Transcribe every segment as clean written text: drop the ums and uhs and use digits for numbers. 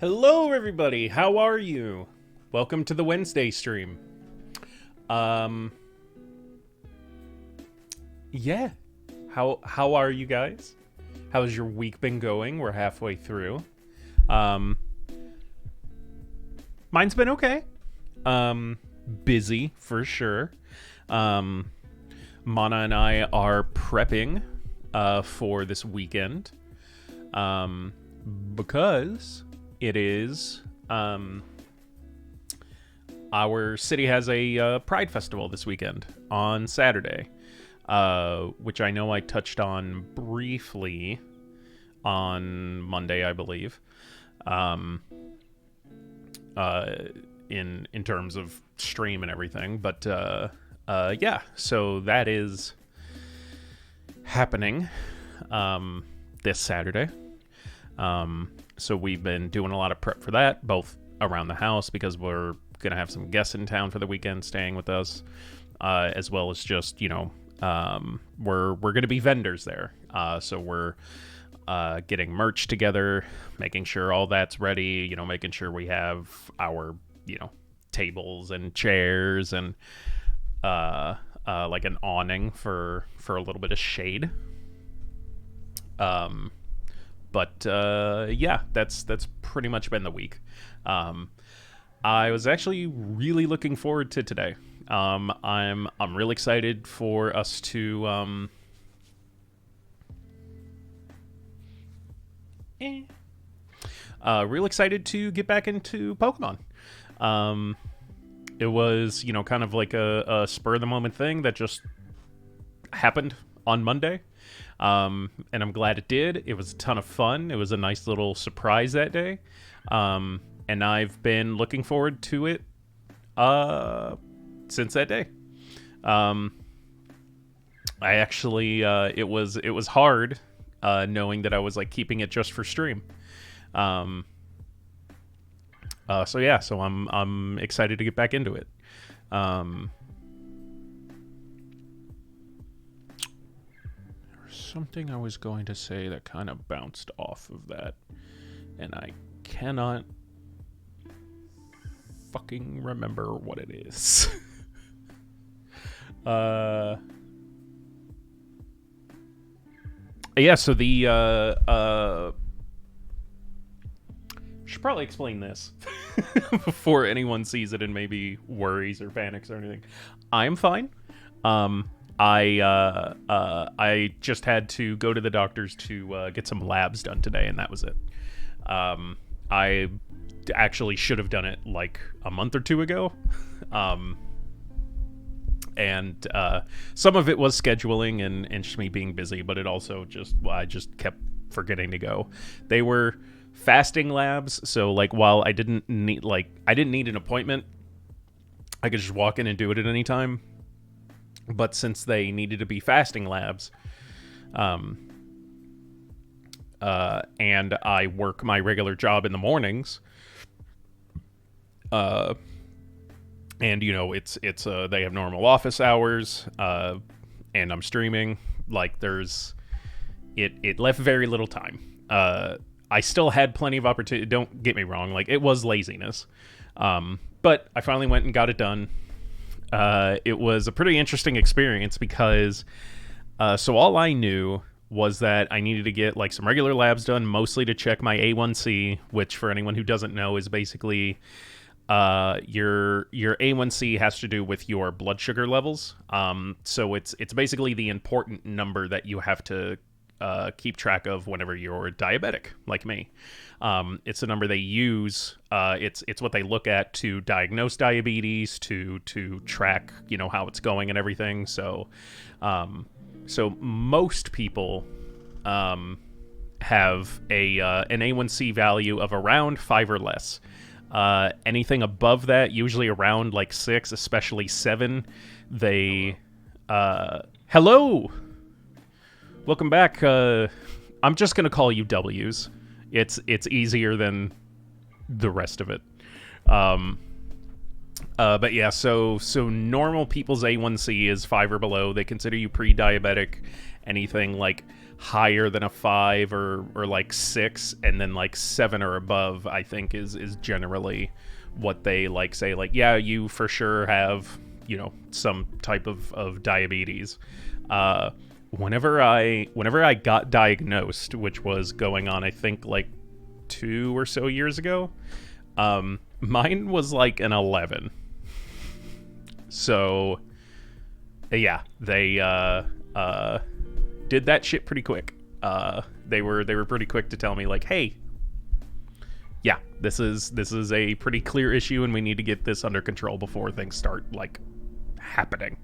Hello, everybody. How are you? Welcome to the Wednesday stream. Um, yeah. How are you guys? How's your week been going? We're halfway through. Um, Mine's been okay. Busy for sure. Um, Mana and I are prepping for this weekend. Because it is our city has a Pride Festival this weekend on Saturday, which I know I touched on briefly on Monday, I believe. In terms of stream and everything, but yeah, so that is happening this Saturday. So we've been doing a lot of prep for that, both around the house because we're gonna have some guests in town for the weekend staying with us, as well as just we're gonna be vendors there. So we're getting merch together, making sure all that's ready. Making sure we have our tables and chairs and like an awning for a little bit of shade. But yeah, that's pretty much been the week. I was actually really looking forward to today. I'm really excited for us to real excited to get back into Pokemon. It was kind of like a spur of the moment thing that just happened on Monday. And I'm glad it did. It was a ton of fun. It was a nice little surprise that day. And I've been looking forward to it since that day. I actually it was hard knowing that I was like keeping it just for stream. So yeah, so I'm excited to get back into it. Something I was going to say that kind of bounced off of that, and I cannot fucking remember what it is. Yeah, so the should probably explain this before anyone sees it and maybe worries or panics or anything. I'm fine. I just had to go to the doctor's to get some labs done today, and that was it. I actually should have done it like a month or two ago. And some of it was scheduling and just me being busy, but it also I just kept forgetting to go. They were fasting labs, so like while I didn't need an appointment, I could just walk in and do it at any time. But since they needed to be fasting labs, and I work my regular job in the mornings, and it's they have normal office hours, and I'm streaming. Like it left very little time. I still had plenty of opportunity. Don't get me wrong, like it was laziness, but I finally went and got it done. It was a pretty interesting experience because so all I knew was that I needed to get like some regular labs done, mostly to check my A1C, which for anyone who doesn't know is basically your A1C has to do with your blood sugar levels. So it's basically the important number that you have to keep track of whenever you're diabetic, like me. It's the number they use. It's what they look at to diagnose diabetes, to track, how it's going and everything. So most people have an A1C value of around 5 or less. Anything above that, usually around like 6, especially 7, they hello. Welcome back. I'm just gonna call you W's. It's easier than the rest of it. But yeah, so normal people's A1C is 5 or below. They consider you pre-diabetic. Anything like higher than a 5 or like 6, and then like 7 or above, I think is generally what they like say, like, yeah, you for sure have, you know, some type of diabetes. Whenever I got diagnosed, which was going on, I think, like 2 or so years ago, mine was like an 11. So yeah, they did that shit pretty quick. They were pretty quick to tell me, like, hey, yeah, this is a pretty clear issue, and we need to get this under control before things start like happening.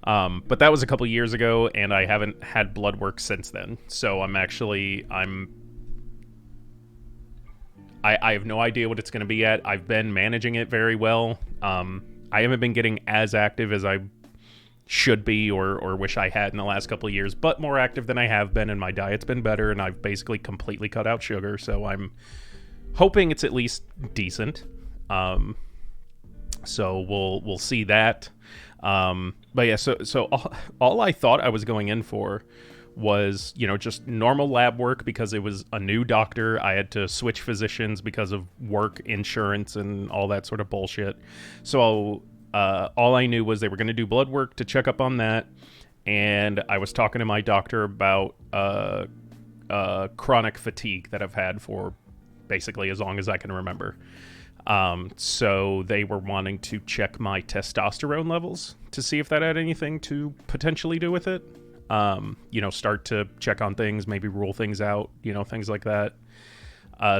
But that was a couple years ago, and I haven't had blood work since then. So I have no idea what it's going to be at. I've been managing it very well. I haven't been getting as active as I should be or wish I had in the last couple of years, but more active than I have been, and my diet's been better, and I've basically completely cut out sugar, so I'm hoping it's at least decent. So we'll see that. But yeah, so all I thought I was going in for was, you know, just normal lab work, because it was a new doctor. I had to switch physicians because of work insurance and all that sort of bullshit. So all I knew was they were going to do blood work to check up on that, and I was talking to my doctor about chronic fatigue that I've had for basically as long as I can remember. So they were wanting to check my testosterone levels to see if that had anything to potentially do with it. You know, start to check on things, maybe rule things out, you know, things like that.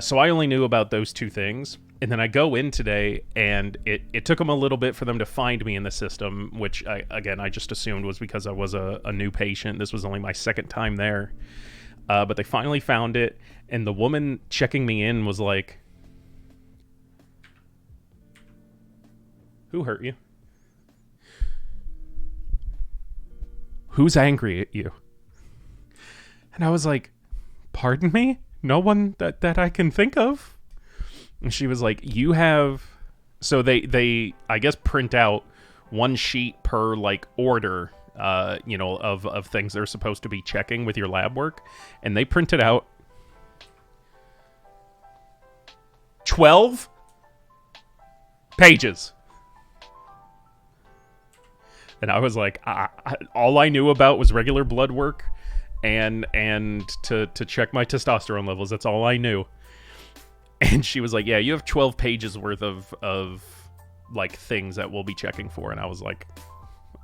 So I only knew about those two things. And then I go in today, and it took them a little bit for them to find me in the system, which I just assumed was because I was a new patient. This was only my second time there. But they finally found it, and the woman checking me in was like, "Who hurt you? Who's angry at you?" And I was like, "Pardon me? No one that I can think of." And she was like, "You have..." So they I guess print out one sheet per like order, you know, of things they're supposed to be checking with your lab work, and they printed out 12 pages. And I was like, all I knew about was regular blood work and to check my testosterone levels. That's all I knew. And she was like, "Yeah, you have 12 pages worth of like things that we'll be checking for." And I was like,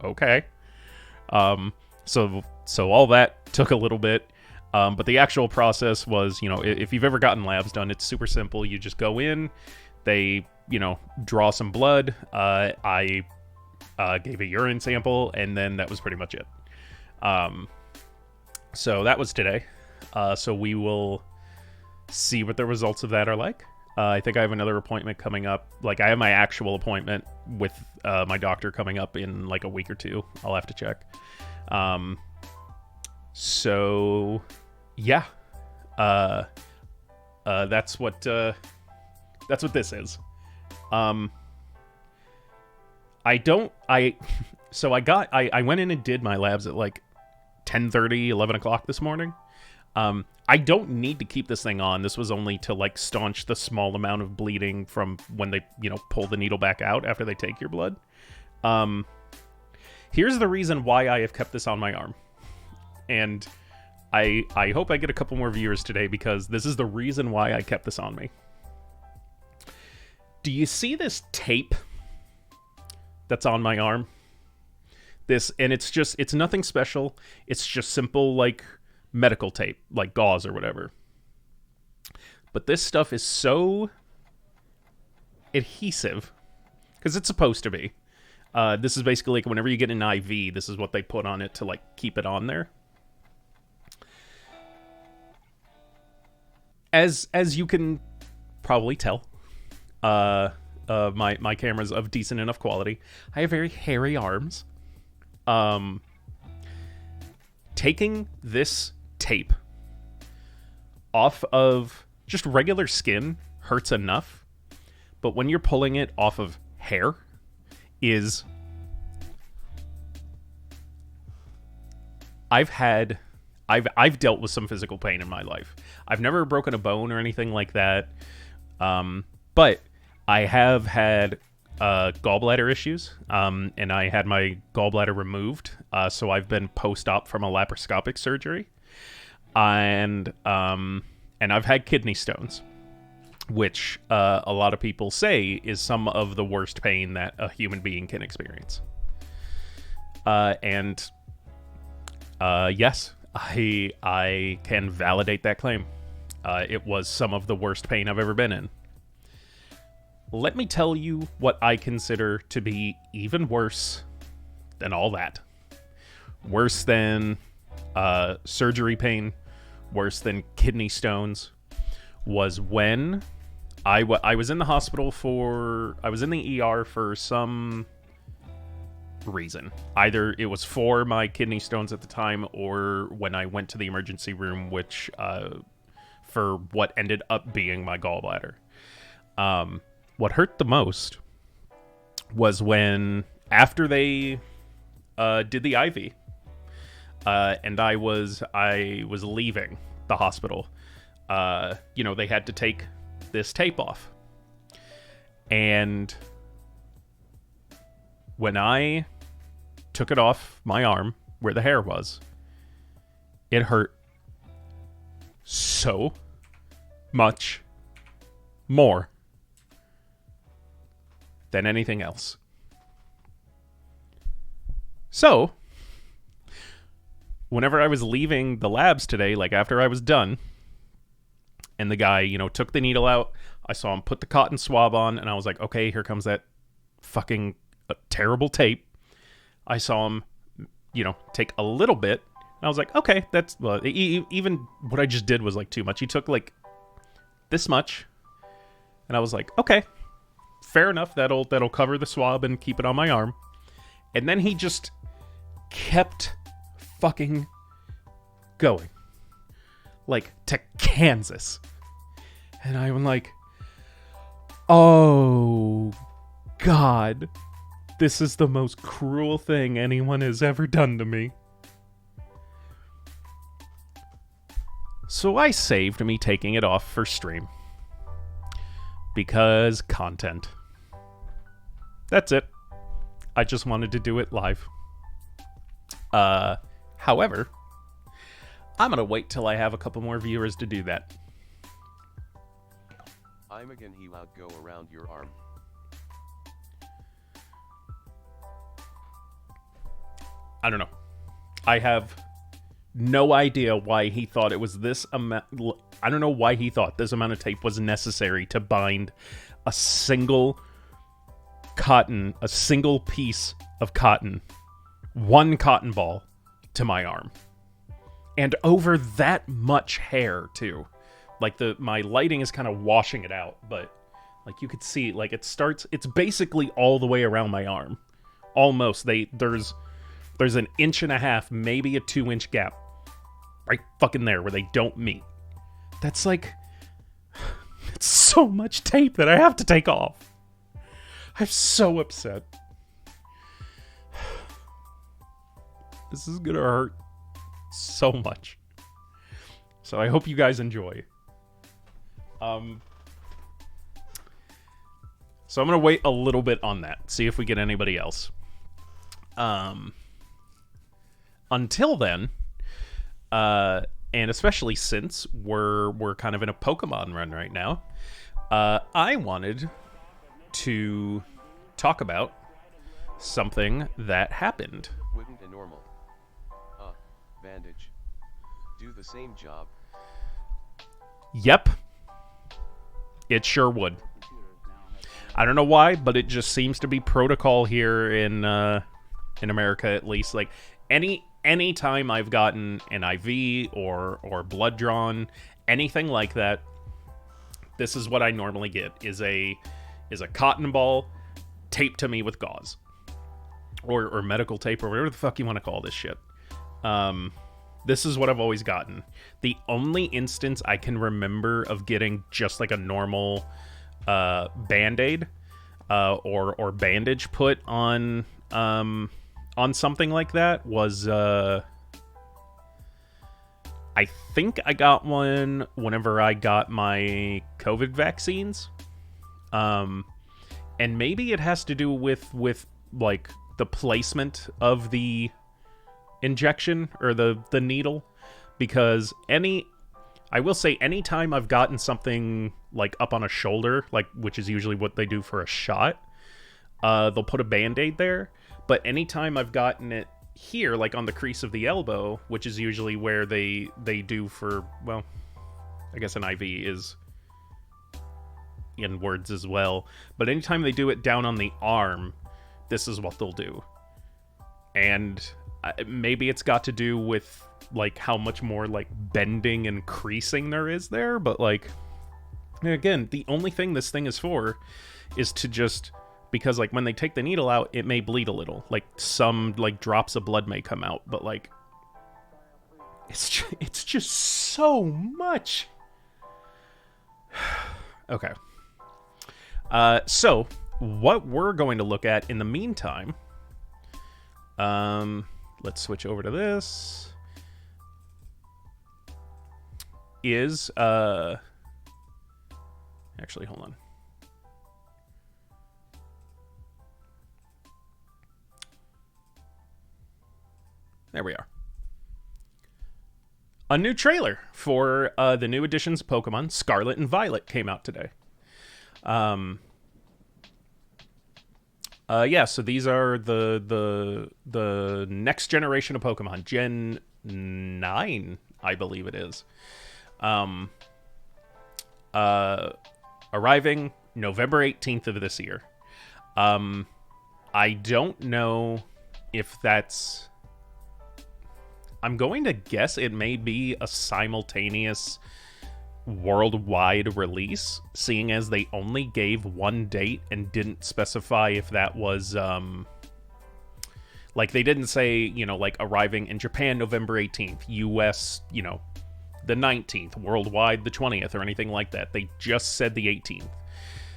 okay. So all that took a little bit. But the actual process was, you know, if you've ever gotten labs done, it's super simple. You just go in, they, you know, draw some blood. I gave a urine sample, and then that was pretty much it. So that was today. So we will see what the results of that are like. I think I have another appointment coming up. Like, I have my actual appointment with my doctor coming up in like a week or two. I'll have to check. So yeah, that's what this is. I went in and did my labs at like 10:30, 11 o'clock this morning. I don't need to keep this thing on. This was only to like staunch the small amount of bleeding from when they, you know, pull the needle back out after they take your blood. Here's the reason why I have kept this on my arm. And I hope I get a couple more viewers today, because this is the reason why I kept this on me. Do you see this tape that's on my arm? And it's nothing special. It's just simple, like, medical tape, like gauze or whatever. But this stuff is so adhesive, because it's supposed to be. This is basically like whenever you get an IV, this is what they put on it to like keep it on there. As you can probably tell, my camera's of decent enough quality. I have very hairy arms. Taking this tape off of just regular skin hurts enough, but when you're pulling it off of hair is... I've had I've dealt with some physical pain in my life. I've never broken a bone or anything like that, but I have had gallbladder issues, and I had my gallbladder removed, so I've been post-op from a laparoscopic surgery, and I've had kidney stones, which a lot of people say is some of the worst pain that a human being can experience. Yes, I can validate that claim. It was some of the worst pain I've ever been in. Let me tell you what I consider to be even worse than all that. Worse than surgery pain, worse than kidney stones, was when I was in the hospital I was in the ER for some reason. Either it was for my kidney stones at the time, or when I went to the emergency room, which for what ended up being my gallbladder. What hurt the most was when, after they did the IV, and I was leaving the hospital, they had to take this tape off. And when I took it off my arm, where the hair was, it hurt so much more than anything else. So, whenever I was leaving the labs today, like after I was done, and the guy, took the needle out, I saw him put the cotton swab on, and I was like, okay, here comes that fucking terrible tape. I saw him, take a little bit, and I was like, okay, that's, well, even what I just did was like too much. He took like this much, and I was like, okay, fair enough, that'll cover the swab and keep it on my arm. And then he just kept fucking going, like, to Kansas. And I'm like, oh God, this is the most cruel thing anyone has ever done to me. So I saved me taking it off for stream. Because content. That's it. I just wanted to do it live. However, I'm gonna wait till I have a couple more viewers to do that. I'm again he loud go around your arm. I don't know. I have no idea why he thought it was this amount. I don't know why he thought this amount of tape was necessary to bind a single piece of cotton, one cotton ball, to my arm. And over that much hair, too. Like, my lighting is kind of washing it out, but, like, you could see, like, it's basically all the way around my arm. Almost. There's an 1.5 inches, maybe a 2-inch gap. Right fucking there, where they don't meet. That's like, it's so much tape that I have to take off. I'm so upset. This is gonna hurt so much. So I hope you guys enjoy. So I'm gonna wait a little bit on that, see if we get anybody else. Until then, and especially since we're kind of in a Pokemon run right now, I wanted to talk about something that happened. Wouldn't a normal bandage do the same job? Yep. It sure would. I don't know why, but it just seems to be protocol here in America, at least. Like, any time I've gotten an IV or blood drawn, anything like that, this is what I normally get, is a cotton ball taped to me with gauze. Or medical tape, or whatever the fuck you want to call this shit. This is what I've always gotten. The only instance I can remember of getting just like a normal Band-Aid or bandage put on something like that was I think I got one whenever I got my COVID vaccines. And maybe it has to do with like the placement of the injection or the needle, because I will say anytime I've gotten something like up on a shoulder, like which is usually what they do for a shot, they'll put a band-aid there. But anytime I've gotten it here, like on the crease of the elbow, which is usually where they do for, well, I guess an IV is in words as well, but anytime they do it down on the arm, this is what they'll do. And maybe it's got to do with like how much more like bending and creasing there is there, but like, again, the only thing this thing is for is to just, because like when they take the needle out, it may bleed a little, like some like drops of blood may come out, but like it's just so much. Okay. So what we're going to look at in the meantime, let's switch over to this, is, actually, hold on. There we are. A new trailer for the new editions of Pokemon Scarlet and Violet came out today. Yeah, so these are the next generation of Pokemon, Gen 9, I believe it is. Arriving November 18th of this year. I don't know if that's... I'm going to guess it may be a simultaneous worldwide release, seeing as they only gave one date and didn't specify if that was, like, they didn't say, you know, like, arriving in Japan November 18th, US, you know, the 19th, worldwide the 20th, or anything like that. They just said the 18th.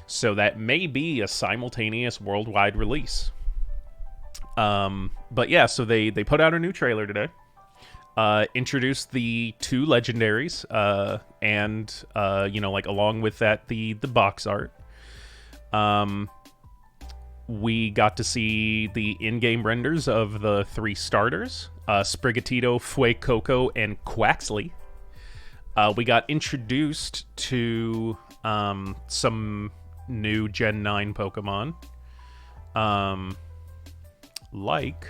So that may be a simultaneous worldwide release. But yeah, so they put out a new trailer today. Introduced the two legendaries, and you know, like along with that, the box art. We got to see the in-game renders of the three starters, Sprigatito, Fuecoco, and Quaxley. We got introduced to some new Gen 9 Pokemon, like...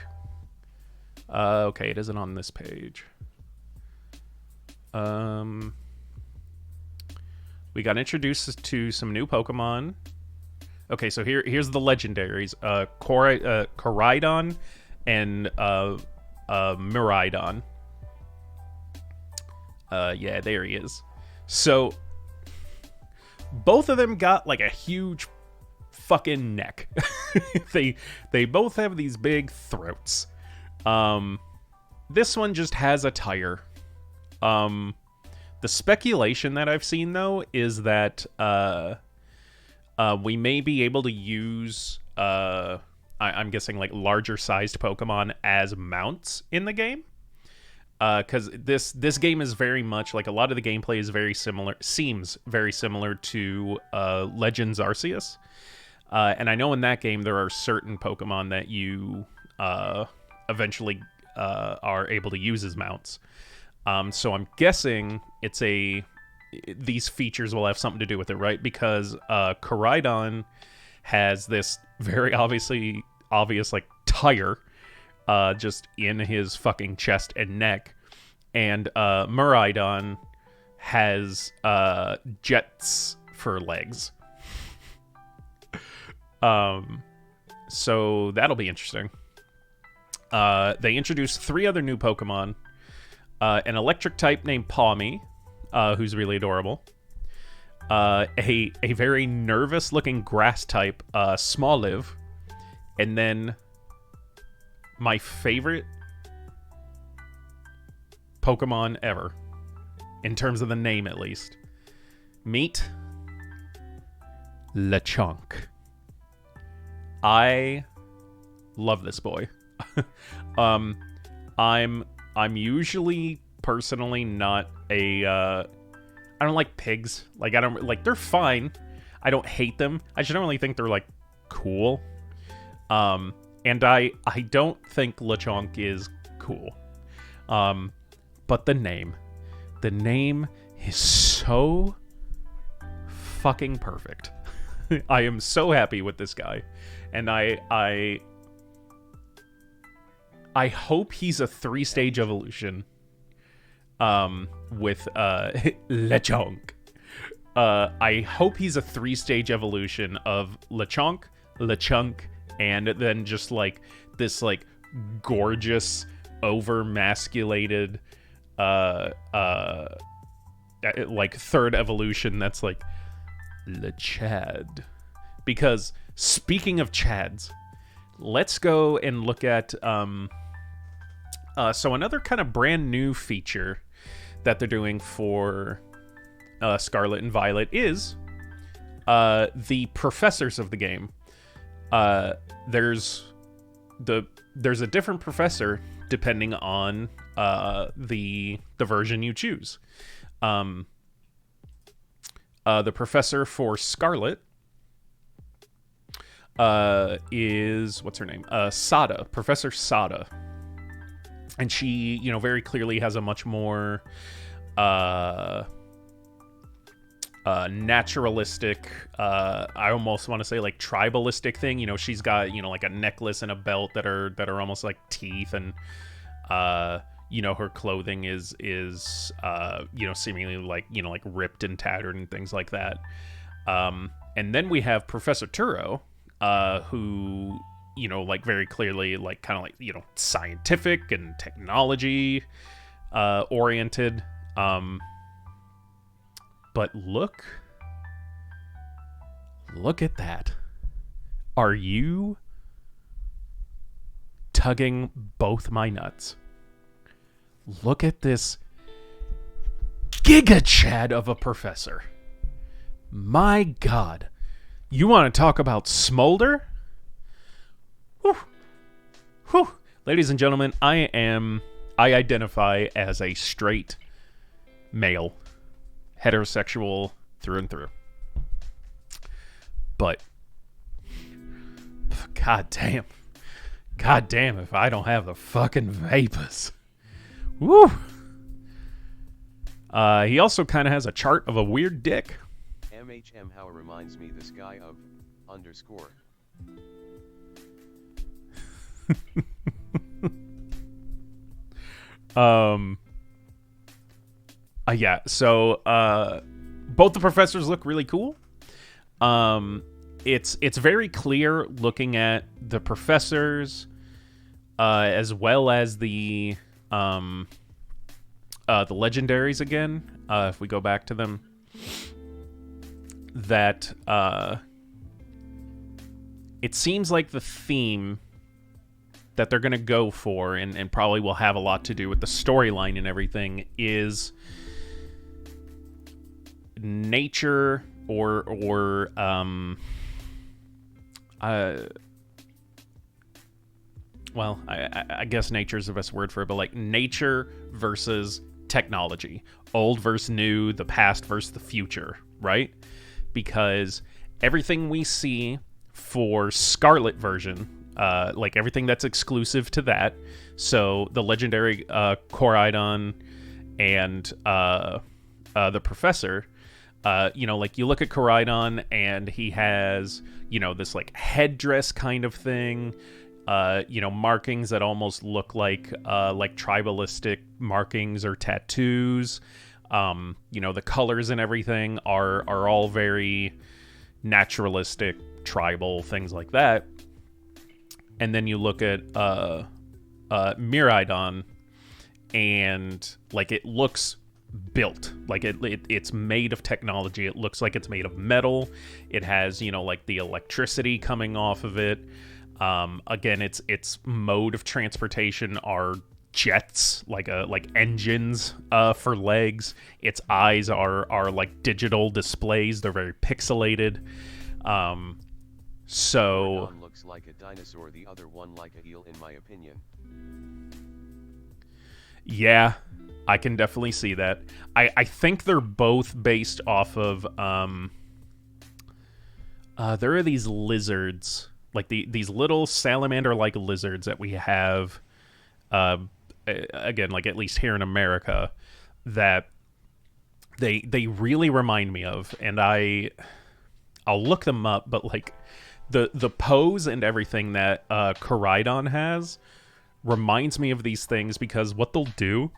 okay, it isn't on this page. We got introduced to some new Pokemon. Okay, so here's the legendaries. Koraidon and Miraidon. Yeah, there he is. So both of them got like a huge fucking neck. They both have these big throats. This one just has a tire. The speculation that I've seen, though, is that we may be able to use, I'm guessing, like, larger-sized Pokemon as mounts in the game. Because this game is very much, like, a lot of the gameplay is very similar, seems very similar to Legends Arceus. And I know in that game there are certain Pokemon that you eventually are able to use as mounts. So I'm guessing these features will have something to do with it, right? Because Koraidon has this very obvious like tire just in his fucking chest and neck, and Miraidon has jets for legs. So that'll be interesting. They introduced 3 other new Pokemon. An electric type named Pawmi, who's really adorable. A very nervous-looking grass type, Smoliv. And then my favorite Pokemon ever, in terms of the name at least. Meet Lechonk. I love this boy. I'm usually personally not a I don't like pigs. Like I don't like they're fine. I don't hate them. I just don't really think they're like cool. And I don't think Lechonk is cool. But the name is so fucking perfect. I am so happy with this guy. And I hope he's a 3-stage evolution with Lechonk. I hope he's a 3-stage evolution of Lechonk, and then just like this like gorgeous over-masculated like third evolution that's like Lechad. Because speaking of Chads, let's go and look at so another kind of brand new feature that they're doing for Scarlet and Violet is the professors of the game. There's a different professor depending on the version you choose. The professor for Scarlet is, what's her name? Sada, Professor Sada. And she, very clearly has a much more naturalistic, I almost want to say like tribalistic thing. She's got, like a necklace and a belt that are almost like teeth, and her clothing is seemingly like, like ripped and tattered and things like that. And then we have Professor Turo, who, like very clearly like kind of like, scientific and technology oriented. But look at that. Are you tugging both my nuts? Look at this Giga Chad of a professor. My God. You want to talk about smolder? Whew. Whew. Ladies and gentlemen, I identify as a straight male. Heterosexual through and through. But God damn if I don't have the fucking vapors. Woo! He also kind of has a chart of a weird dick. MHM how reminds me this guy of underscore. Yeah, so both the professors look really cool. It's very clear looking at the professors as well as the legendaries again, if we go back to them, that it seems like the theme that they're going to go for, and probably will have a lot to do with the storyline and everything, is nature or well, I guess nature is the best word for it, but like nature versus technology, old versus new, the past versus the future, right? Because everything we see for Scarlet version, like everything that's exclusive to that, so the legendary Koraidon and the professor, like you look at Koraidon and he has, this like headdress kind of thing, markings that almost look like tribalistic markings or tattoos. The colors and everything are all very naturalistic, tribal, things like that. And then you look at Miraidon, and like it looks built, like it's made of technology. It looks like it's made of metal. It has, like the electricity coming off of it. Again, its mode of transportation are jets, like engines for legs. Its eyes are like digital displays. They're very pixelated. So one looks like a dinosaur, the other one like a eel, in my opinion. Yeah, I can definitely see that. I think they're both based off of there are these lizards, like these little salamander-like lizards that we have, again, like at least here in America, that they really remind me of, and I'll look them up, but like the pose and everything that Koraidon has reminds me of these things, because what they'll do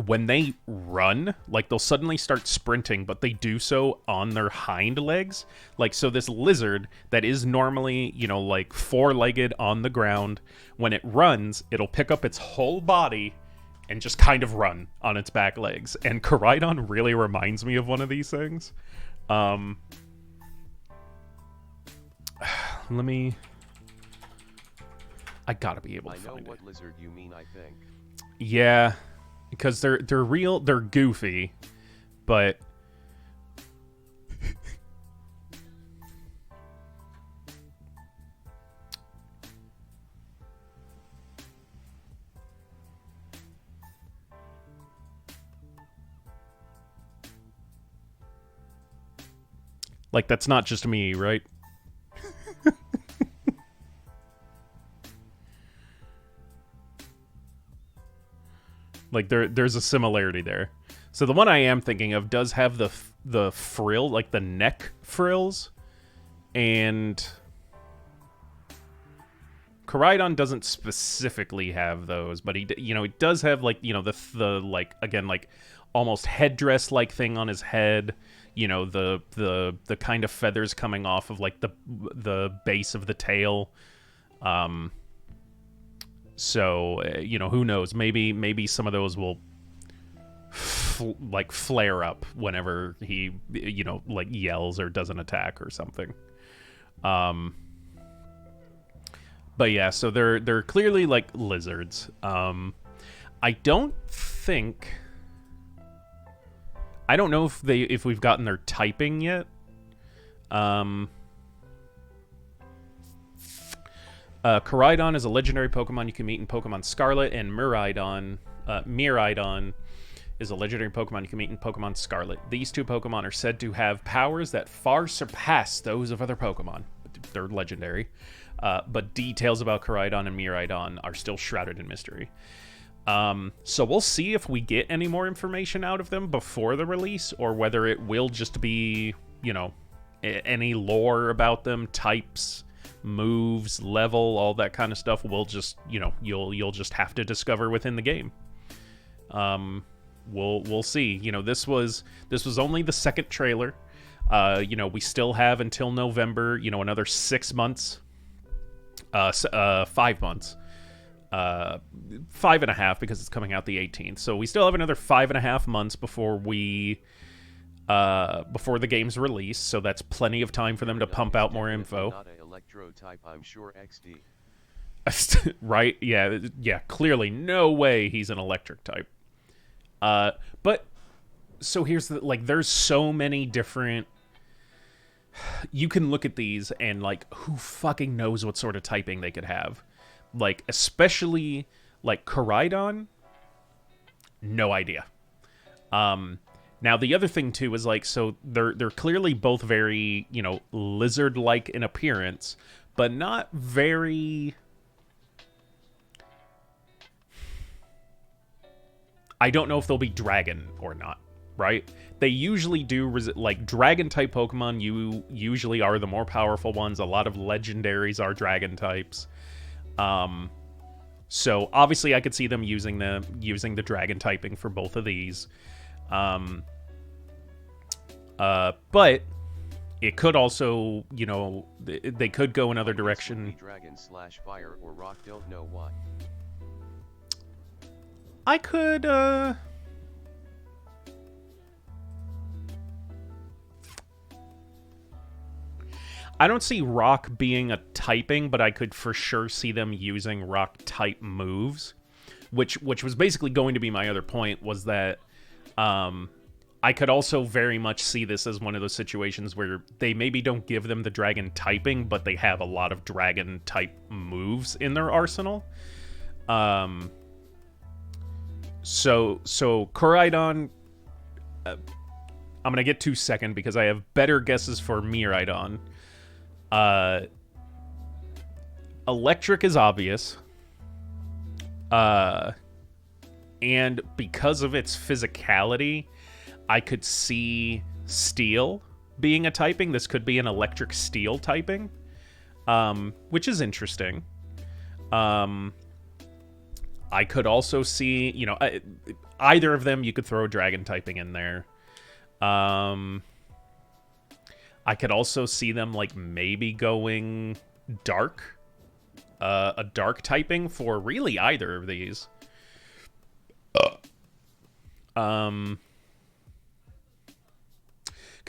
when they run, like they'll suddenly start sprinting, but they do so on their hind legs. Like, so this lizard that is normally, you know, like four-legged on the ground, when it runs, it'll pick up its whole body and just kind of run on its back legs. And Koraidon really reminds me of one of these things. Let me... I gotta be able to find it. I know what lizard you mean, I think. Yeah, because they're real, they're goofy, but... like, that's not just me, right? Like, there's a similarity there. So the one I am thinking of does have the frill, like the neck frills, and Koraidon doesn't specifically have those, but he does have, like, you know, the like, again, like almost headdress like thing on his head, you know, the kind of feathers coming off of like the base of the tail. So, you know, who knows? Maybe some of those will like flare up whenever he, you know, like yells or does an attack or something. But yeah, so they're clearly like lizards. I don't know if we've gotten their typing yet. Koraidon is a legendary Pokemon you can meet in Pokemon Scarlet, and Miraidon is a legendary Pokemon you can meet in Pokemon Scarlet. These two Pokemon are said to have powers that far surpass those of other Pokemon. They're legendary. But details about Koraidon and Miraidon are still shrouded in mystery. So we'll see if we get any more information out of them before the release, or whether it will just be, you know, any lore about them, types, moves, level, all that kind of stuff. We'll just, you know, you'll just have to discover within the game. We'll see. You know, this was only the second trailer. You know, we still have until November, you know, another 6 months. 5 months. 5.5, because it's coming out the 18th. So we still have another 5.5 months before before the game's release. So that's plenty of time for them to pump out more info. Not a electro type, I'm sure XD. Right? Yeah. Clearly, no way he's an electric type. But so here's the, like, there's so many different. You can look at these and, like, who fucking knows what sort of typing they could have. Like, especially, like, Koraidon, no idea. Now, the other thing, too, is, like, so they're clearly both very, you know, lizard-like in appearance, but not very... I don't know if they'll be dragon or not, right? They usually do, like, dragon-type Pokemon usually are the more powerful ones. A lot of legendaries are dragon types. So obviously I could see them using the dragon typing for both of these. But it could also, you know, they could go another direction. Dragon/fire or rock, don't know why. I could, I don't see rock being a typing, but I could for sure see them using rock type moves, which was basically going to be my other point, was that I could also very much see this as one of those situations where they maybe don't give them the dragon typing, but they have a lot of dragon type moves in their arsenal. So Koraidon, I'm going to get to second because I have better guesses for Miraidon. Electric is obvious. And because of its physicality, I could see Steel being a typing. This could be an electric Steel typing, which is interesting. I could also see, either of them, you could throw Dragon typing in there. I could also see them, like, maybe going Dark. A Dark typing for really either of these. Because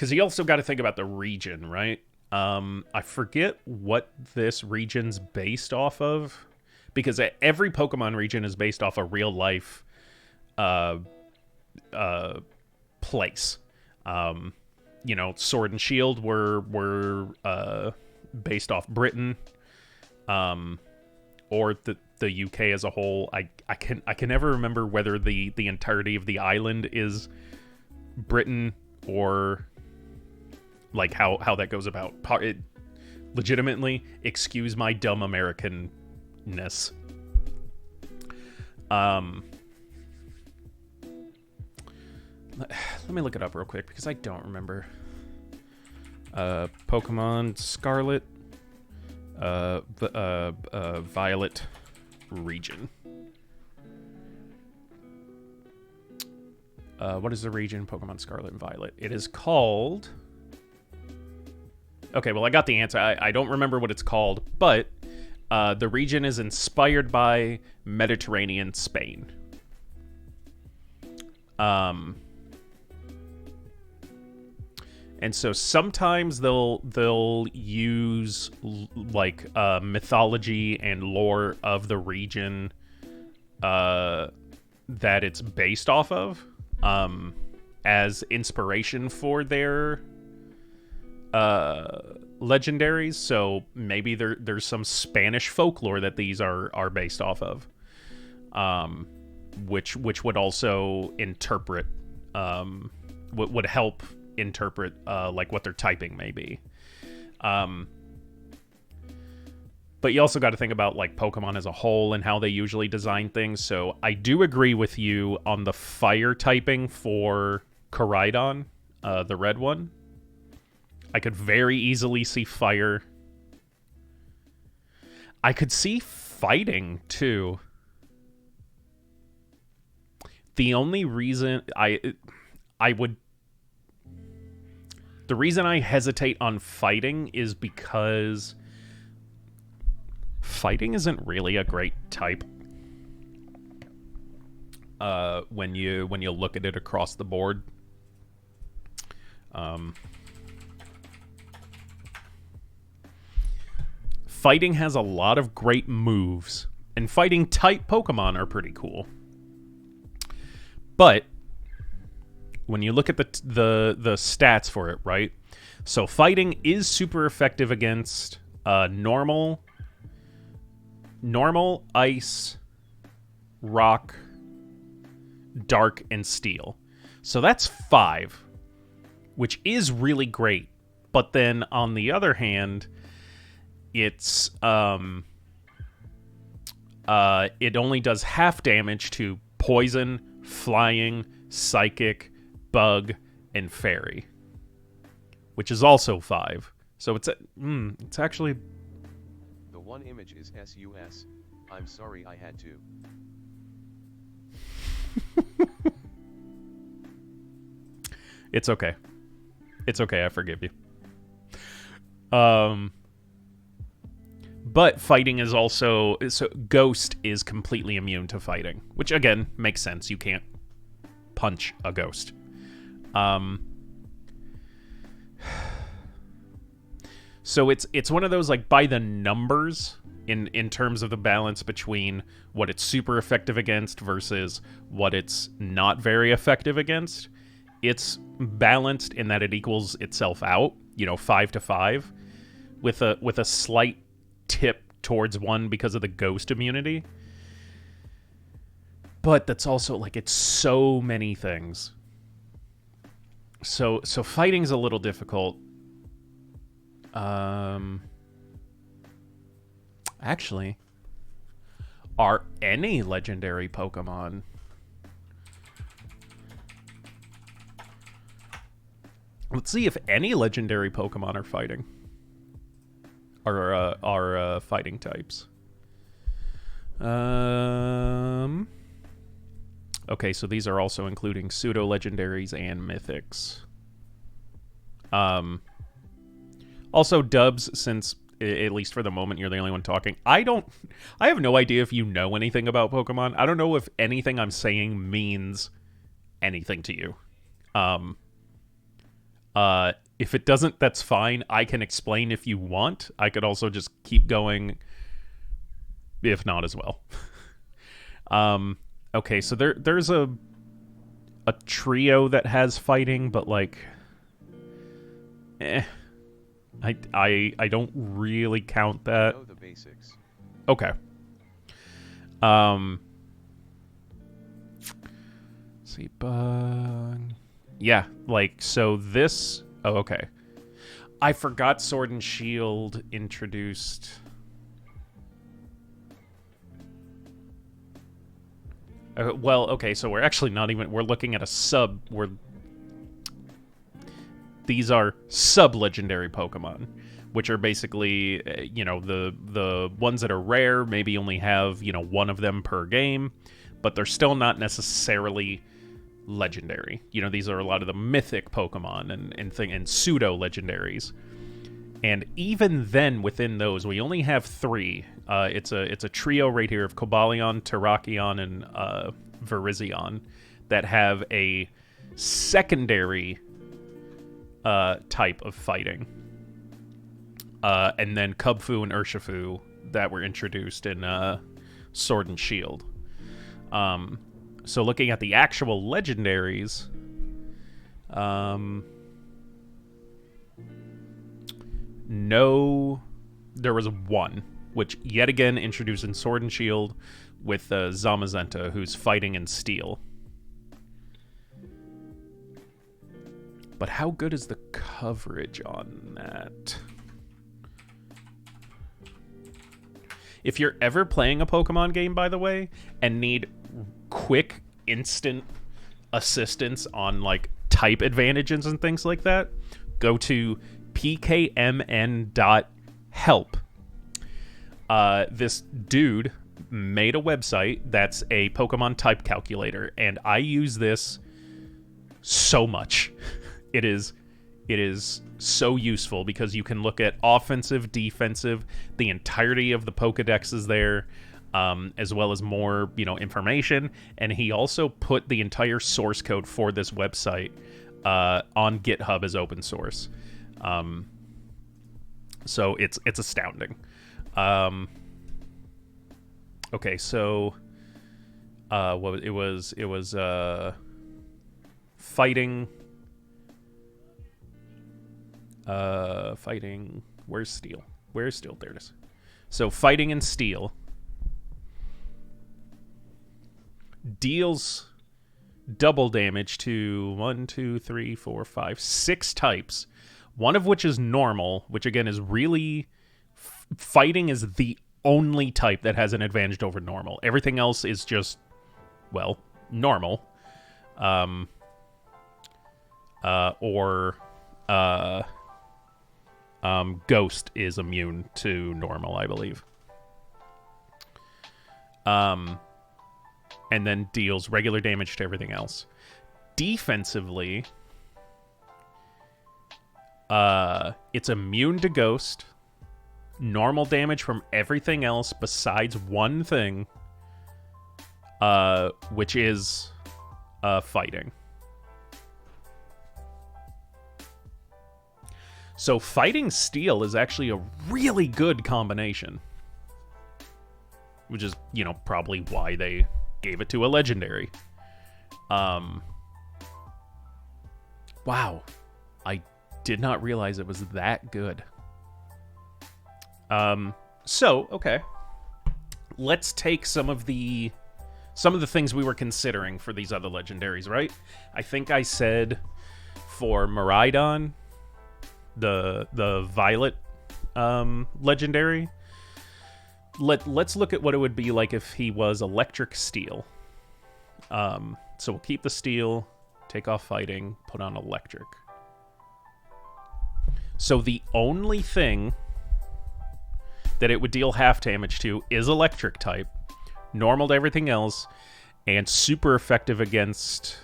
you also got to think about the region, right? I forget what this region's based off of. Because every Pokemon region is based off a real life place. Sword and Shield were based off Britain, or the UK as a whole. I can never remember whether the entirety of the island is Britain or like how that goes about. Legitimately, excuse my dumb American. Let me look it up real quick because I don't remember. Pokemon Scarlet, Violet region. What is the region? Pokemon Scarlet and Violet. It is called. Okay, well I got the answer. I don't remember what it's called, but. The region is inspired by Mediterranean Spain. And so sometimes they'll use like mythology and lore of the region that it's based off of as inspiration for their legendaries. So maybe there's some Spanish folklore that these are based off of, which would also interpret would help interpret like what their typing may be. But you also got to think about like Pokemon as a whole and how they usually design things. So I do agree with you on the fire typing for Koraidon, the red one. I could very easily see fire. I could see fighting, too. The only reason the reason I hesitate on fighting is because fighting isn't really a great type. When you look at it across the board. Fighting has a lot of great moves, and fighting type Pokemon are pretty cool. But when you look at the stats for it, right? So fighting is super effective against normal, ice, rock, dark, and steel. So that's 5, which is really great. But then on the other hand, it's it only does half damage to poison, flying, psychic, bug, and fairy, which is also 5. So it's actually. The one image is SUS. I'm sorry I had to. It's okay. It's okay. I forgive you. But fighting is also... So Ghost is completely immune to fighting, which, again, makes sense. You can't punch a ghost. So it's one of those, like, by the numbers in terms of the balance between what it's super effective against versus what it's not very effective against. It's balanced in that it equals itself out, 5 to 5, with a slight tip towards 1 because of the ghost immunity. But that's also, like, it's so many things. So fighting's a little difficult. Actually, are any legendary Pokemon... Let's see if any legendary Pokemon are fighting. Are fighting types. Okay, so these are also including pseudo-legendaries and mythics. Also dubs, since at least for the moment you're the only one talking. I have no idea if you know anything about Pokemon. I don't know if anything I'm saying means anything to you. If it doesn't, that's fine. I can explain if you want. I could also just keep going if not as well. Okay, so there's a trio that has fighting, but like I don't really count that. Know the basics. Okay. See, bug. Yeah, like, so this... Oh, okay. I forgot Sword and Shield introduced... well, okay, so we're actually not even... We're looking at a sub... These are sub-legendary Pokemon, which are basically, the ones that are rare maybe only have, one of them per game, but they're still not necessarily... legendary. These are a lot of the mythic Pokemon and pseudo legendaries. And even then, within those, we only have 3. It's a trio right here of Cobalion, Terrakion, and Virizion that have a secondary type of fighting. And then Kubfu and Urshifu that were introduced in Sword and Shield. So looking at the actual legendaries, no, there was 1, which yet again introduced in Sword and Shield with Zamazenta, who's fighting in Steel. But how good is the coverage on that? If you're ever playing a Pokemon game, by the way, and need quick, instant assistance on, like, type advantages and things like that, go to pkmn.help. This dude made a website that's a Pokemon type calculator, and I use this so much. It is so useful because you can look at offensive, defensive, the entirety of the Pokedex is there, as well as more, information. And he also put the entire source code for this website on GitHub as open source. So it's astounding. Okay, so what it was fighting. Fighting. Where's Steel? There it is. So fighting and Steel deals double damage to 6 types, one of which is normal, which again is really... Fighting is the only type that has an advantage over normal. Everything else is just, well, normal. Ghost is immune to normal, I believe. And then deals regular damage to everything else. Defensively, it's immune to Ghost, normal damage from everything else besides one thing, which is fighting. So fighting Steel is actually a really good combination. Which is, probably why they gave it to a legendary. Wow. I did not realize it was that good. So, okay. Let's take some of the some of the things we were considering for these other legendaries, right? I think I said for Miraidon, the Violet legendary. Let's look at what it would be like if he was Electric Steel. So we'll keep the Steel, take off Fighting, put on Electric. So the only thing that it would deal half damage to is Electric type, normal to everything else, and super effective against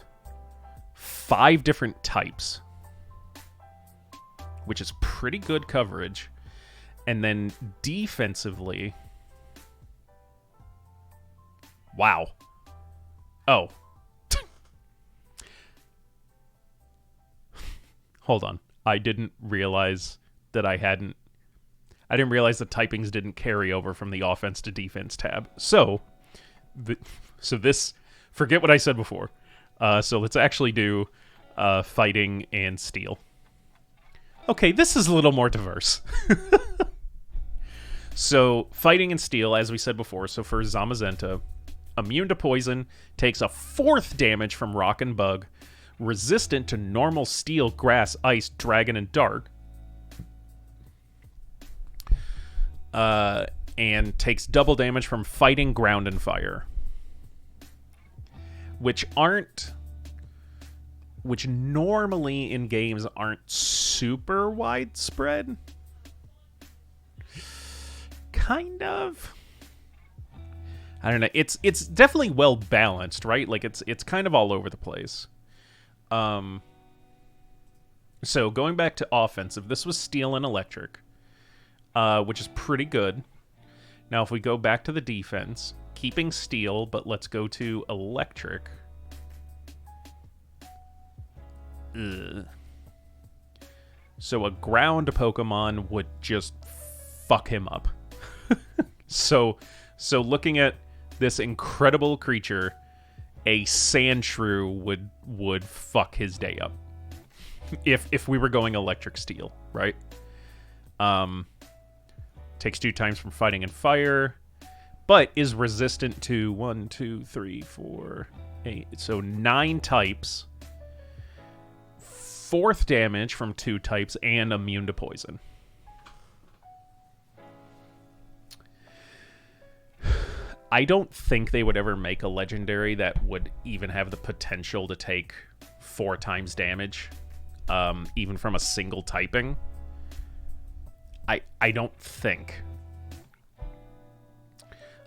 5 different types, which is pretty good coverage. And then defensively... Wow. Oh. Hold on. I didn't realize that I didn't realize the typings didn't carry over from the offense to defense tab. So this, forget what I said before. So let's actually do Fighting and Steel. Okay, this is a little more diverse. So Fighting and Steel, as we said before, so for Zamazenta, immune to poison, takes a 4th damage from Rock and Bug, resistant to normal Steel, Grass, Ice, Dragon, and Dark, and takes double damage from Fighting, Ground, and Fire, which normally in games aren't super widespread. Kind of. I don't know. It's definitely well balanced, right? Like it's kind of all over the place. So going back to offensive, this was Steel and Electric, which is pretty good. Now if we go back to the defense, keeping Steel, but let's go to Electric. Ugh. So a ground Pokemon would just fuck him up. So looking at this incredible creature, a Sandshrew would fuck his day up. If we were going Electric Steel, right? Takes 2 times from Fighting and Fire, but is resistant to 1, 2, 3, 4, 8. So 9 types. 4th damage from 2 types and immune to poison. I don't think they would ever make a legendary that would even have the potential to take 4 times damage, even from a single typing. I don't think.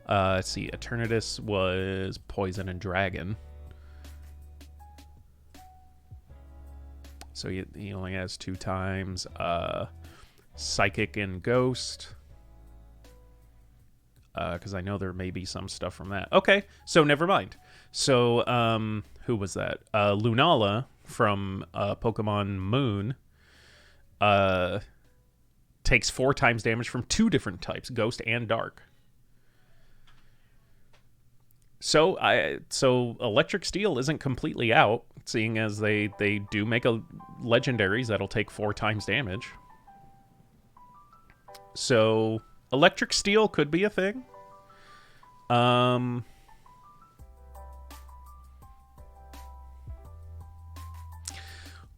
Let's see. Eternatus was Poison and Dragon. So he only has 2 times. Psychic and Ghost. Because I know there may be some stuff from that. Okay, so never mind. So, who was that? Lunala from Pokemon Moon takes 4 times damage from 2 different types, Ghost and Dark. So Electric Steel isn't completely out, seeing as they do make a legendaries that'll take 4 times damage. So Electric Steel could be a thing.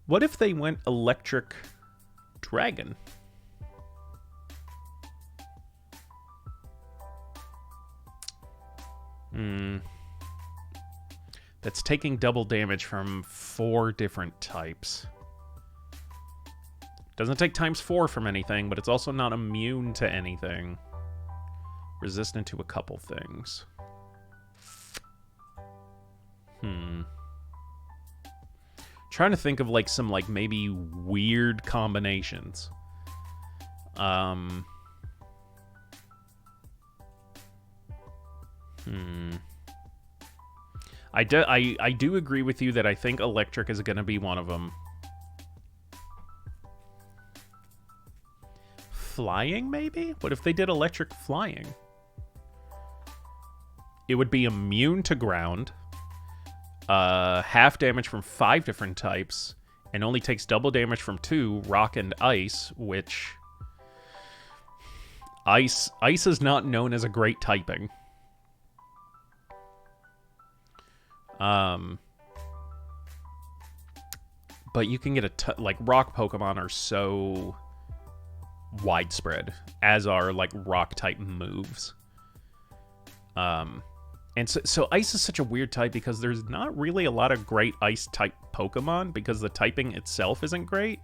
What if they went Electric Dragon? That's taking double damage from 4 different types. Doesn't take times 4 from anything, but it's also not immune to anything. Resistant to a couple things. Trying to think of some maybe weird combinations. I do agree with you that I think Electric is going to be one of them. Flying, maybe? What if they did Electric Flying? It would be immune to ground, half damage from 5 different types, and only takes double damage from 2, rock and ice, which... Ice is not known as a great typing. But you can get like rock Pokemon are so widespread, as are like rock type moves. And so ice is such a weird type because there's not really a lot of great ice type Pokemon because the typing itself isn't great,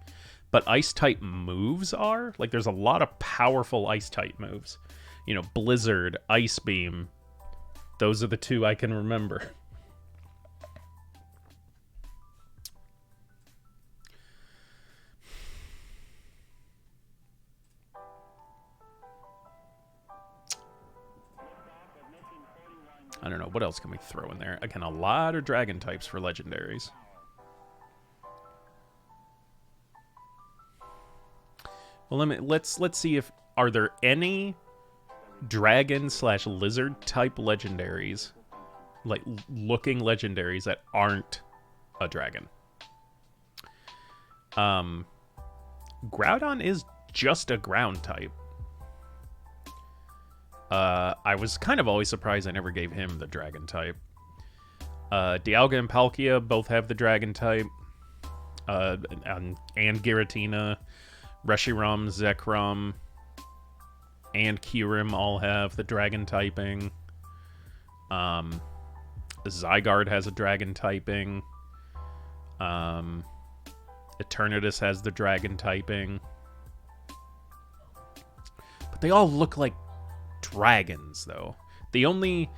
but ice type moves are. Like there's a lot of powerful ice type moves. You know, Blizzard, Ice Beam. Those are the two I can remember. I don't know, what else can we throw in there? Again, a lot of dragon types for legendaries. Well, let's see if are there any dragon / lizard type legendaries, like looking legendaries that aren't a dragon. Groudon is just a ground type. I was kind of always surprised I never gave him the dragon type. Dialga and Palkia both have the dragon type. And Giratina, Reshiram, Zekrom, and Kyurem all have the dragon typing. Zygarde has a dragon typing. Eternatus has the dragon typing. But they all look like dragons, though. The only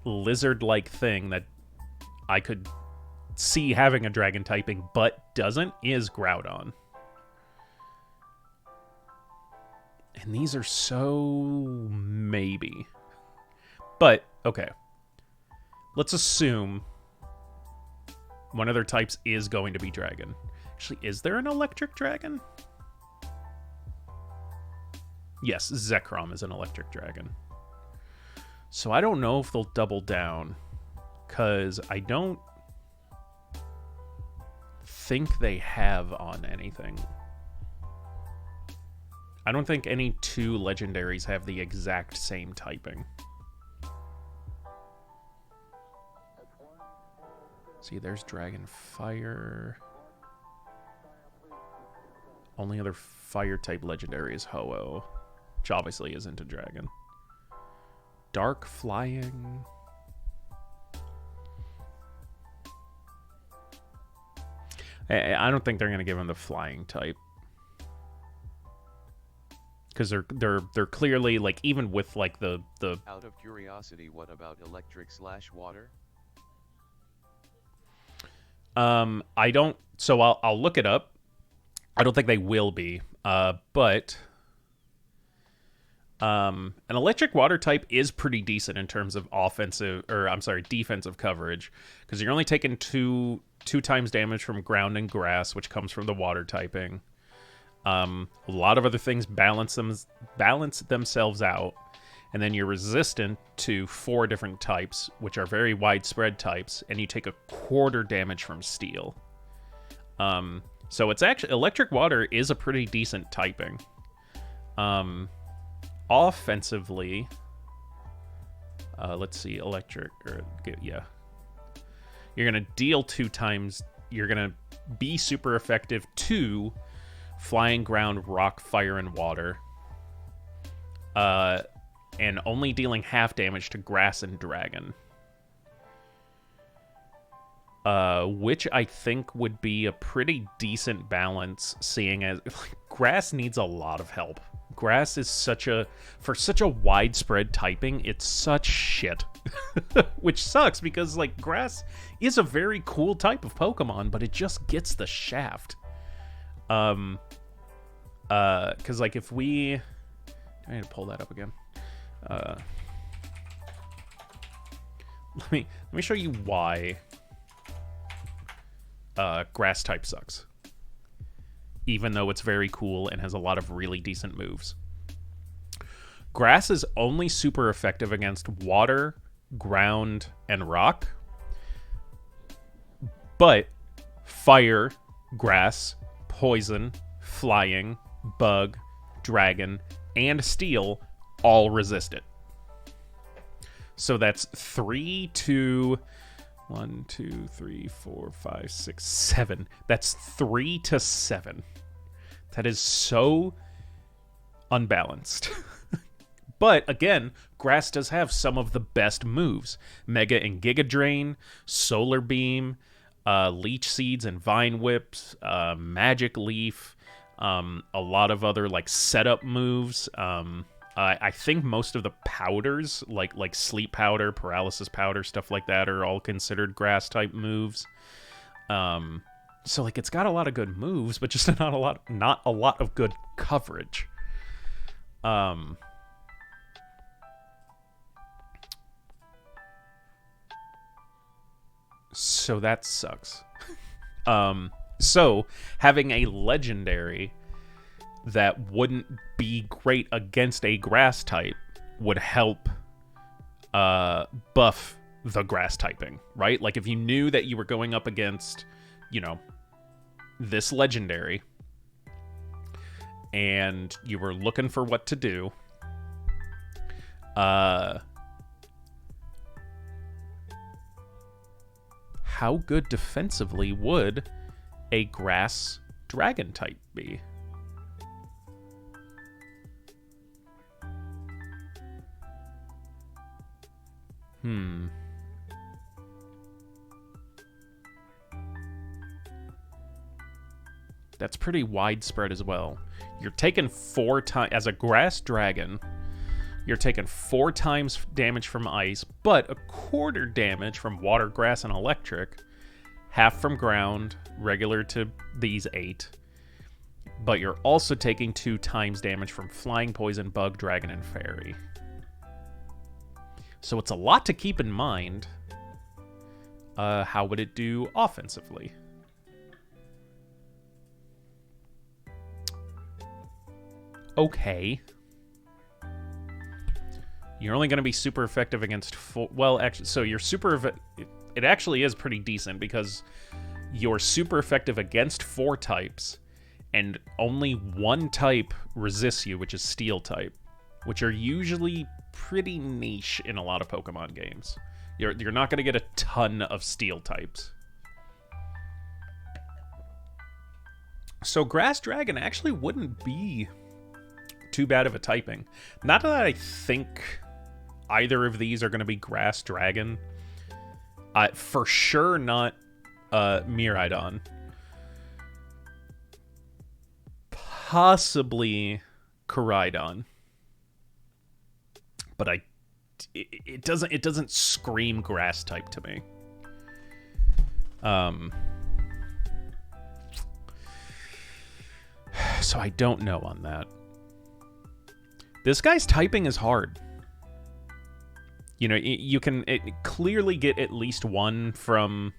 lizard-like thing that I could see having a dragon typing but doesn't is Groudon. And these are so maybe. But, okay. Let's assume one of their types is going to be dragon. Actually, is there an electric dragon? Yes, Zekrom is an electric dragon. So I don't know if they'll double down, because I don't think they have on anything. I don't think any two legendaries have the exact same typing. See, there's Dragon Fire. Only other fire type legendary is Ho-Oh, which obviously isn't a dragon. Dark Flying. I don't think they're going to give him the flying type. Because they're clearly, like, even with, like, the... Out of curiosity, what about electric / water? I don't... So I'll look it up. I don't think they will be. But... an electric water type is pretty decent in terms of defensive coverage. Because you're only taking two times damage from ground and grass, which comes from the water typing. A lot of other things balance themselves out, and then you're resistant to 4 different types, which are very widespread types, and you take a quarter damage from steel. So it's actually electric water is a pretty decent typing. Offensively, let's see, electric you're gonna deal 2 times. You're gonna be super effective to flying, ground, rock, fire, and water. And only dealing half damage to grass and dragon. Which I think would be a pretty decent balance, seeing as grass needs a lot of help. Grass is for such a widespread typing, it's such shit. Which sucks because, like, grass is a very cool type of Pokemon, but it just gets the shaft. Because, like, if we... I need to pull that up again. Let me show you why grass type sucks. Even though it's very cool and has a lot of really decent moves. Grass is only super effective against water, ground, and rock. But fire, grass, poison, flying, bug, dragon, and steel all resist it. So that's 3 to 1, 2, 3, 4, 5, 6, 7. That's 3 to 7. That is so unbalanced. But again, grass does have some of the best moves. Mega and Giga Drain, Solar Beam, Leech Seeds and Vine Whips, Magic Leaf, a lot of other like setup moves. I think most of the powders, like Sleep Powder, Paralysis Powder, stuff like that, are all considered grass type moves. So like it's got a lot of good moves, but just not a lot of good coverage. So that sucks. So having a legendary that wouldn't be great against a grass type would help buff the grass typing, right? Like if you knew that you were going up against, this legendary and you were looking for what to do, how good defensively would a grass dragon type be? That's pretty widespread as well. You're taking 4 times, as a grass dragon, you're taking 4 times damage from ice, but a quarter damage from water, grass, and electric. Half from ground, regular to these 8. But you're also taking 2 times damage from flying, poison, bug, dragon, and fairy. So it's a lot to keep in mind. How would it do offensively? Okay. You're only going to be super effective against well, actually, so you're it actually is pretty decent because you're super effective against 4 types, and only 1 type resists you, which is Steel type, which are usually pretty niche in a lot of Pokemon games. You're not going to get a ton of Steel types. So Grass Dragon actually wouldn't be too bad of a typing. Not that I think either of these are going to be Grass Dragon. For sure not Miraidon. Possibly Koraidon. But it doesn't scream grass type to me. So I don't know on that. This guy's typing is hard. You can clearly get at least 1 from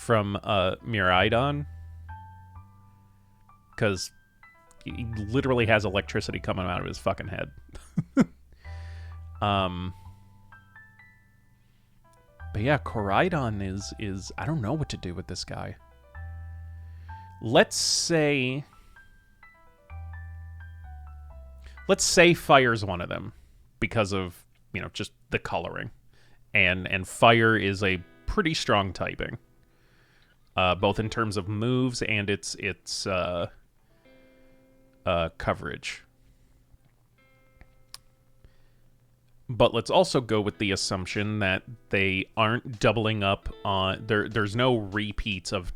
Miraidon, because he literally has electricity coming out of his fucking head. But yeah, Koraidon is I don't know what to do with this guy. Let's say fire's one of them because of, just the coloring. And fire is a pretty strong typing. Both in terms of moves and its coverage. But let's also go with the assumption that they aren't doubling up on... There's no repeats of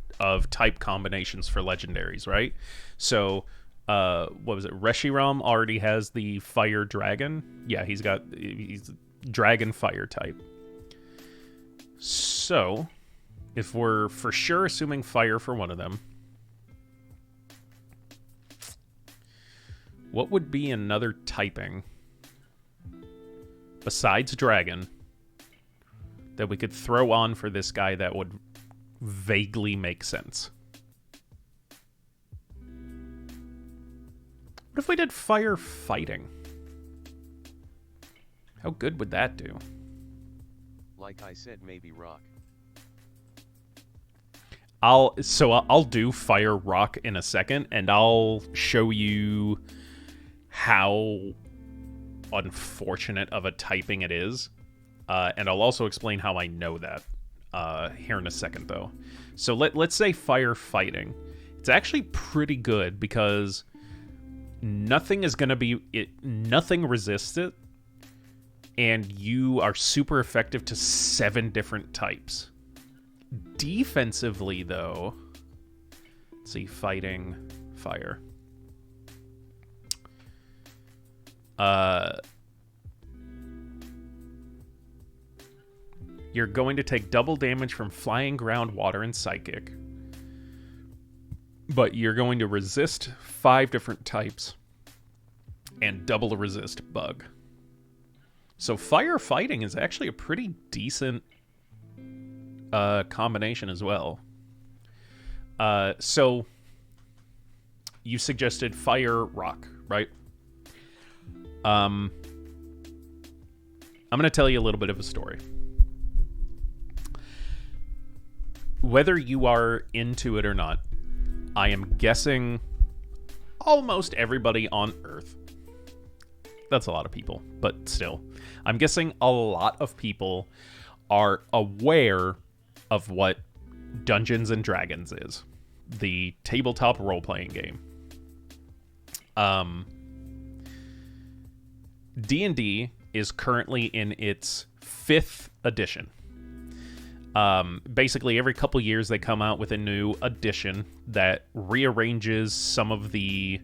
type combinations for legendaries, right? So, what was it? Reshiram already has the Fire Dragon. Yeah, he's Dragon Fire type. So, if we're for sure assuming Fire for one of them, what would be another typing besides Dragon that we could throw on for this guy that would vaguely make sense? What if we did Fire Fighting? How good would that do? Like I said, maybe Rock. I'll do Fire Rock in a second, and I'll show you how unfortunate of a typing it is. and I'll also explain how I know that here in a second, though. So let's say firefighting. It's actually pretty good because nothing resists it, and you are super effective to 7 different types. Defensively, though, let's see, fighting, fire. You're going to take double damage from flying, ground, water, and psychic. But you're going to resist 5 different types and double resist bug. So firefighting is actually a pretty decent combination as well. So you suggested fire rock, right? I'm going to tell you a little bit of a story. Whether you are into it or not, I am guessing almost everybody on Earth. That's a lot of people, but still. I'm guessing a lot of people are aware of what Dungeons and Dragons is. The tabletop role-playing game. D&D is currently in its 5th edition. Basically, every couple years they come out with a new edition that rearranges some of the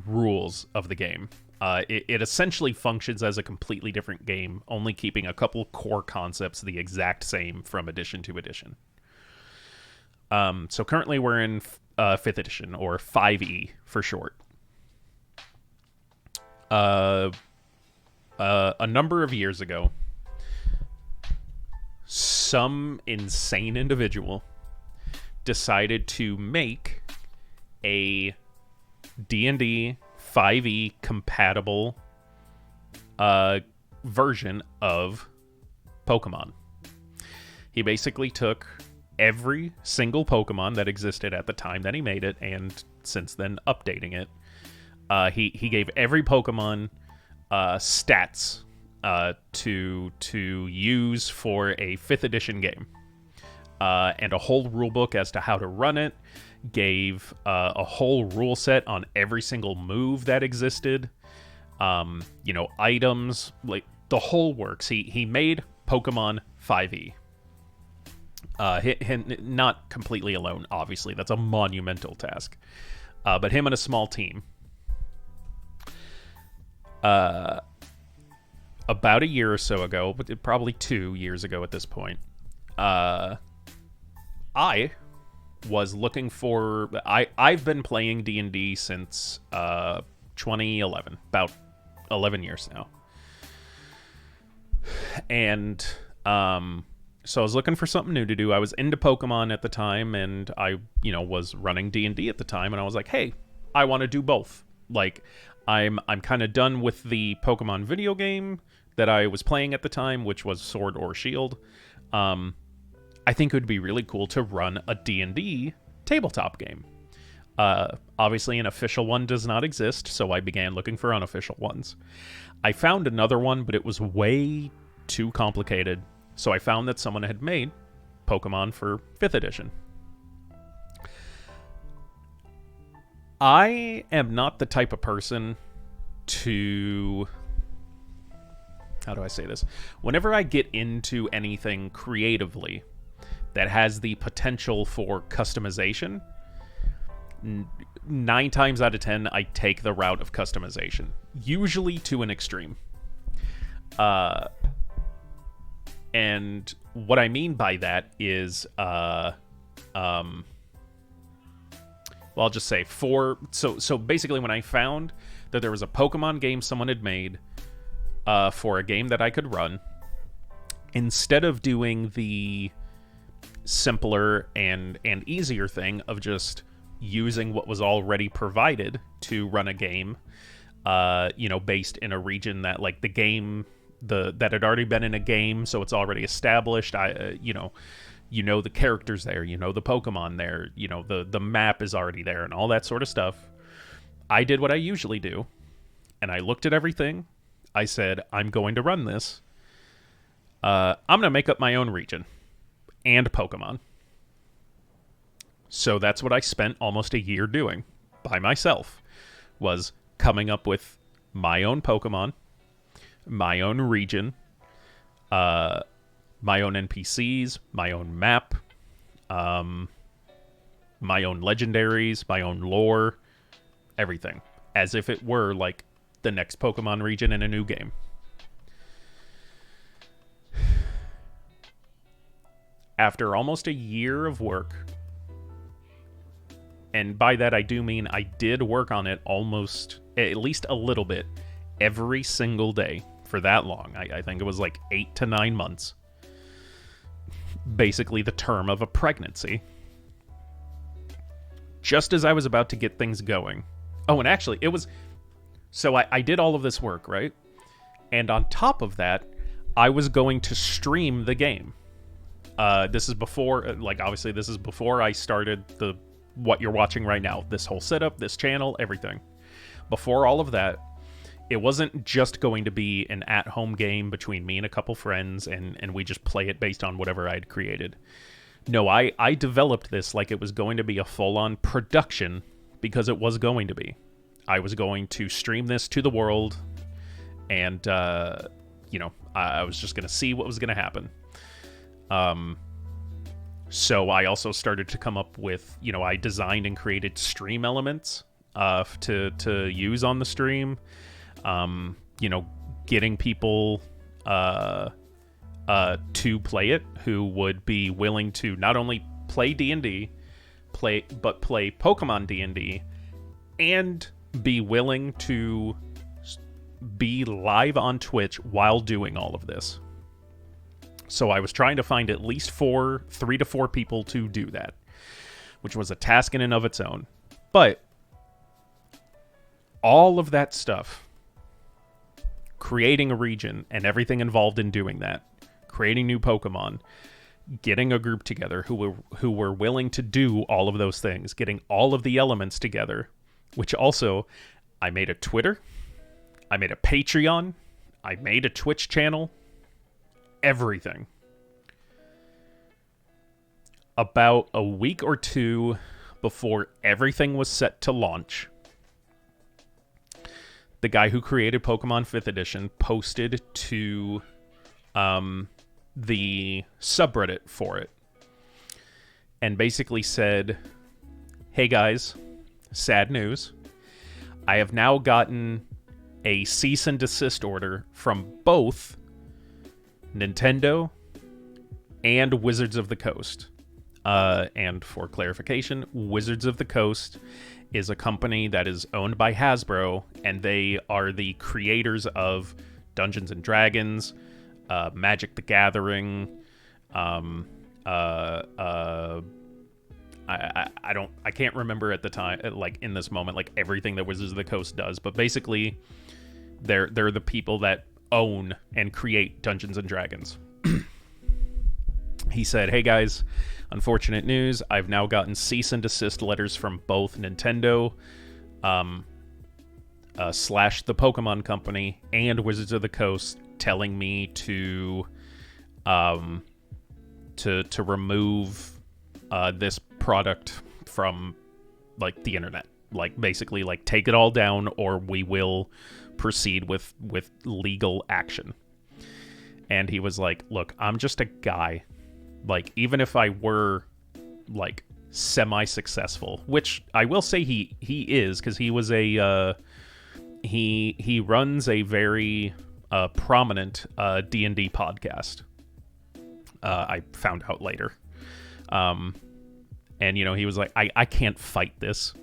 rules of the game. It essentially functions as a completely different game, only keeping a couple core concepts the exact same from edition to edition. So currently we're in 5th edition, or 5e for short. A number of years ago, some insane individual decided to make a D&D 5e compatible version of Pokemon. He basically took every single Pokemon that existed at the time that he made it, and since then updating it. He gave every Pokemon stats to use for a 5th edition game, and a whole rulebook as to how to run it. Gave a whole rule set on every single move that existed, items, like the whole works. He made Pokemon 5e. Not completely alone, obviously. That's a monumental task. But him and a small team. About a year or so ago, but probably 2 years ago at this point, I was looking for... I've been playing D&D since 2011, about 11 years now. And so I was looking for something new to do. I was into Pokemon at the time, and I, was running D&D at the time, and I was like, hey, I want to do both. Like, I'm kind of done with the Pokemon video game that I was playing at the time, which was Sword or Shield. I think it would be really cool to run a D&D tabletop game. Obviously, an official one does not exist, so I began looking for unofficial ones. I found another one, but it was way too complicated, so I found that someone had made Pokemon for 5th edition. I am not the type of person to... How do I say this? Whenever I get into anything creatively that has the potential for customization, 9 times out of 10, I take the route of customization. Usually to an extreme. And what I mean by that is... Well, I'll just say so basically when I found that there was a Pokemon game someone had made for a game that I could run, instead of doing the simpler and easier thing of just using what was already provided to run a game, based in a region that, like, the game that had already been in a game, so it's already established. The characters there, the Pokemon there, the map is already there and all that sort of stuff. I did what I usually do, and I looked at everything. I said, I'm going to run this I'm going to make up my own region and Pokemon. So that's what I spent almost a year doing by myself, was coming up with my own Pokemon, my own region, my own NPCs, my own map, my own legendaries, my own lore, everything. As if it were like the next Pokemon region in a new game. After almost a year of work, and by that I do mean I did work on it almost, at least a little bit, every single day for that long. I think it was like 8 to 9 months. Basically the term of a pregnancy. Just as I was about to get things going. Oh, and actually, it was... So I did all of this work, right? And on top of that, I was going to stream the game. This is before, like, obviously this is before I started what you're watching right now. This whole setup, this channel, everything. Before all of that, it wasn't just going to be an at-home game between me and a couple friends, and we just play it based on whatever I'd created. No, I developed this like it was going to be a full-on production, because it was going to be. I was going to stream this to the world, and, you know, I was just going to see what was going to happen. So I also started to come up with, you know, I designed and created stream elements to use on the stream. You know, getting people to play it who would be willing to not only play D&D, but play Pokemon D&D, and be willing to be live on Twitch while doing all of this. So I was trying to find at least 3 to 4 people to do that, which was a task in and of its own. But all of that stuff, creating a region and everything involved in doing that, creating new Pokemon, getting a group together who were willing to do all of those things, getting all of the elements together, which also, I made a Twitter, I made a Patreon, I made a Twitch channel, everything. About a week or two before everything was set to launch, the guy who created Pokemon 5th Edition posted to the subreddit for it, and basically said, "Hey guys, sad news. I have now gotten a cease and desist order from both Nintendo and Wizards of the Coast." And for clarification, Wizards of the Coast is a company that is owned by Hasbro, and they are the creators of Dungeons and Dragons, Magic the Gathering, I can't remember at the time, like in this moment, like everything that Wizards of the Coast does, but basically they're the people that own and create Dungeons and Dragons. He said, "Hey guys, unfortunate news. I've now gotten cease and desist letters from both Nintendo, slash the Pokemon Company, and Wizards of the Coast, telling me to remove this product from like the internet. Like basically like take it all down, or we will proceed with legal action." And he was like, "Look, I'm just a guy. Like, even if I were like semi-successful, which I will say he is, because he was a he runs a very prominent D&D podcast. I found out later. And you know, he was like, I can't fight this.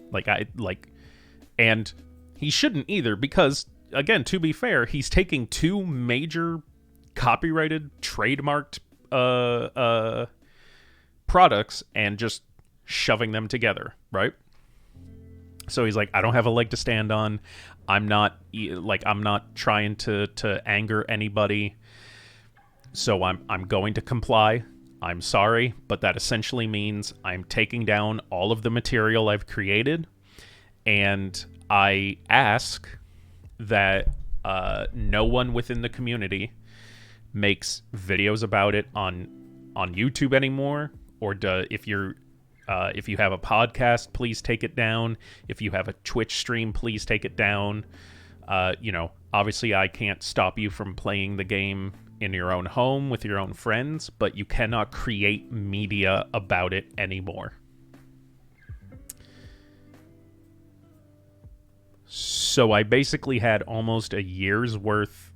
And he shouldn't either, because again, to be fair, he's taking 2 major copyrighted, trademarked products and just shoving them together, right? So he's like, I don't have a leg to stand on. I'm not trying to anger anybody. So I'm going to comply. I'm sorry, but that essentially means I'm taking down all of the material I've created, and I ask that no one within the community makes videos about it on YouTube anymore, or if you have a podcast, please take it down. If you have a Twitch stream, please take it down. Obviously I can't stop you from playing the game in your own home with your own friends, but you cannot create media about it anymore. So I basically had almost a year's worth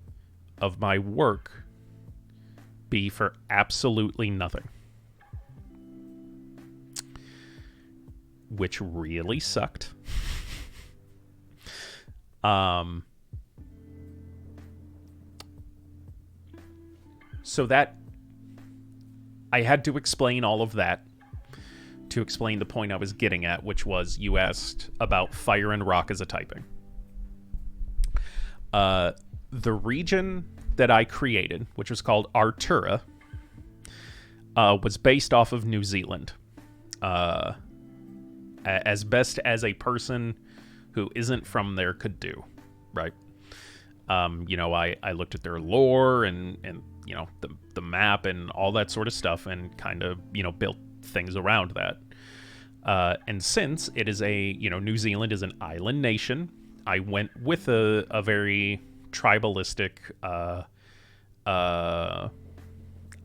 of my work be for absolutely nothing. Which really sucked. So that I had to explain all of that to explain the point I was getting at, which was you asked about fire and rock as a typing. The region that I created, which was called Artura, was based off of New Zealand. As best as a person who isn't from there could do, right? I looked at their lore and the map and all that sort of stuff and kind of, built things around that. And since it is New Zealand is an island nation, I went with a very tribalistic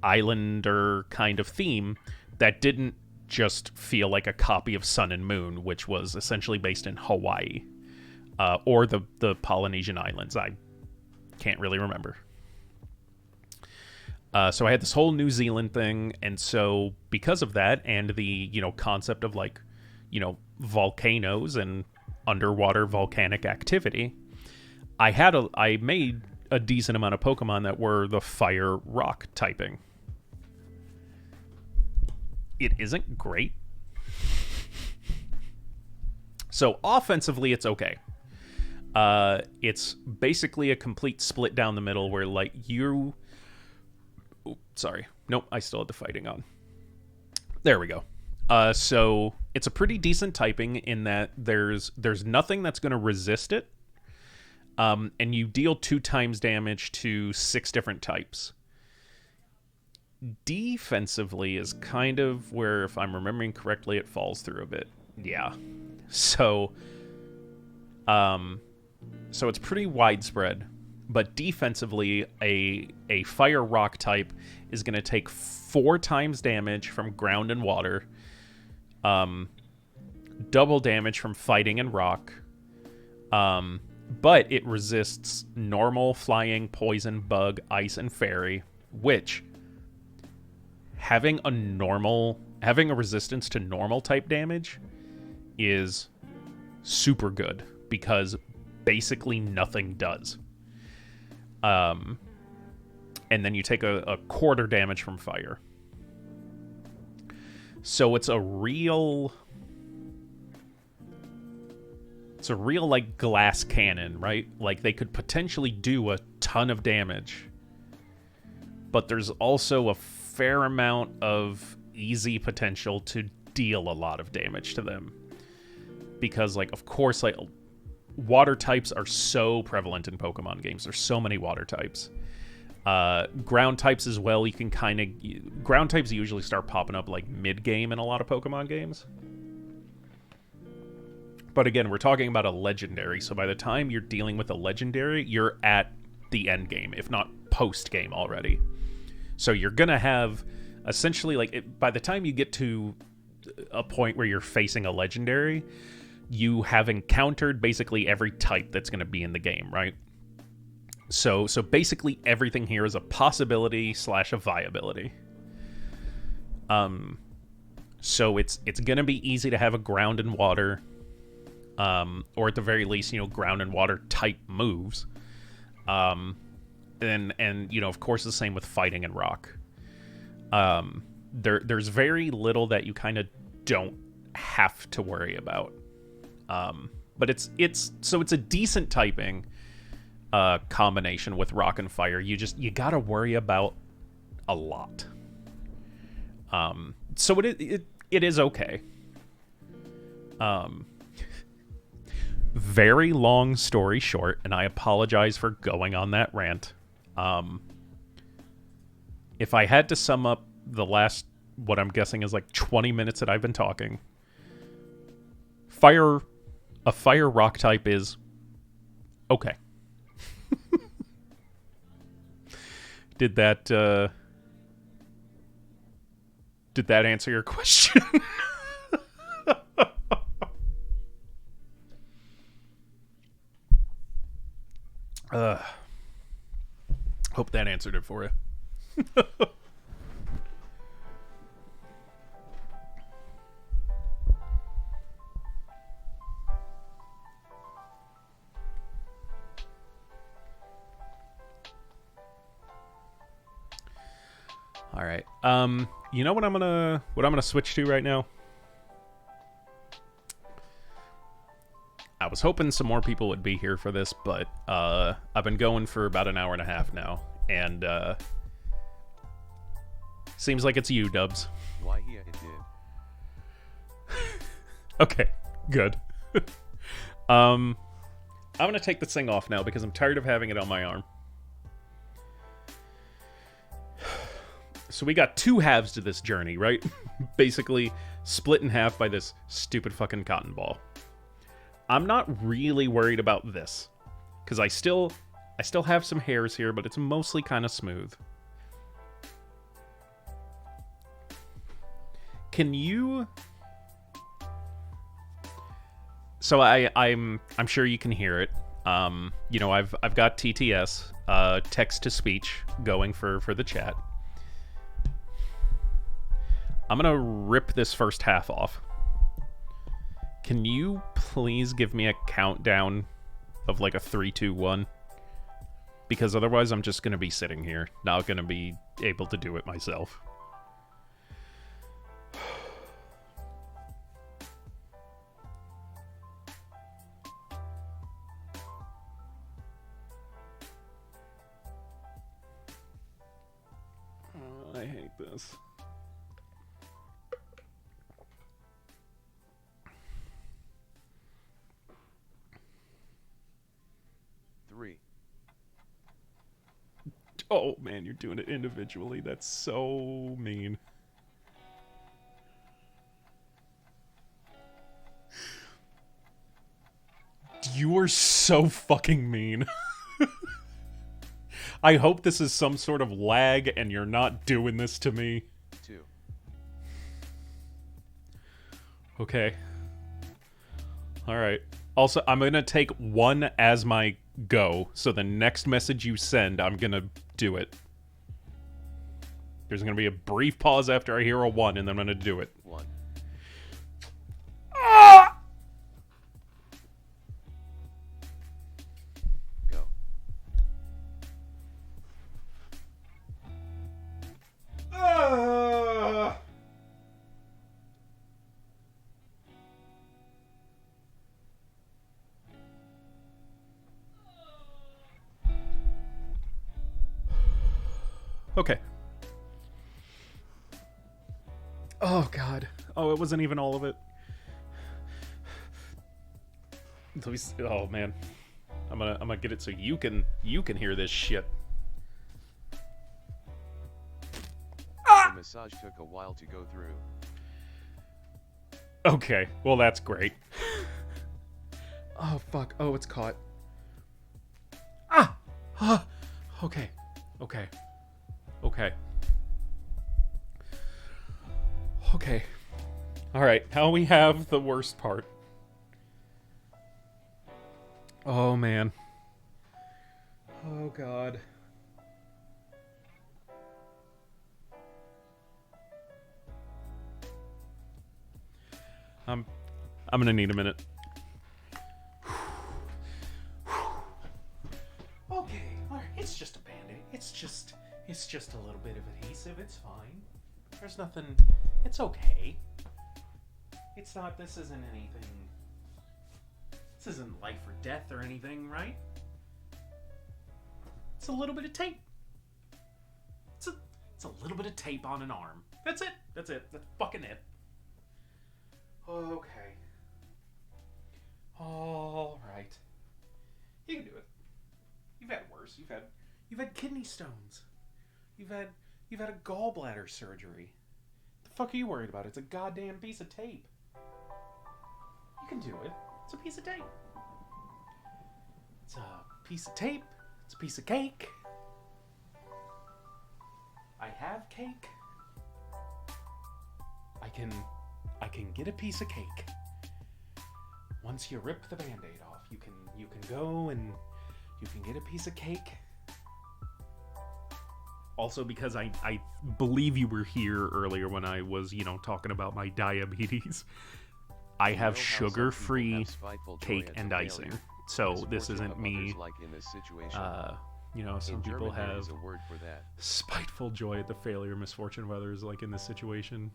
islander kind of theme that didn't just feel like a copy of Sun and Moon, which was essentially based in Hawaii, or the Polynesian Islands. I can't really remember. So I had this whole New Zealand thing, and so because of that, and the concept of volcanoes and underwater volcanic activity, I made a decent amount of Pokemon that were the fire rock typing. It isn't great. So offensively, it's okay. It's basically a complete split down the middle where sorry. Nope, I still had the fighting on. There we go. So it's a pretty decent typing in that there's nothing that's going to resist it. And you deal 2 times damage to 6 different types. Defensively is kind of where, if I'm remembering correctly, it falls through a bit. Yeah. So it's pretty widespread. But defensively, a fire rock type is going to take 4 times damage from ground and water, double damage from fighting and rock, but it resists normal, flying, poison, bug, ice, and fairy, which having a resistance to normal type damage is super good because basically nothing does. And then you take a quarter damage from fire. So it's a real like glass cannon, right? Like they could potentially do a ton of damage, but there's also a fair amount of easy potential to deal a lot of damage to them. Because of course, water types are so prevalent in Pokemon games. There's so many water types. Ground types as well. You can ground types usually start popping up mid-game in a lot of Pokemon games. But again, we're talking about a legendary, so by the time you're dealing with a legendary, you're at the end game, if not post-game already. So you're going to have, essentially, by the time you get to a point where you're facing a legendary, you have encountered basically every type that's going to be in the game, right? So basically everything here is a possibility / a viability. So it's going to be easy to have a ground and water, or at the very least, ground and water type moves. And of course the same with fighting and rock. There's very little that you kind of don't have to worry about. But it's a decent typing combination with rock and fire. You gotta worry about a lot. So it is okay. Very long story short, and I apologize for going on that rant. If I had to sum up the last, what I'm guessing is like 20 minutes that I've been talking, a fire rock type is okay. Did that answer your question? Hope that answered it for you. All right. You know what I'm gonna switch to right now? I was hoping some more people would be here for this, but I've been going for about an hour and a half now, and seems like it's you, Dubs. Why, yeah, it did. Okay, good. I'm gonna take this thing off now because I'm tired of having it on my arm. So we got two halves to this journey, right? Basically split in half by this stupid fucking cotton ball. I'm not really worried about this, because I still have some hairs here, but it's mostly kind of smooth. Can you? So I'm sure you can hear it. You know, I've got TTS, text to speech, going for the chat. I'm gonna rip this first half off. Can you please give me a countdown of like a 3, 2, 1? Because otherwise I'm just gonna be sitting here, not gonna be able to do it myself. I hate this. Oh man, you're doing it individually. That's so mean. You are so fucking mean. I hope this is some sort of lag and you're not doing this to me. 2. Okay. Alright. Also, I'm gonna take 1 as my go, so the next message you send, I'm gonna do it. There's gonna be a brief pause after I hear a 1, and then I'm gonna do it. 1. Ah! Go. Ah! Okay. Oh god. Oh, it wasn't even all of it. Oh man. I'm gonna get it so you can hear this shit. The massage took a while to go through. Okay. Well, that's great. Oh fuck. Oh, it's caught. Ah! Okay. Okay. Okay. Okay. Alright, now we have the worst part. Oh, man. Oh, God. I'm gonna need a minute. Okay, alright, it's just a band-aid. It's just a little bit of adhesive. It's fine. There's nothing. It's okay. It's not. This isn't anything. This isn't life or death or anything, right? It's a little bit of tape. It's a little bit of tape on an arm. That's it. That's fucking it. Okay. All right. You can do it. You've had worse. You've had kidney stones. You've had You've had a gallbladder surgery. The fuck are you worried about? It's a goddamn piece of tape. You can do it. It's a piece of tape. It's a piece of tape. It's a piece of cake. I have cake. I can get a piece of cake. Once you rip the Band-Aid off, you can go and you can get a piece of cake. Also, because I believe you were here earlier when I was, talking about my diabetes. I have sugar-free cake and icing. So this isn't me, some people have spiteful joy at the failure, misfortune of others, like in this situation.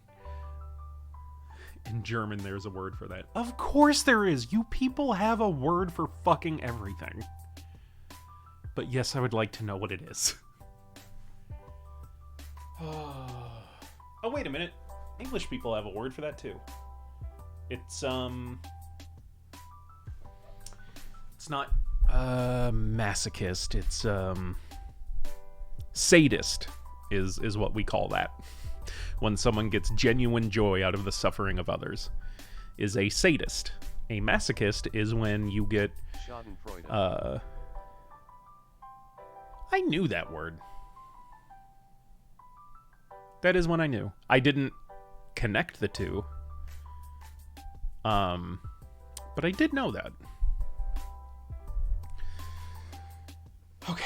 In German, there's a word for that. Of course there is! You people have a word for fucking everything. But yes, I would like to know what it is. Oh, wait a minute. English people have a word for that too. It's not masochist. It's sadist is what we call that. When someone gets genuine joy out of the suffering of others, is a sadist. A masochist is when you get I knew that word. That is one I knew. I didn't connect the two. But I did know that. Okay.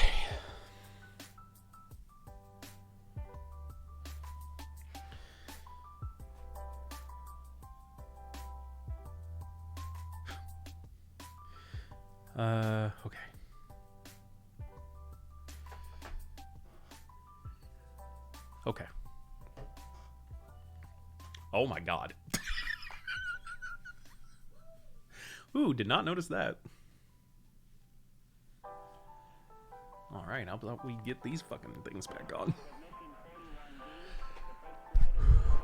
Okay. Okay. Oh my god. Ooh, did not notice that. Alright, how about we get these fucking things back on?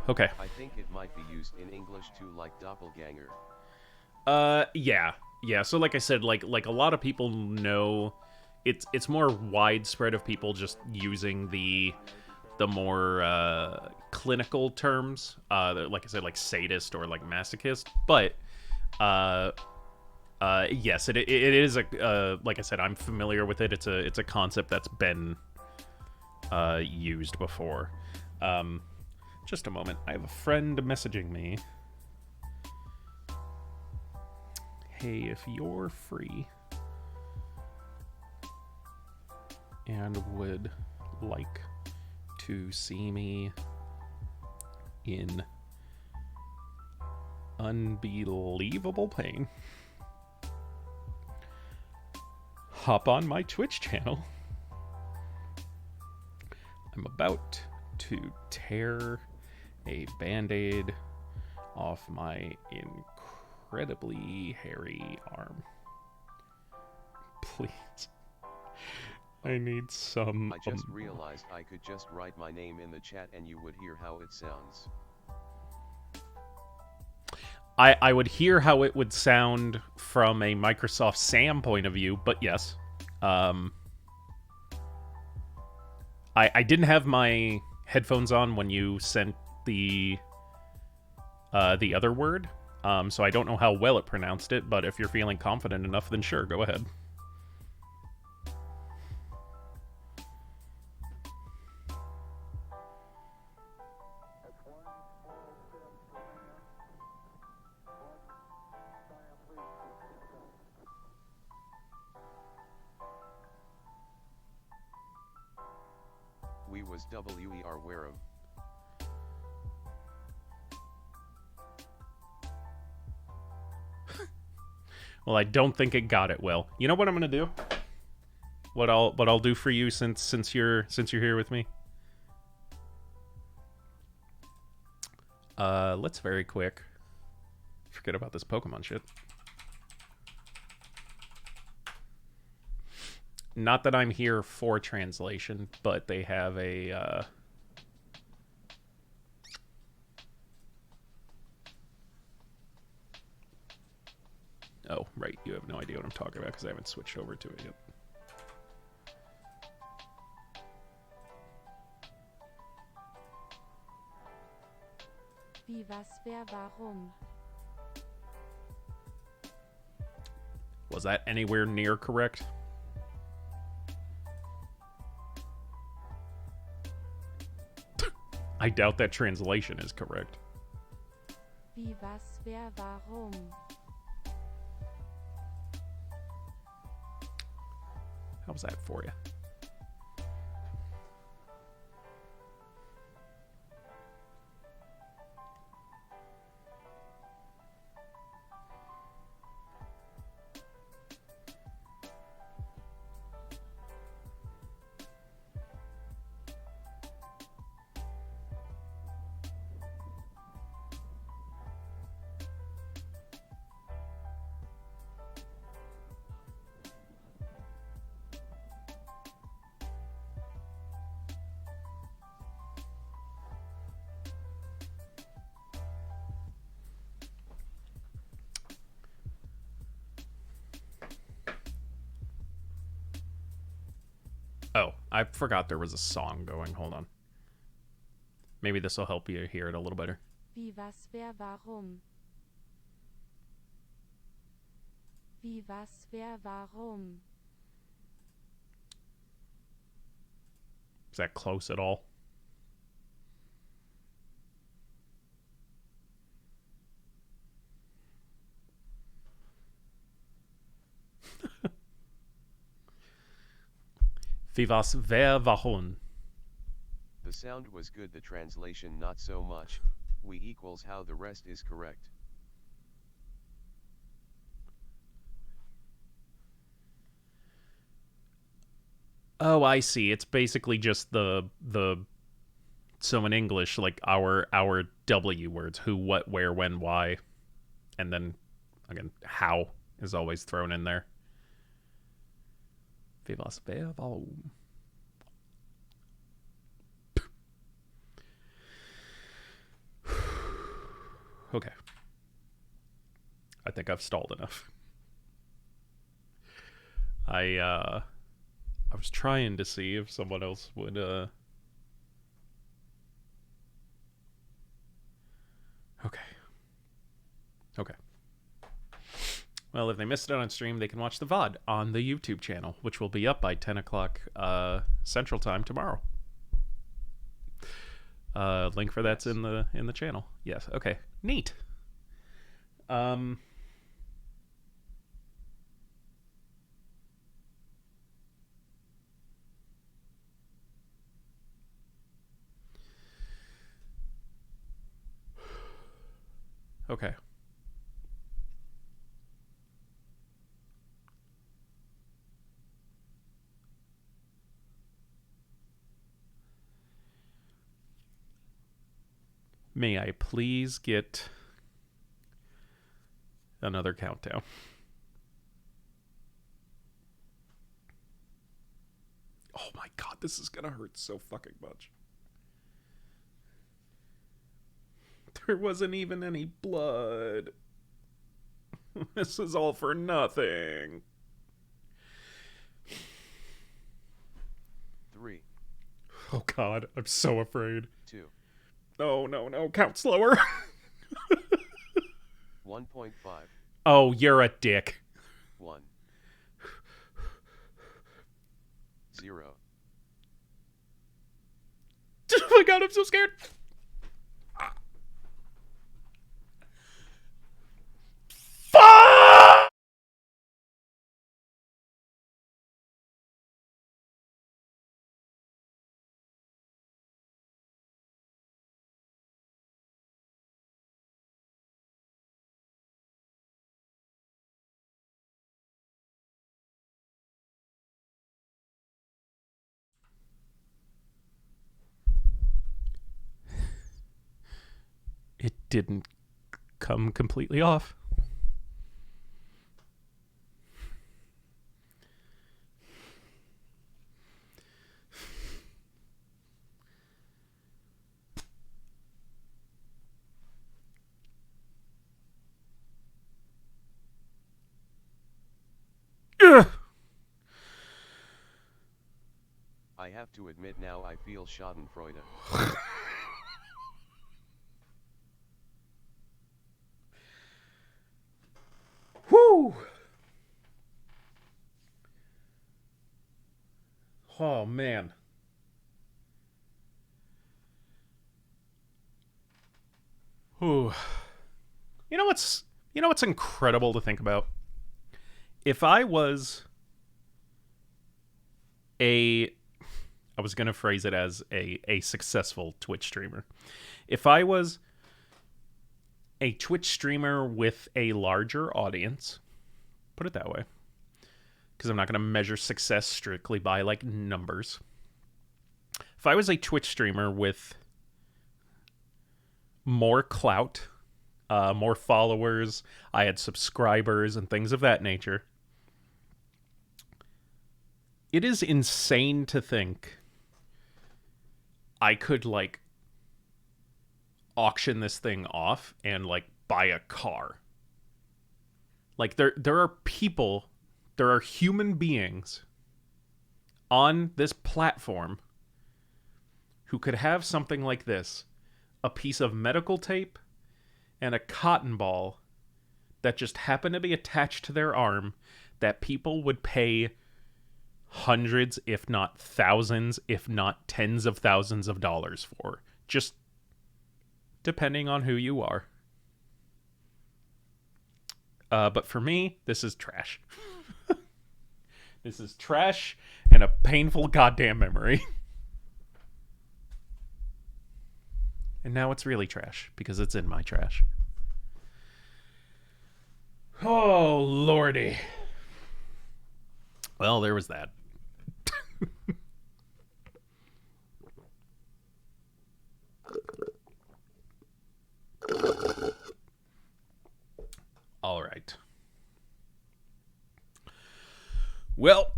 Okay. I think it might be used in English too, like doppelganger. Yeah. Yeah, so like I said, like a lot of people know it's more widespread of people just using the more clinical terms, like I said, like sadist or like masochist, but yes, it is a like I said, I'm familiar with it. It's a concept that's been used before. Just a moment. I have a friend messaging me. Hey, if you're free and would like to see me in unbelievable pain, hop on my Twitch channel. I'm about to tear a Band-Aid off my incredibly hairy arm. Please. I need some... I just realized I could just write my name in the chat and you would hear how it sounds. I would hear how it would sound from a Microsoft Sam point of view, but yes. I didn't have my headphones on when you sent the other word, so I don't know how well it pronounced it, but if you're feeling confident enough, then sure, go ahead. We was WER where of. Well, I don't think it got it well. You know what I'm gonna do? What I'll do for you since you're here with me. Let's very quick forget about this Pokemon shit. Not that I'm here for translation, but they have a oh, right, you have no idea what I'm talking about because I haven't switched over to it yet. Wie, was, wer, warum? Was that anywhere near correct? I doubt that translation is correct. Wie, was, wer, warum? How's that for you? Oh, I forgot there was a song going. Hold on. Maybe this will help you hear it a little better. Wie, was, wer, warum? Wie, was, wer, warum? Is that close at all? Wie, was, wer, warum? The sound was good, the translation not so much. We equals how the rest is correct. Oh, I see. It's basically just the so in English, like our W words, who, what, where, when, why, and then again how is always thrown in there. Wie, was, wer, warum? Okay. I think I've stalled enough. I was trying to see if someone else would Okay. Okay. Well, if they missed it on stream, they can watch the VOD on the YouTube channel, which will be up by 10 o'clock Central Time tomorrow. Link for that's in the channel. Yes. Okay. Neat. Okay. May I please get another countdown? Oh my god, this is gonna hurt so fucking much. There wasn't even any blood. This is all for nothing. 3. Oh god, I'm so afraid. 2. No, no, no, count slower. 1.5. Oh, you're a dick. 1. 0. Oh my god, I'm so scared. Fuck! It didn't come completely off. Ugh. I have to admit now I feel schadenfreude. Oh man. Ooh. You know what's incredible to think about? If I was a I was going to phrase it as a successful Twitch streamer. If I was a Twitch streamer with a larger audience, put it that way, because I'm not going to measure success strictly by like numbers. If I was a Twitch streamer with more clout, more followers, I had subscribers and things of that nature, it is insane to think I could like auction this thing off and like buy a car. Like there are people, there are human beings on this platform who could have something like this, a piece of medical tape and a cotton ball that just happened to be attached to their arm, that people would pay hundreds, if not thousands, if not tens of thousands of dollars for. Just depending on who you are. But for me, this is trash. This is trash and a painful goddamn memory. And now it's really trash because it's in my trash. Oh, lordy. Well, there was that. All right. Well,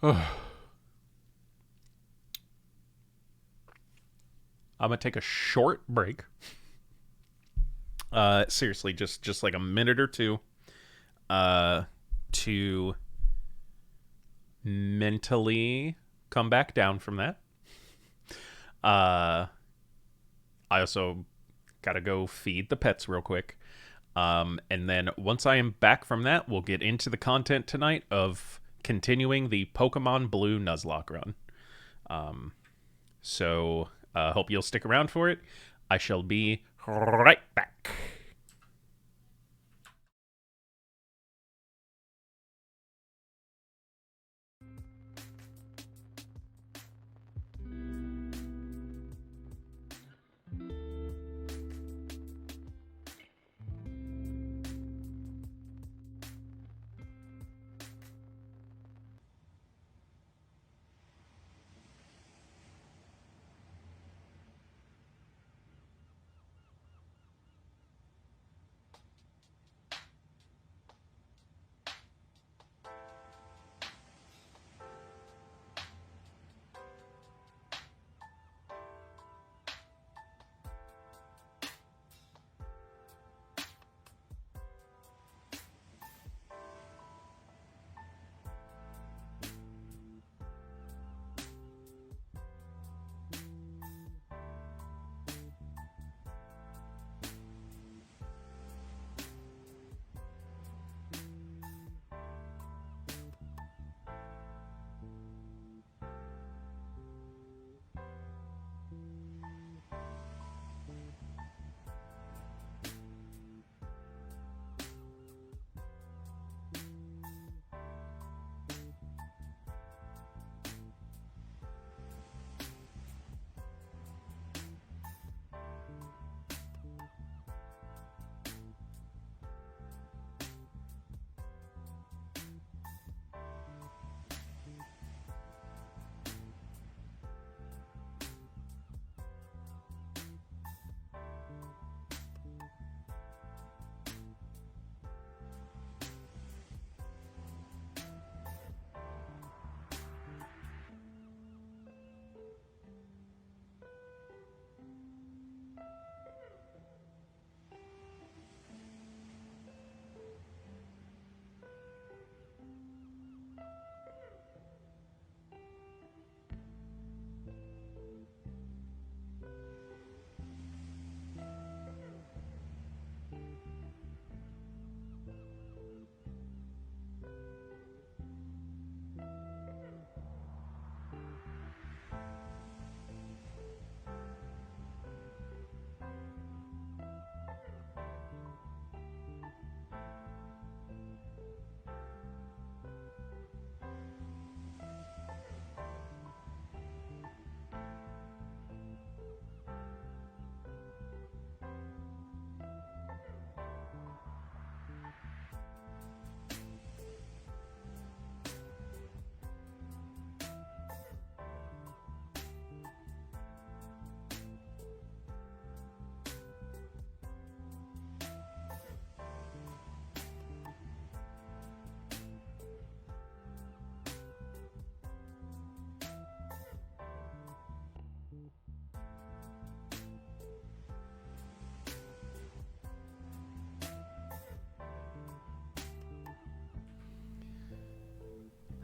I'm gonna take a short break. Seriously, just like a minute or two, to mentally come back down from that. I also gotta go feed the pets real quick. And then once I am back from that, we'll get into the content tonight of continuing the Pokemon Blue Nuzlocke run. So hope you'll stick around for it. I shall be right back.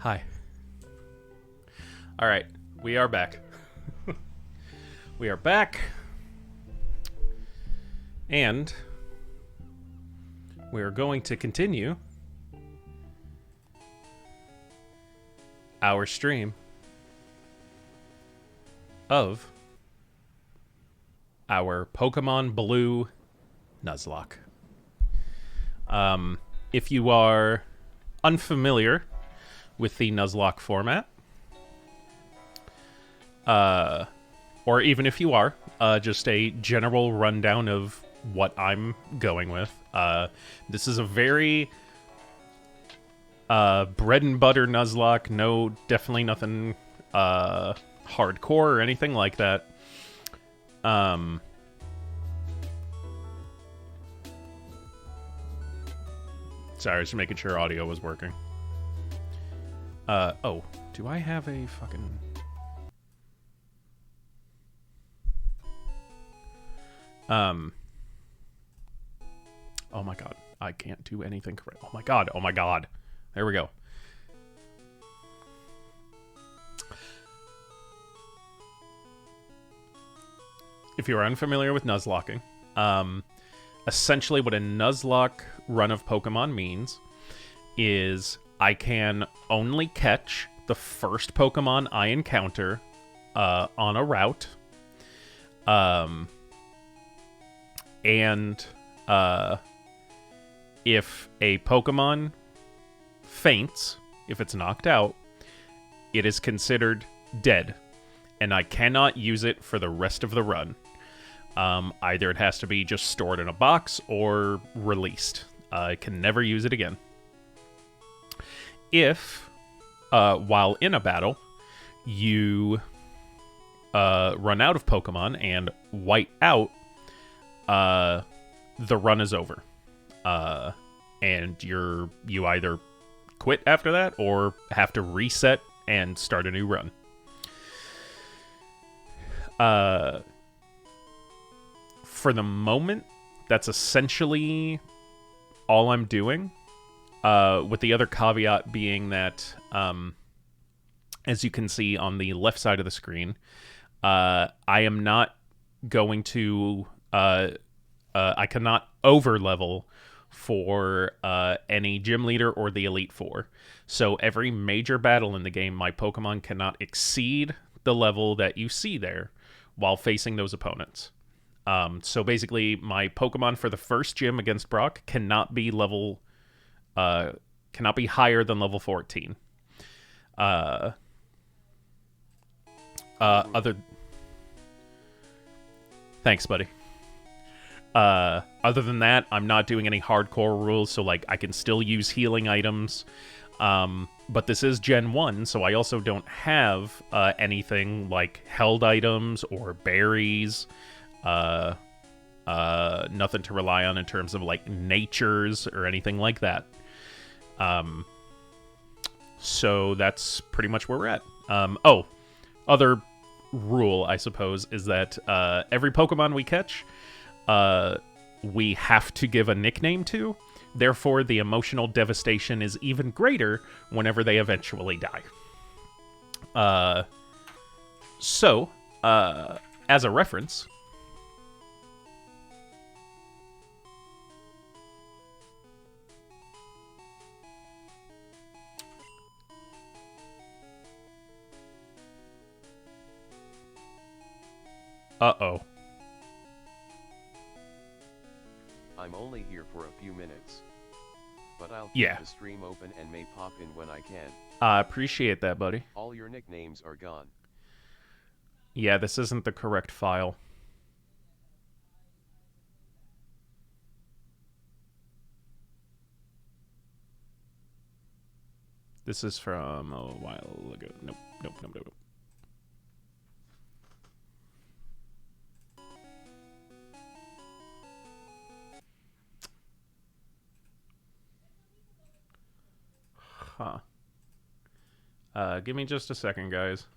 Hi. All right, we are back. We are back. And we are going to continue our stream of our Pokemon Blue Nuzlocke. If you are unfamiliar with the Nuzlocke format, or even if you are, just a general rundown of what I'm going with. This is a very bread and butter Nuzlocke. No, definitely nothing hardcore or anything like that. Sorry, just making sure audio was working. Oh, do I have a fucking... Oh my god, I can't do anything correct. Oh my god, oh my god. There we go. If you're unfamiliar with Nuzlocking, essentially what a Nuzlocke run of Pokemon means is I can only catch the first Pokemon I encounter on a route. And if a Pokemon faints, if it's knocked out, it is considered dead, and I cannot use it for the rest of the run. Either it has to be just stored in a box or released. I can never use it again. If, while in a battle, you run out of Pokemon and white out, the run is over. And you either quit after that or have to reset and start a new run. For the moment, that's essentially all I'm doing. With the other caveat being that, as you can see on the left side of the screen, I am not going to... I cannot over-level for any gym leader or the Elite Four. So every major battle in the game, my Pokemon cannot exceed the level that you see there while facing those opponents. So basically, my Pokemon for the first gym against Brock cannot be higher than level 14. Thanks, buddy. Other than that, I'm not doing any hardcore rules, so like I can still use healing items. But this is Gen 1, so I also don't have anything like held items or berries. Nothing to rely on in terms of like natures or anything like that. So that's pretty much where we're at. Other rule, I suppose, is that every Pokemon we catch, we have to give a nickname to. Therefore, the emotional devastation is even greater whenever they eventually die. So, as a reference... Uh-oh. I'm only here for a few minutes, but I'll keep the stream open and may pop in when I can. I appreciate that, buddy. All your nicknames are gone. Yeah, this isn't the correct file. This is from a while ago. Nope. Huh. Give me just a second, guys.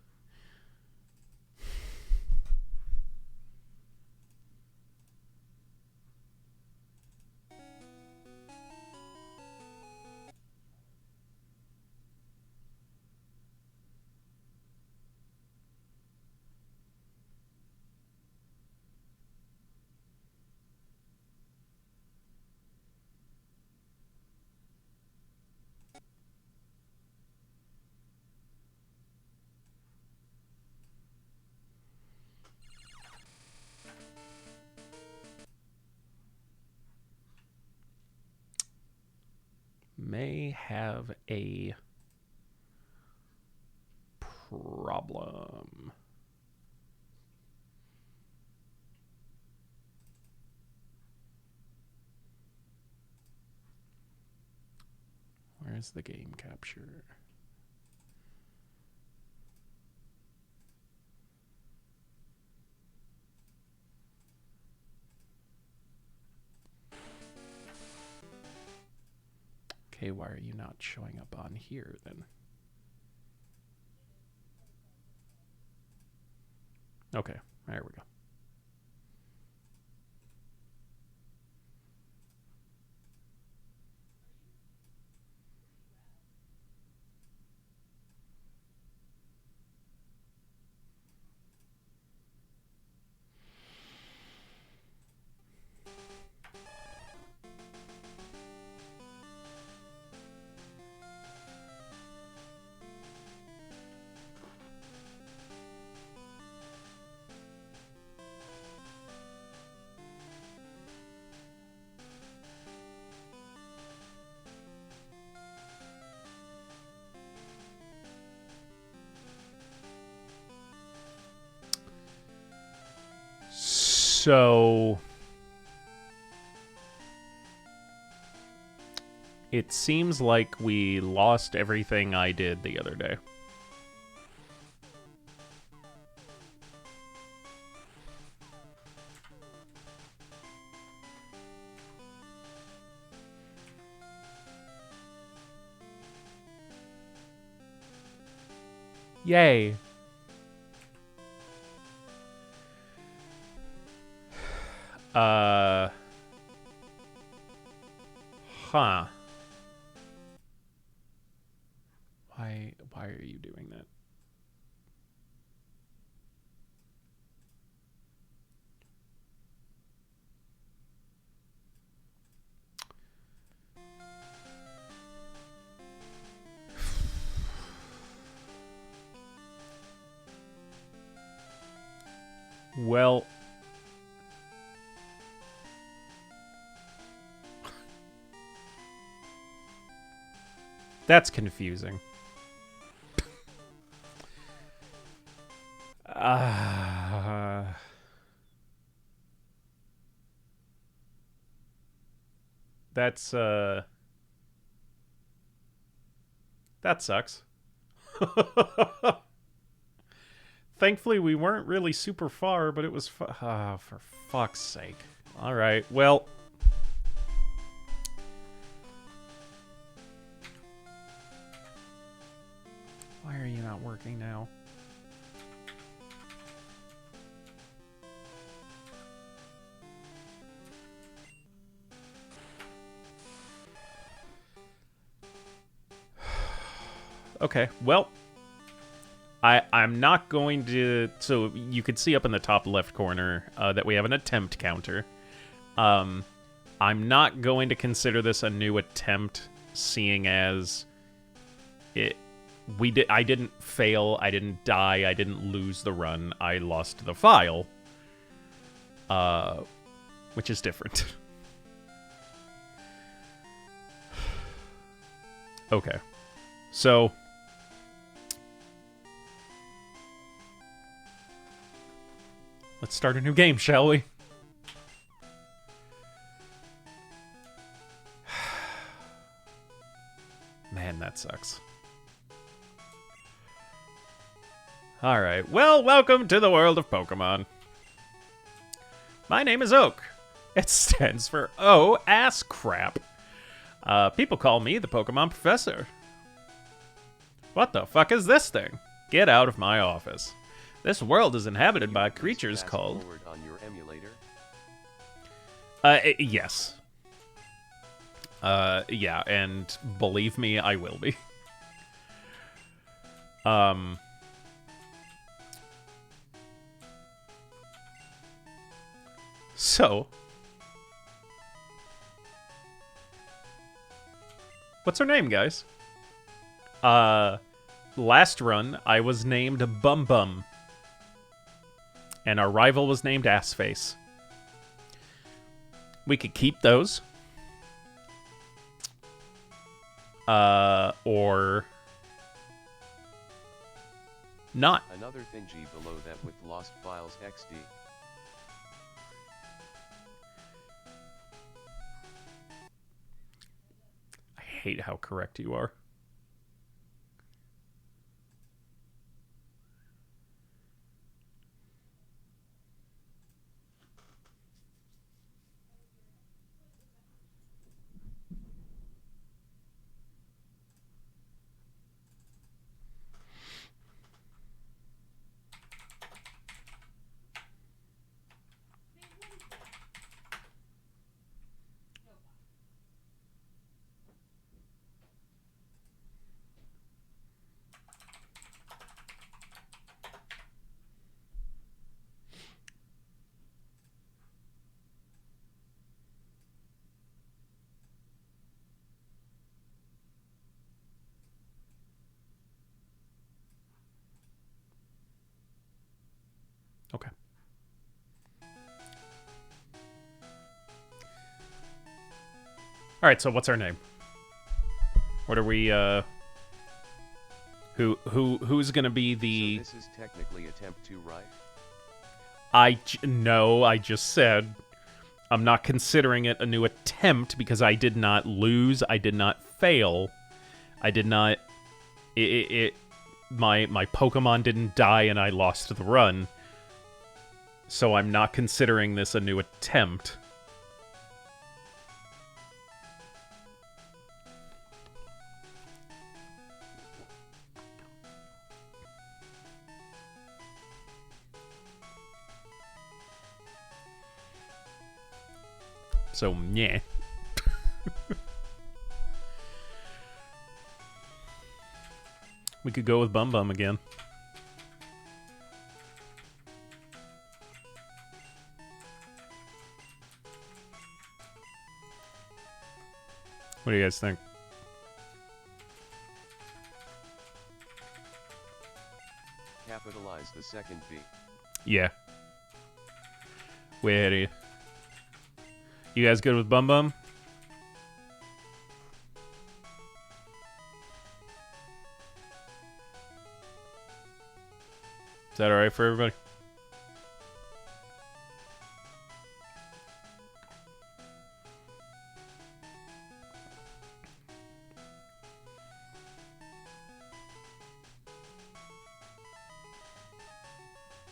may have a problem. Where's the game capture? Okay, why are you not showing up on here then? Okay, there we go. So it seems like we lost everything I did the other day. Yay. Huh. Why are you doing that? Well, that's confusing. That's that sucks. Thankfully, we weren't really super far, but it was for fuck's sake. All right, well. Why are you not working now? Okay, well, I'm not going to... So you could see up in the top left corner that we have an attempt counter. I'm not going to consider this a new attempt, seeing as I didn't fail, I didn't die, I didn't lose the run, I lost the file, which is different. Okay, so let's start a new game, shall we? Man, that sucks. Alright, well, welcome to the world of Pokemon. My name is Oak. It stands for Oh Ass Crap. People call me the Pokemon Professor. What the fuck is this thing? Get out of my office. This world is inhabited by creatures called... Forward on your emulator? Yes. Yeah, and believe me, I will be. So, what's her name, guys? Last run, I was named Bum Bum. And our rival was named Assface. We could keep those. or not. Another thingy below that with Lost Files XD. I hate how correct you are. Okay. All right, so what's our name? What are we who's going to be the So this is technically attempt 2, right? No, I just said I'm not considering it a new attempt because I did not lose, I did not fail. I did not my Pokemon didn't die and I lost the run. So I'm not considering this a new attempt. So, yeah. We could go with Bum Bum again. What do you guys think? Capitalize the second B. Yeah. Way ahead of you. You guys good with Bum Bum? Is that alright for everybody?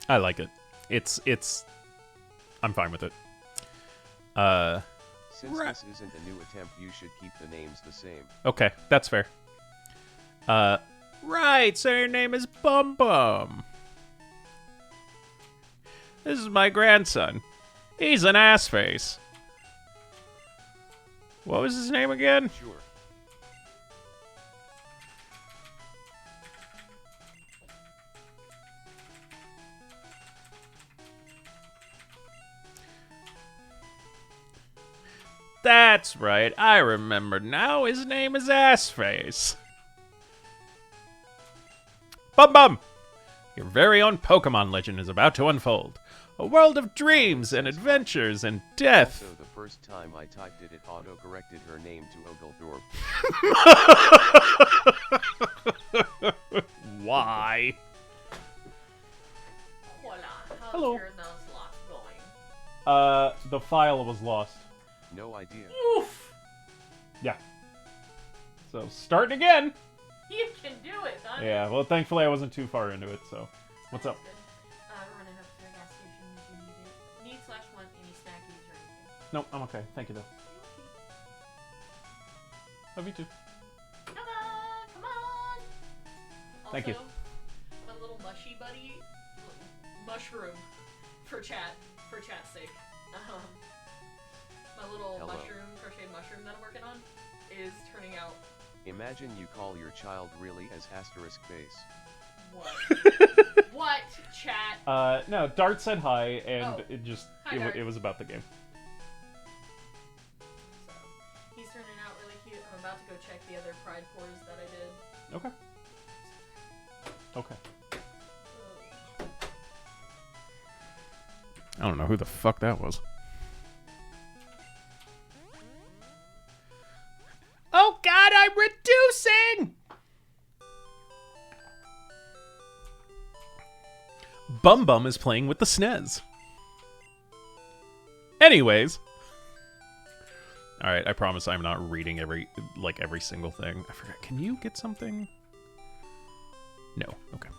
I like it. It's I'm fine with it. Since this isn't a new attempt, you should keep the names the same. Okay, that's fair. Right, so your name is Bum Bum. This is my grandson. He's an ass face. What was his name again? Sure. That's right, I remember now. His name is Assface. Bum Bum! Your very own Pokemon legend is about to unfold. A world of dreams and adventures and death. Also, the first time I typed it, it auto-corrected her name to Oglethorpe. Why? Hola, how's Hello. your Nuzlocke going? The file was lost. No idea. Oof! Yeah. So, starting again. You can do it, huh? Yeah, well, thankfully I wasn't too far into it, so. What's up? Good. We're running up to the gas station. If you need it. Need/want any snackies or anything. Nope, I'm okay. Thank you, though. Love you too. Come on, come on! Thank you. Also, my little mushy buddy, mushroom, for chat's sake. My little Hello. crocheted mushroom that I'm working on, is turning out. Imagine you call your child really as asterisk face. What? What, chat? No, Dart said hi, and Oh. it just, Hi, Dart. it was about the game. So, he's turning out really cute. I'm about to go check the other pride pores that I did. Okay. Okay. I don't know who the fuck that was. Oh, God! God, I'm reducing! Bum Bum is playing with the SNES. Anyways. Alright, I promise I'm not reading every single thing. I forgot. Can you get something? No. Okay.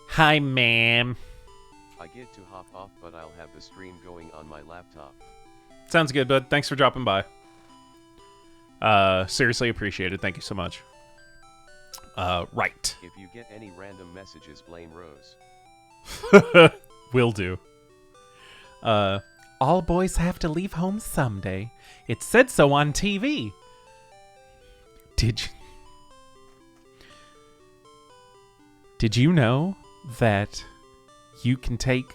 Hi, ma'am. I get to hop off, but I'll have the stream going on my laptop. Sounds good, bud. Thanks for dropping by. Seriously appreciated. Thank you so much. Right. If you get any random messages, blame Rose. Will do. All boys have to leave home someday. It said so on TV. Did you know that you can take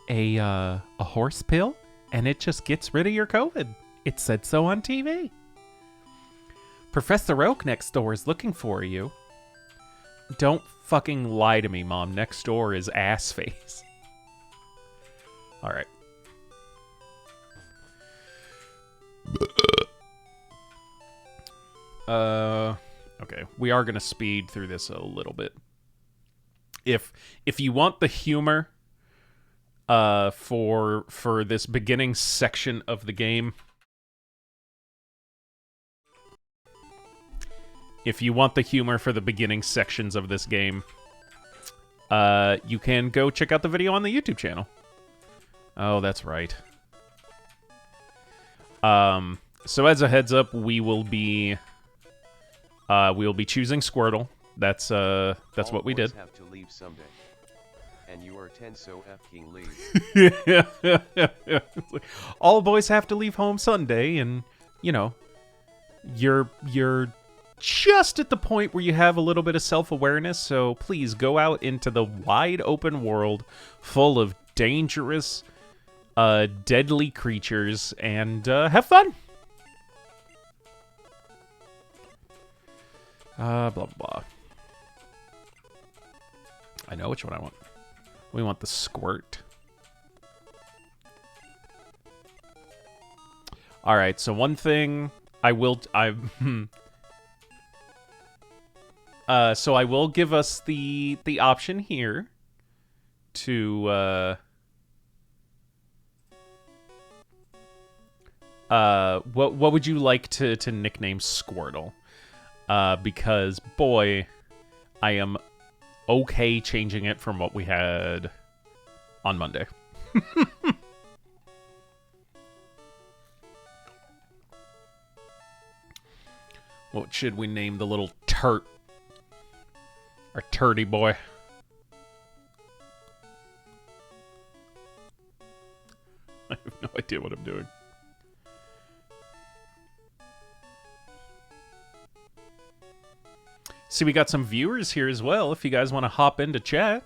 a horse pill and it just gets rid of your COVID? It said so on TV. Professor Oak next door is looking for you. Don't fucking lie to me, Mom. Next door is ass face. All right. Okay. We are gonna speed through this a little bit. If you want the humor, for this beginning section of the game. If you want the humor for the beginning sections of this game, you can go check out the video on the YouTube channel. Oh, that's right. So as a heads up, we will be choosing Squirtle. That's what we did. Have to leave someday. And you are 10, so F King leave. All boys have to leave home Sunday, and you know, you're just at the point where you have a little bit of self-awareness, so please go out into the wide open world full of dangerous, deadly creatures and have fun. Blah, blah, blah. I know which one I want. We want the squirt. All right, so one thing I will give us the option here to what would you like to nickname Squirtle? Because boy, I am okay changing it from what we had on Monday. What should we name the little turt? Our turdy boy. I have no idea what I'm doing. See, we got some viewers here as well. If you guys want to hop into chat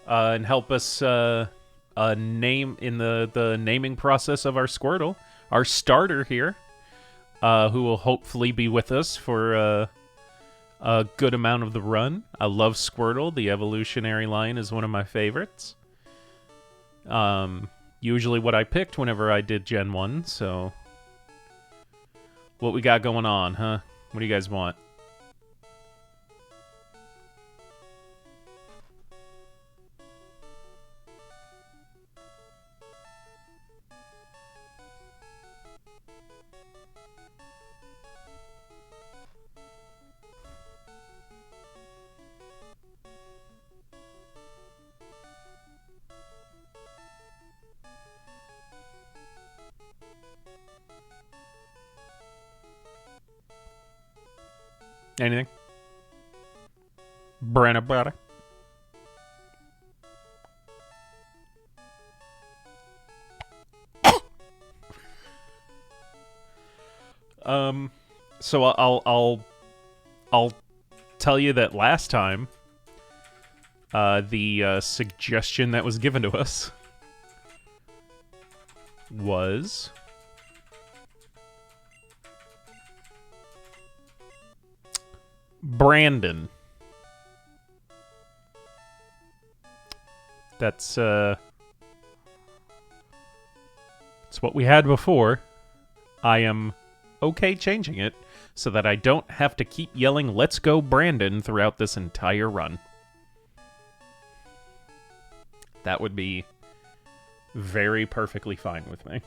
and help us name in the naming process of our Squirtle, our starter here, who will hopefully be with us for a good amount of the run. I love Squirtle. The evolutionary line is one of my favorites. Usually what I picked whenever I did Gen 1, so... What we got going on, huh? What do you guys want? Anything? Brenna brother. So I'll tell you that last time, the suggestion that was given to us was Brandon. That's It's what we had before. I am okay changing it so that I don't have to keep yelling, "Let's go, Brandon," throughout this entire run. That would be very perfectly fine with me.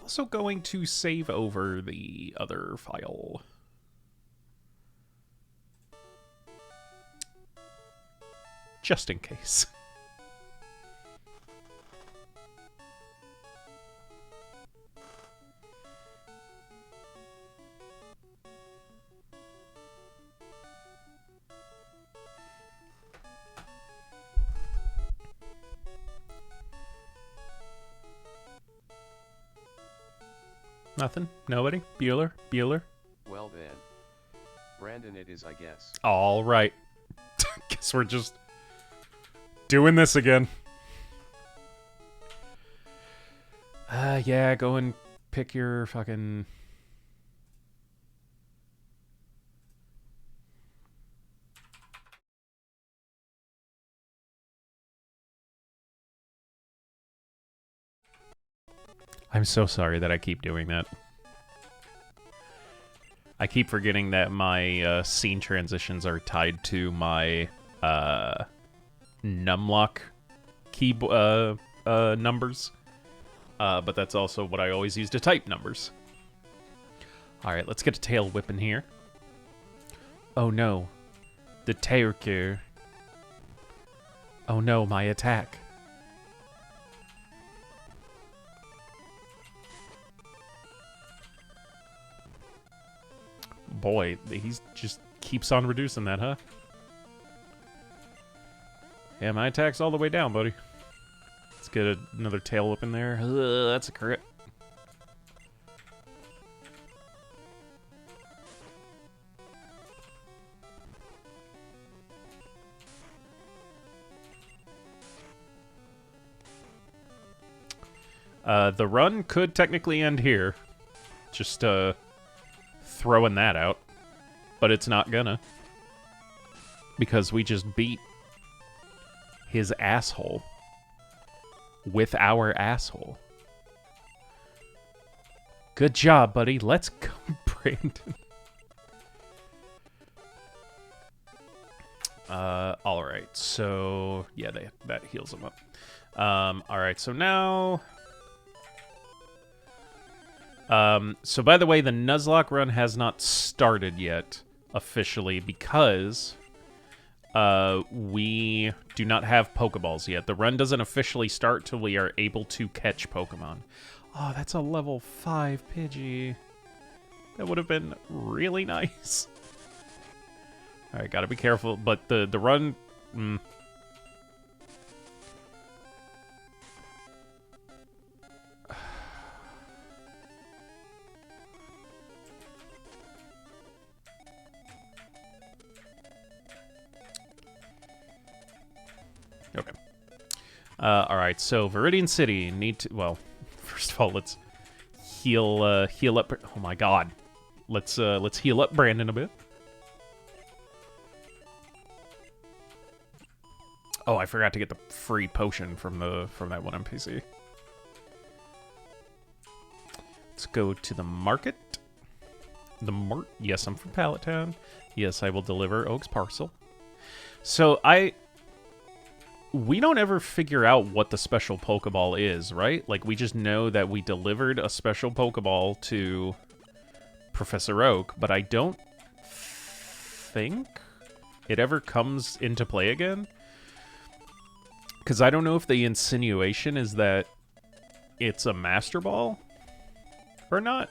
Also going to save over the other file. Just in case. Nothing? Nobody? Bueller? Well then. Brandon it is, I guess. All right. Guess we're just doing this again. Yeah, go and pick your fucking... I'm so sorry that I keep doing that. I keep forgetting that my scene transitions are tied to my numlock key numbers. But that's also what I always use to type numbers. Alright, let's get a tail whipping here. Oh no. The tailcare. Oh no, my attack. Boy, he just keeps on reducing that, huh? Yeah, my attack's all the way down, buddy. Let's get another tail whip in there. That's a crit. The run could technically end here. Just, throwing that out. But it's not gonna. Because we just beat his asshole. With our asshole. Good job, buddy. Let's go, Brandon. Alright, so... yeah, that heals him up. Alright, so now... so by the way, the Nuzlocke run has not started yet, officially, because... we do not have Pokeballs yet. The run doesn't officially start till we are able to catch Pokemon. Oh, that's a level 5 Pidgey. That would have been really nice. Alright, gotta be careful, but the run... Okay. Alright, so Viridian City need to... well, first of all, let's heal up... oh my god. Let's heal up Brandon a bit. Oh, I forgot to get the free potion from that one NPC. Let's go to the market. The mart. Yes, I'm from Pallet Town. Yes, I will deliver Oak's parcel. So we don't ever figure out what the special Pokeball is, right? Like, we just know that we delivered a special Pokeball to Professor Oak, but I don't think it ever comes into play again. Because I don't know if the insinuation is that it's a Master Ball or not.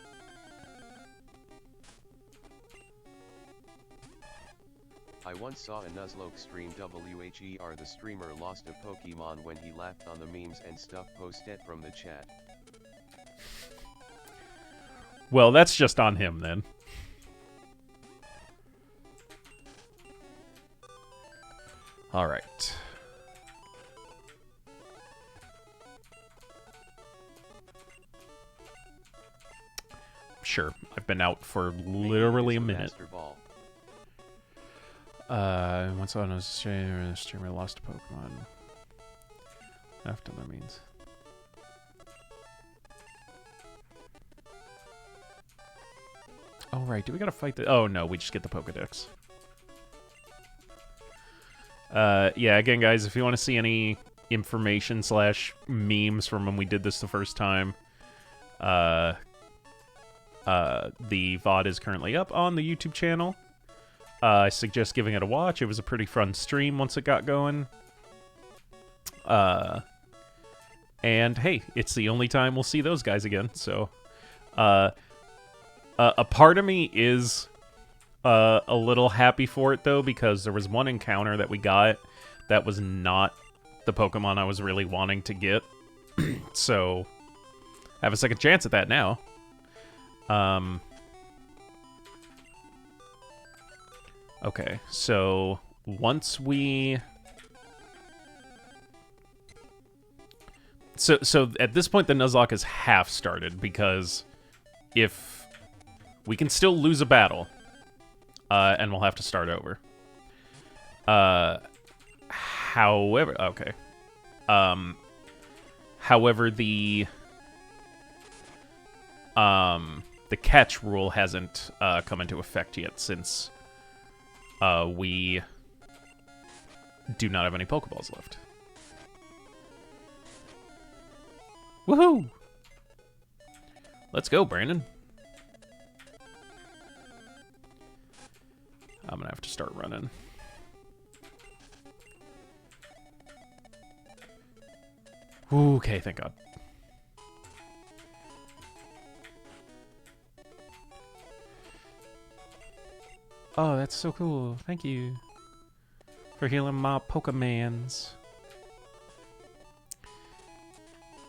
I once saw a Nuzlocke stream WHER. The streamer lost a Pokemon when he laughed on the memes and stuff posted from the chat. Well, that's just on him then. Alright. Sure, I've been out for literally a minute. Once on a streamer lost a Pokemon. After that means. Oh, right. Do we gotta fight the... Oh, no. We just get the Pokedex. Yeah, again, guys, if you want to see any information / memes from when we did this the first time, the VOD is currently up on the YouTube channel. I suggest giving it a watch. It was a pretty fun stream once it got going. And hey, it's the only time we'll see those guys again, so... a part of me is a little happy for it, though, because there was one encounter that we got that was not the Pokemon I was really wanting to get. So, I have a second chance at that now. Okay, so once we... So at this point, the Nuzlocke is half started, because if we can still lose a battle, and we'll have to start over. However, okay. However, the catch rule hasn't come into effect yet, since we do not have any Pokeballs left. Woohoo! Let's go, Brandon. I'm gonna have to start running. Okay, thank God. Oh, that's so cool. Thank you for healing my Pokemans.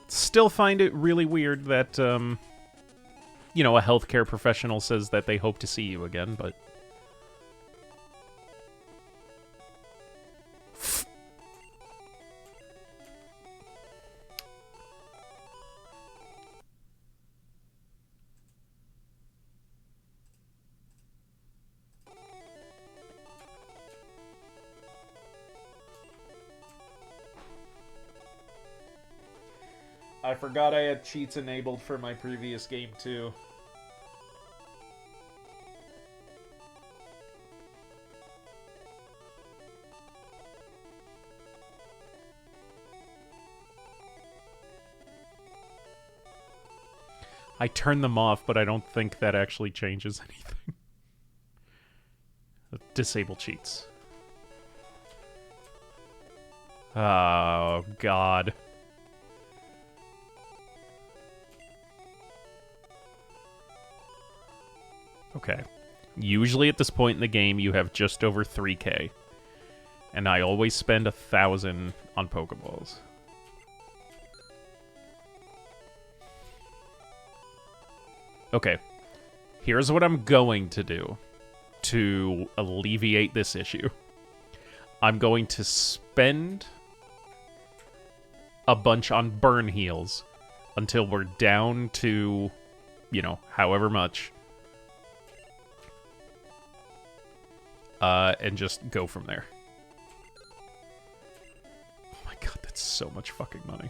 Still find it really weird that, you know, a healthcare professional says that they hope to see you again, but... I forgot I had cheats enabled for my previous game, too. I turned them off, but I don't think that actually changes anything. Disable cheats. Oh, God. Okay. Usually at this point in the game, you have just over 3K. And I always spend 1,000 on Pokeballs. Okay. Here's what I'm going to do to alleviate this issue. I'm going to spend a bunch on burn heals until we're down to, you know, however much. And just go from there. Oh my God, that's so much fucking money.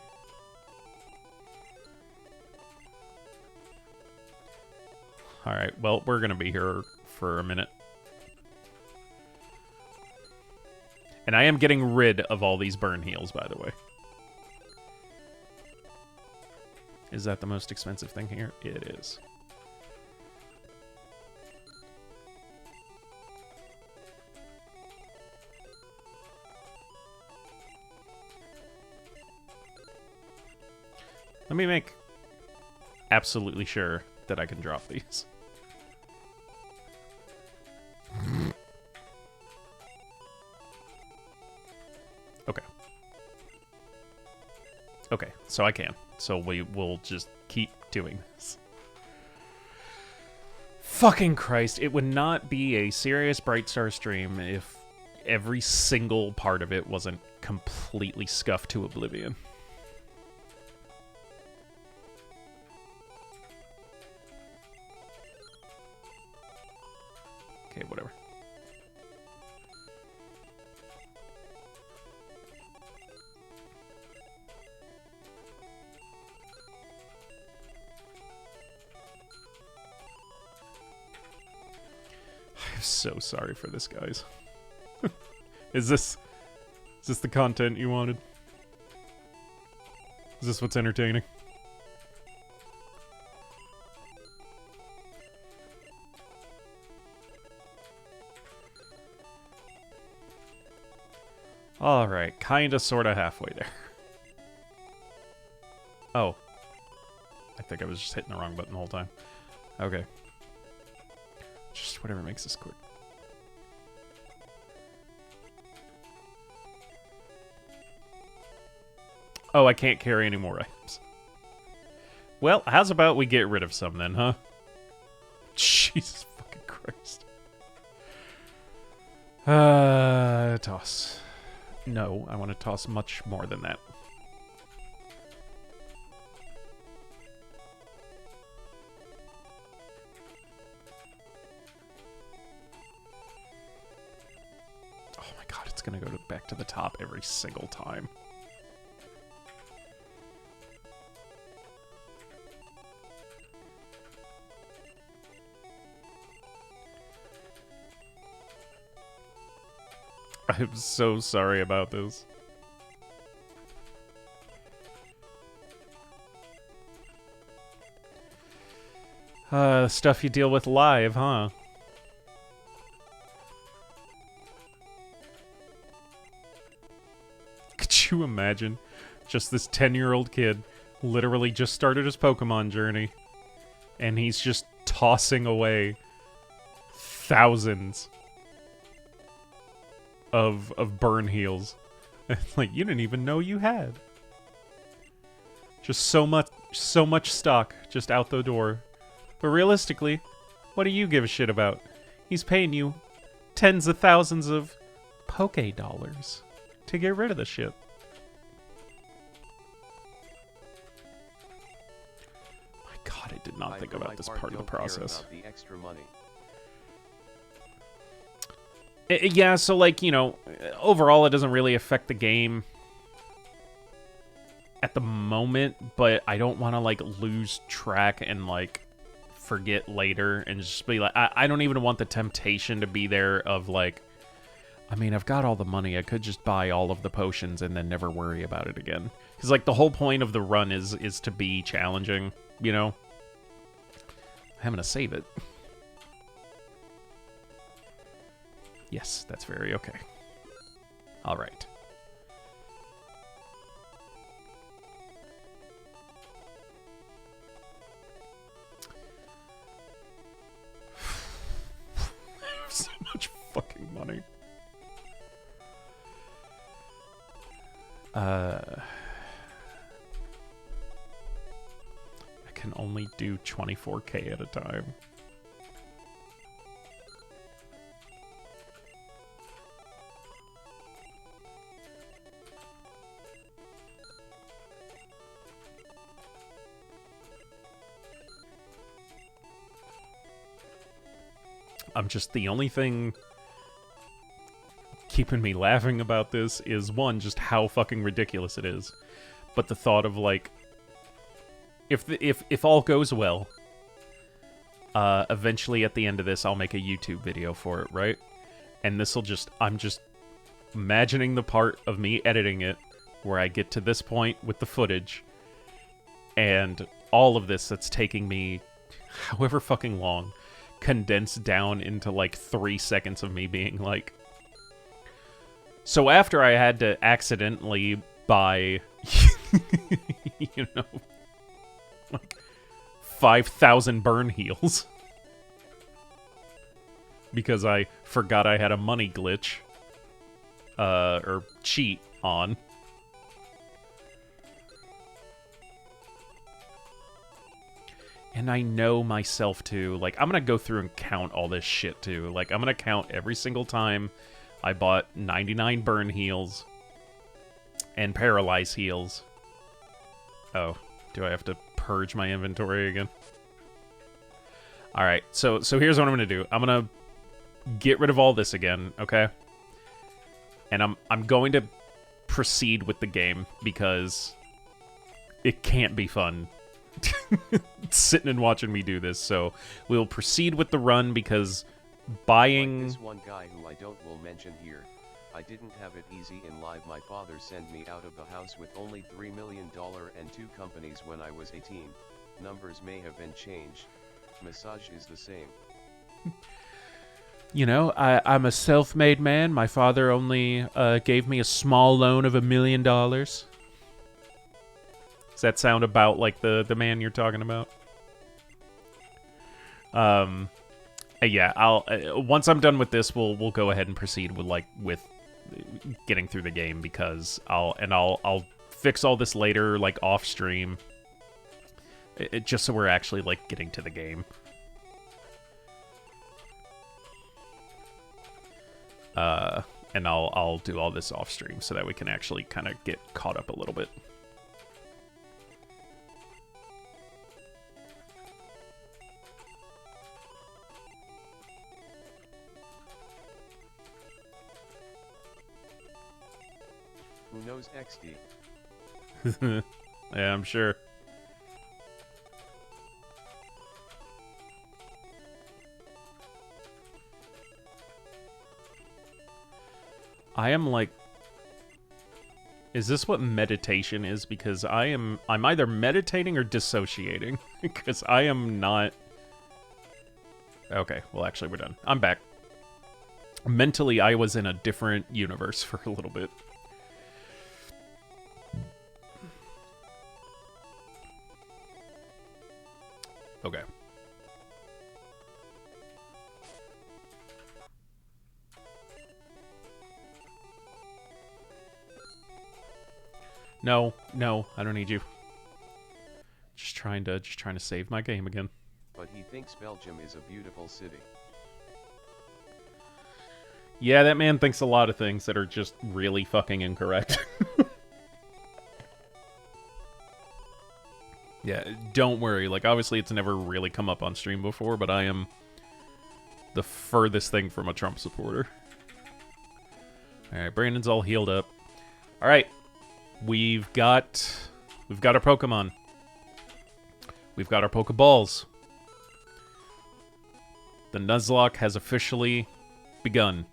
Alright, well, we're gonna be here for a minute. And I am getting rid of all these burn heals, by the way. Is that the most expensive thing here? It is. Let me make absolutely sure that I can drop these. Okay. Okay, so I can. So we will just keep doing this. Fucking Christ, it would not be a serious Bright Star stream if every single part of it wasn't completely scuffed to oblivion. Okay, whatever. so sorry for this, guys. Is this the content you wanted? Is this what's entertaining? Alright, kinda sorta halfway there. Oh. I think I was just hitting the wrong button the whole time. Okay. Just whatever makes this quick. Oh, I can't carry any more items. Well, how's about we get rid of some then, huh? Jesus fucking Christ. Toss. No, I want to toss much more than that. Oh my god, it's gonna go back to the top every single time. I'm so sorry about this. Stuff you deal with live, huh? Could you imagine? Just this 10-year-old kid literally just started his Pokemon journey, and he's just tossing away thousands of burn heals. Like, you didn't even know you had. Just so much stock just out the door. But realistically, what do you give a shit about? He's paying you tens of thousands of Poke dollars to get rid of the shit. My god, I did not think about this part of the process. The extra money. Yeah, so, like, you know, overall it doesn't really affect the game at the moment, but I don't want to, like, lose track and, like, forget later and just be like, I don't even want the temptation to be there of, like, I mean, I've got all the money, I could just buy all of the potions and then never worry about it again. Because, like, the whole point of the run is to be challenging, you know? I'm gonna save it. Yes, that's very okay. All right. So much fucking money. I can only do 24K at a time. I'm just, the only thing keeping me laughing about this is, one, just how fucking ridiculous it is. But the thought of, like, if all goes well, eventually at the end of this, I'll make a YouTube video for it, right? And this'll just, I'm just imagining the part of me editing it where I get to this point with the footage, and all of this that's taking me however fucking long, condensed down into like 3 seconds of me being like, so after I had to accidentally buy you know, like 5,000 burn heals because I forgot I had a money glitch or cheat on. And I know myself, too. Like, I'm gonna go through and count all this shit, too. Like, I'm gonna count every single time I bought 99 burn heals and paralyze heals. Oh, do I have to purge my inventory again? Alright, so here's what I'm gonna do. I'm gonna get rid of all this again, okay? And I'm going to proceed with the game because it can't be fun sitting and watching me do this. So we'll proceed with the run because buying... Like this one guy who I will mention here. I didn't have it easy in life. My father sent me out of the house with only $3 million and 2 companies when I was 18. Numbers may have been changed. Massage is the same. You know, I'm a self-made man. My father only gave me a small loan of $1 million. Does that sound about like the man you're talking about? Yeah, I'll once I'm done with this, we'll go ahead and proceed with getting through the game, because I'll fix all this later, like off stream, just so we're actually like getting to the game. And I'll do all this off stream so that we can actually kind of get caught up a little bit. Who knows XD? Yeah, I'm sure. I am like... Is this what meditation is? Because I'm either meditating or dissociating. Because I am not... Okay, well actually we're done. I'm back. Mentally, I was in a different universe for a little bit. Okay. No, I don't need you. Just trying to save my game again. But he thinks Belgium is a beautiful city. Yeah, that man thinks a lot of things that are just really fucking incorrect. Yeah, don't worry. Like, obviously it's never really come up on stream before, but I am the furthest thing from a Trump supporter. Alright, Brandon's all healed up. Alright. We've got our Pokemon. We've got our Pokeballs. The Nuzlocke has officially begun.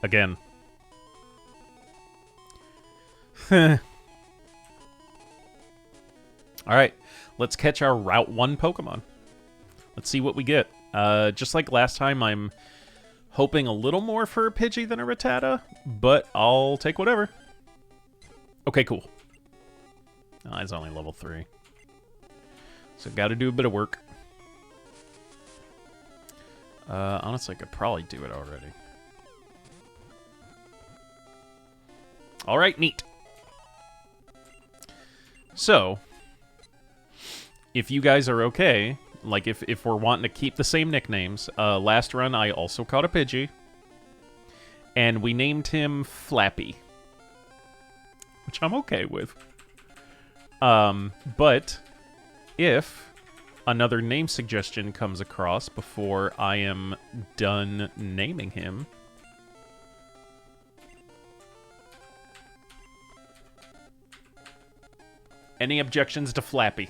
Again. Alright, let's catch our Route 1 Pokemon. Let's see what we get. Just like last time, I'm hoping a little more for a Pidgey than a Rattata, but I'll take whatever. Okay, cool. Oh, it's only level 3. So gotta do a bit of work. Honestly, I could probably do it already. Alright, neat. So, if you guys are okay, like if we're wanting to keep the same nicknames, last run I also caught a Pidgey, and we named him Flappy, which I'm okay with. But if another name suggestion comes across before I am done naming him, any objections to Flappy?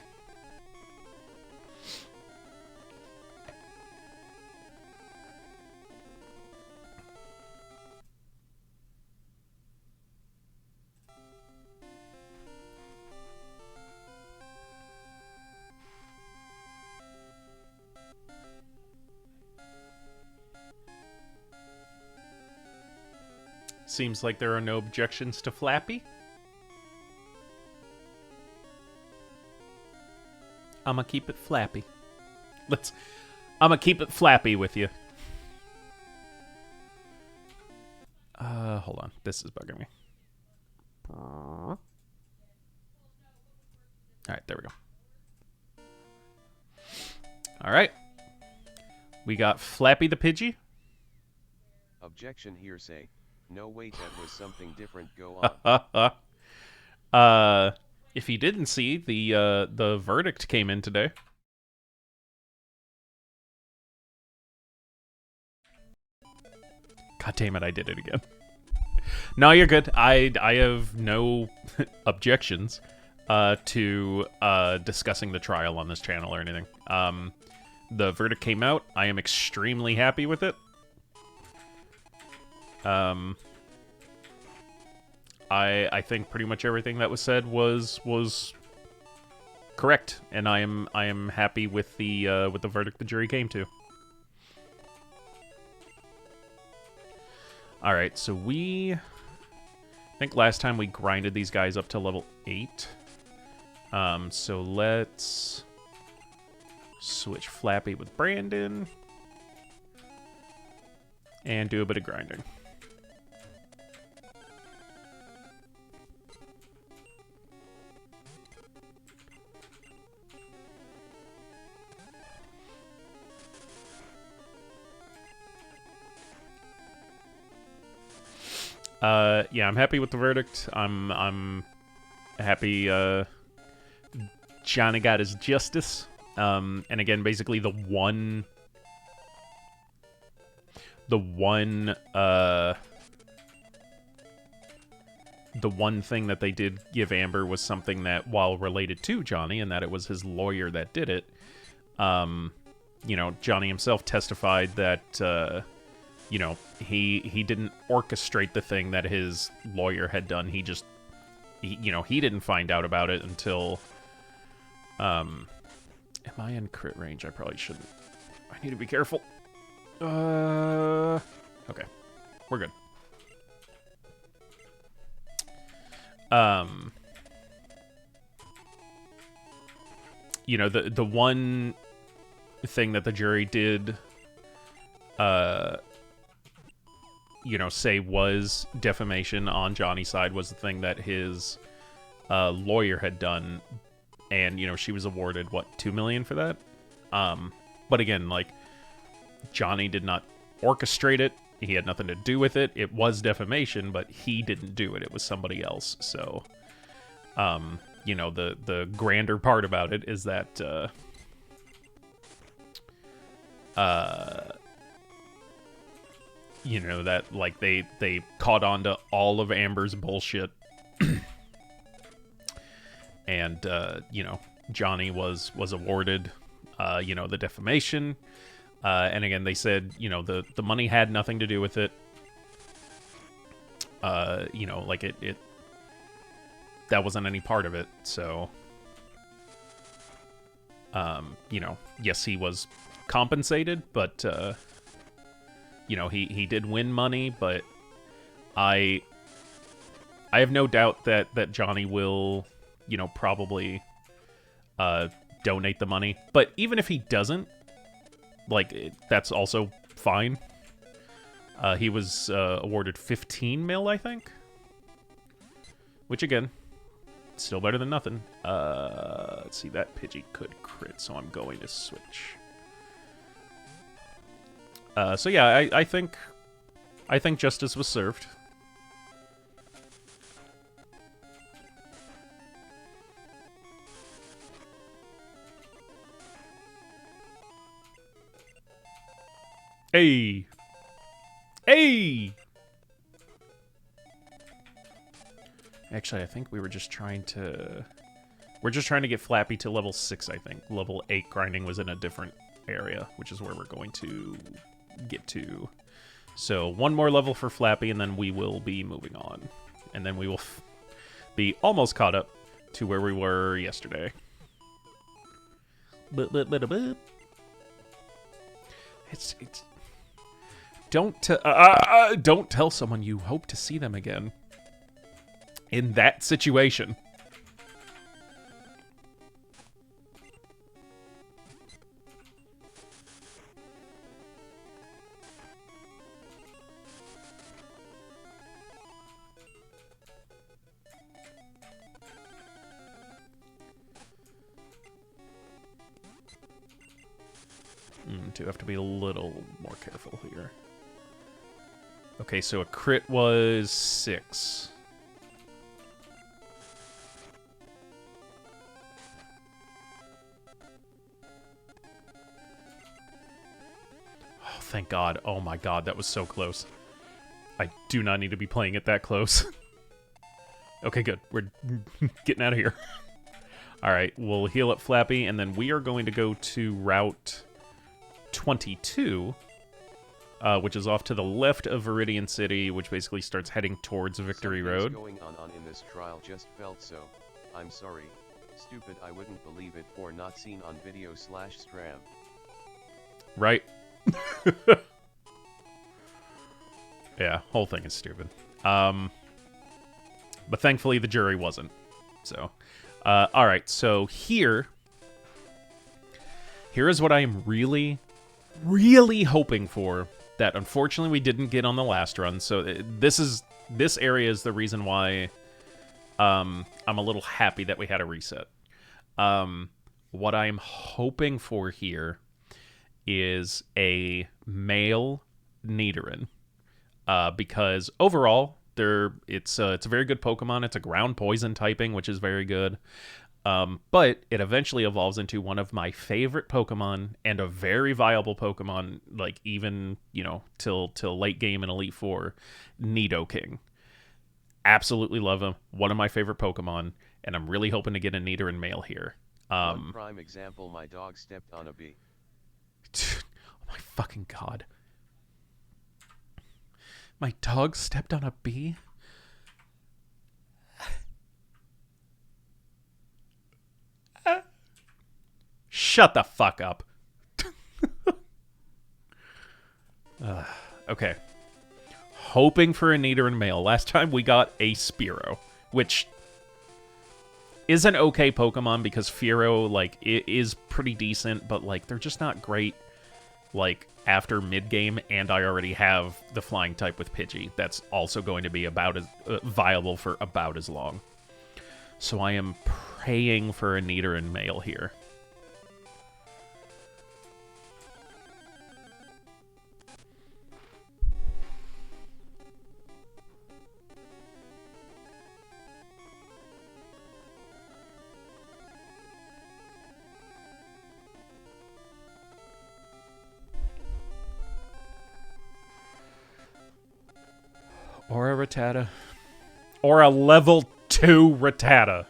Seems like there are no objections to Flappy. I'ma keep it Flappy. I'ma keep it Flappy with you. Hold on. This is bugging me. Alright, there we go. Alright. We got Flappy the Pidgey. Objection hearsay. No, wait, that was something different. Go on. If you didn't see, the verdict came in today. God damn it, I did it again. No, you're good. I have no objections. to discussing the trial on this channel or anything. The verdict came out. I am extremely happy with it. I think pretty much everything that was said was correct, and I am happy with the verdict the jury came to. All right, so I think last time we grinded these guys up to level 8. So let's switch Flappy with Brandon and do a bit of grinding. Yeah, I'm happy with the verdict. I'm happy Johnny got his justice. And again, basically the one thing that they did give Amber was something that, while related to Johnny, and that it was his lawyer that did it. You know, Johnny himself testified that you know, he didn't orchestrate the thing that his lawyer had done. He just, you know, he didn't find out about it until, am I in crit range? I probably shouldn't. I need to be careful. Okay. We're good. You know, the one thing that the jury did, you know, say was defamation on Johnny's side was the thing that his lawyer had done, and you know, she was awarded what, $2 million for that. But again, like, Johnny did not orchestrate it. He had nothing to do with it. It was defamation, but he didn't do it. It was somebody else. So, you know, the grander part about it is that you know, that, like, they caught on to all of Amber's bullshit. And, you know, Johnny was awarded, you know, the defamation. And again, they said, you know, the money had nothing to do with it. You know, like, it that wasn't any part of it. So, you know, yes, he was compensated, but, you know, he did win money, but I have no doubt that Johnny will, you know, probably donate the money. But even if he doesn't, like, that's also fine. He was awarded 15 mil, I think. Which, again, still better than nothing. Let's see, that Pidgey could crit, so I'm going to switch. So yeah, I think justice was served. Hey! Hey! Actually, I think we were just trying to... We're just trying to get Flappy to level 6, I think. Level 8 grinding was in a different area, which is where we're going to get to. So, one more level for Flappy, and then we will be moving on. And then we will be almost caught up to where we were yesterday. It's don't tell someone you hope to see them again in that situation. Do have to be a little more careful here. Okay, so a crit was 6. Oh, thank God. Oh my God, that was so close. I do not need to be playing it that close. Okay, good. We're getting out of here. Alright, we'll heal up Flappy, and then we are going to go to Route 22, which is off to the left of Viridian City, which basically starts heading towards Victory Something's Road. going on in this trial, just felt so. I'm sorry. Stupid, I wouldn't believe it for not seen on video/stram. Right? Yeah, whole thing is stupid. But thankfully the jury wasn't. So, alright, so here is what I am really, really hoping for that unfortunately we didn't get on the last run. So this area is the reason why I'm a little happy that we had a reset. What I'm hoping for here is a male Nidoran. Because overall, it's a very good Pokemon. It's a ground poison typing, which is very good. But it eventually evolves into one of my favorite Pokemon and a very viable Pokemon, like even, you know, till late game in Elite Four, Nidoking. Absolutely love him. One of my favorite Pokemon, and I'm really hoping to get a Nidoran male here. One prime example, my dog stepped on a bee. Oh my fucking god. My dog stepped on a bee? Shut the fuck up. Okay. Hoping for a Nidoran male. Last time we got a Spearow, which is an okay Pokemon because Fearow, like, it is pretty decent, but, like, they're just not great, like, after mid-game, and I already have the flying type with Pidgey. That's also going to be about as viable for about as long. So I am praying for a Nidoran male here. Or a Rattata. Or a level 2 Rattata.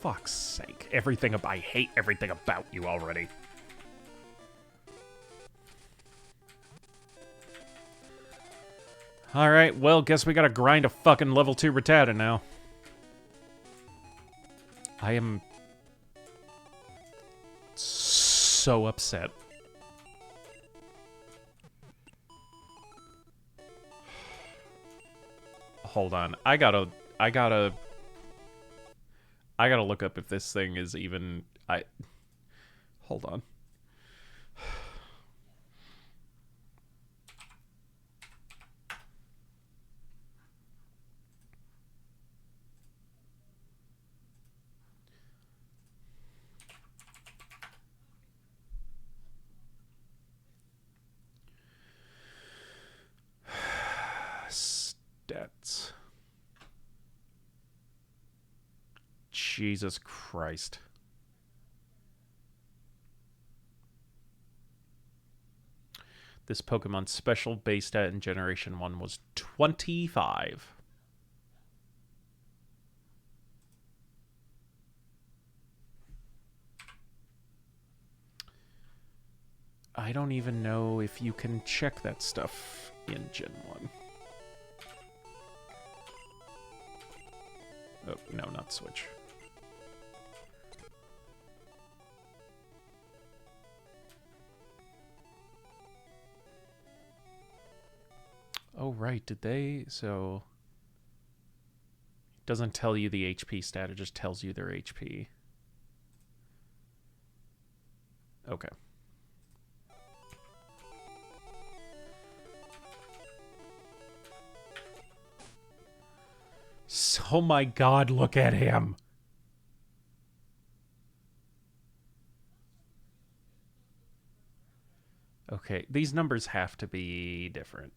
Fuck's sake. I hate everything about you already. Alright, well, guess we gotta grind a fucking level 2 Rattata now. I am so upset. Hold on. I gotta look up if this thing is even... Hold on. Stats. Jesus Christ. This Pokemon's special base stat in Generation 1 was 25. I don't even know if you can check that stuff in Gen 1. Oh, no, not Switch. Oh, right. Did they? So it doesn't tell you the HP stat. It just tells you their HP. Okay. Oh my god, look at him. Okay, these numbers have to be different.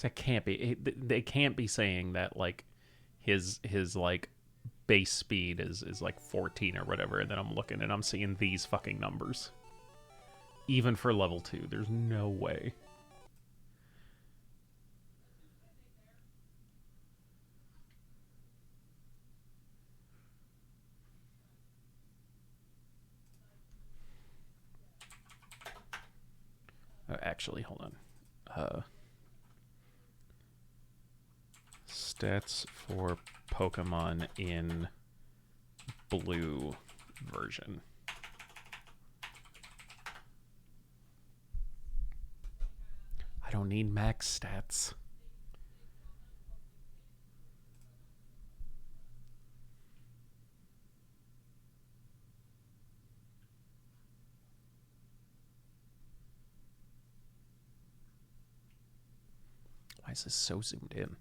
That can't be. They can't be saying that like his like base speed is like 14 or whatever, and then I'm looking and I'm seeing these fucking numbers. Even for level 2, there's no way. Actually, hold on. Stats for Pokemon in blue version. I don't need max stats. Why is this so zoomed in?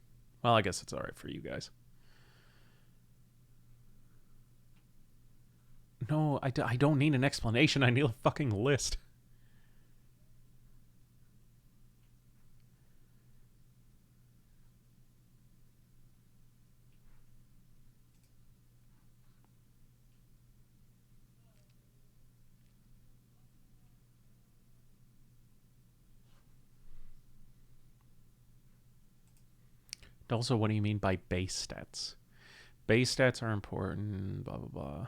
Well, I guess it's alright for you guys. No, I don't need an explanation. I need a fucking list. Also, what do you mean by base stats? Base stats are important, blah, blah, blah.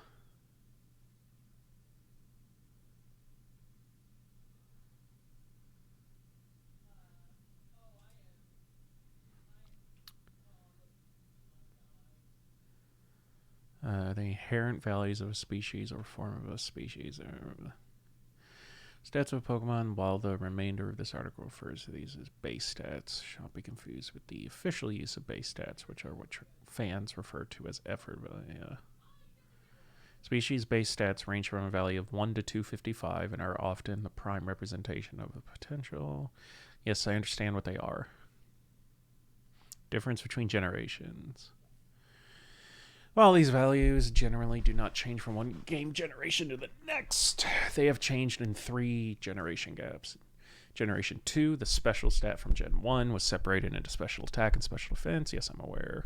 The inherent values of a species or form of a species. Stats of Pokemon, while the remainder of this article refers to these as base stats, shall not be confused with the official use of base stats, which are what fans refer to as effort value. Species base stats range from a value of 1 to 255 and are often the prime representation of the potential. Yes, I understand what they are. Difference between generations. While these values generally do not change from one game generation to the next, they have changed in 3 generation gaps. Generation 2, the special stat from Gen 1 was separated into special attack and special defense. Yes, I'm aware.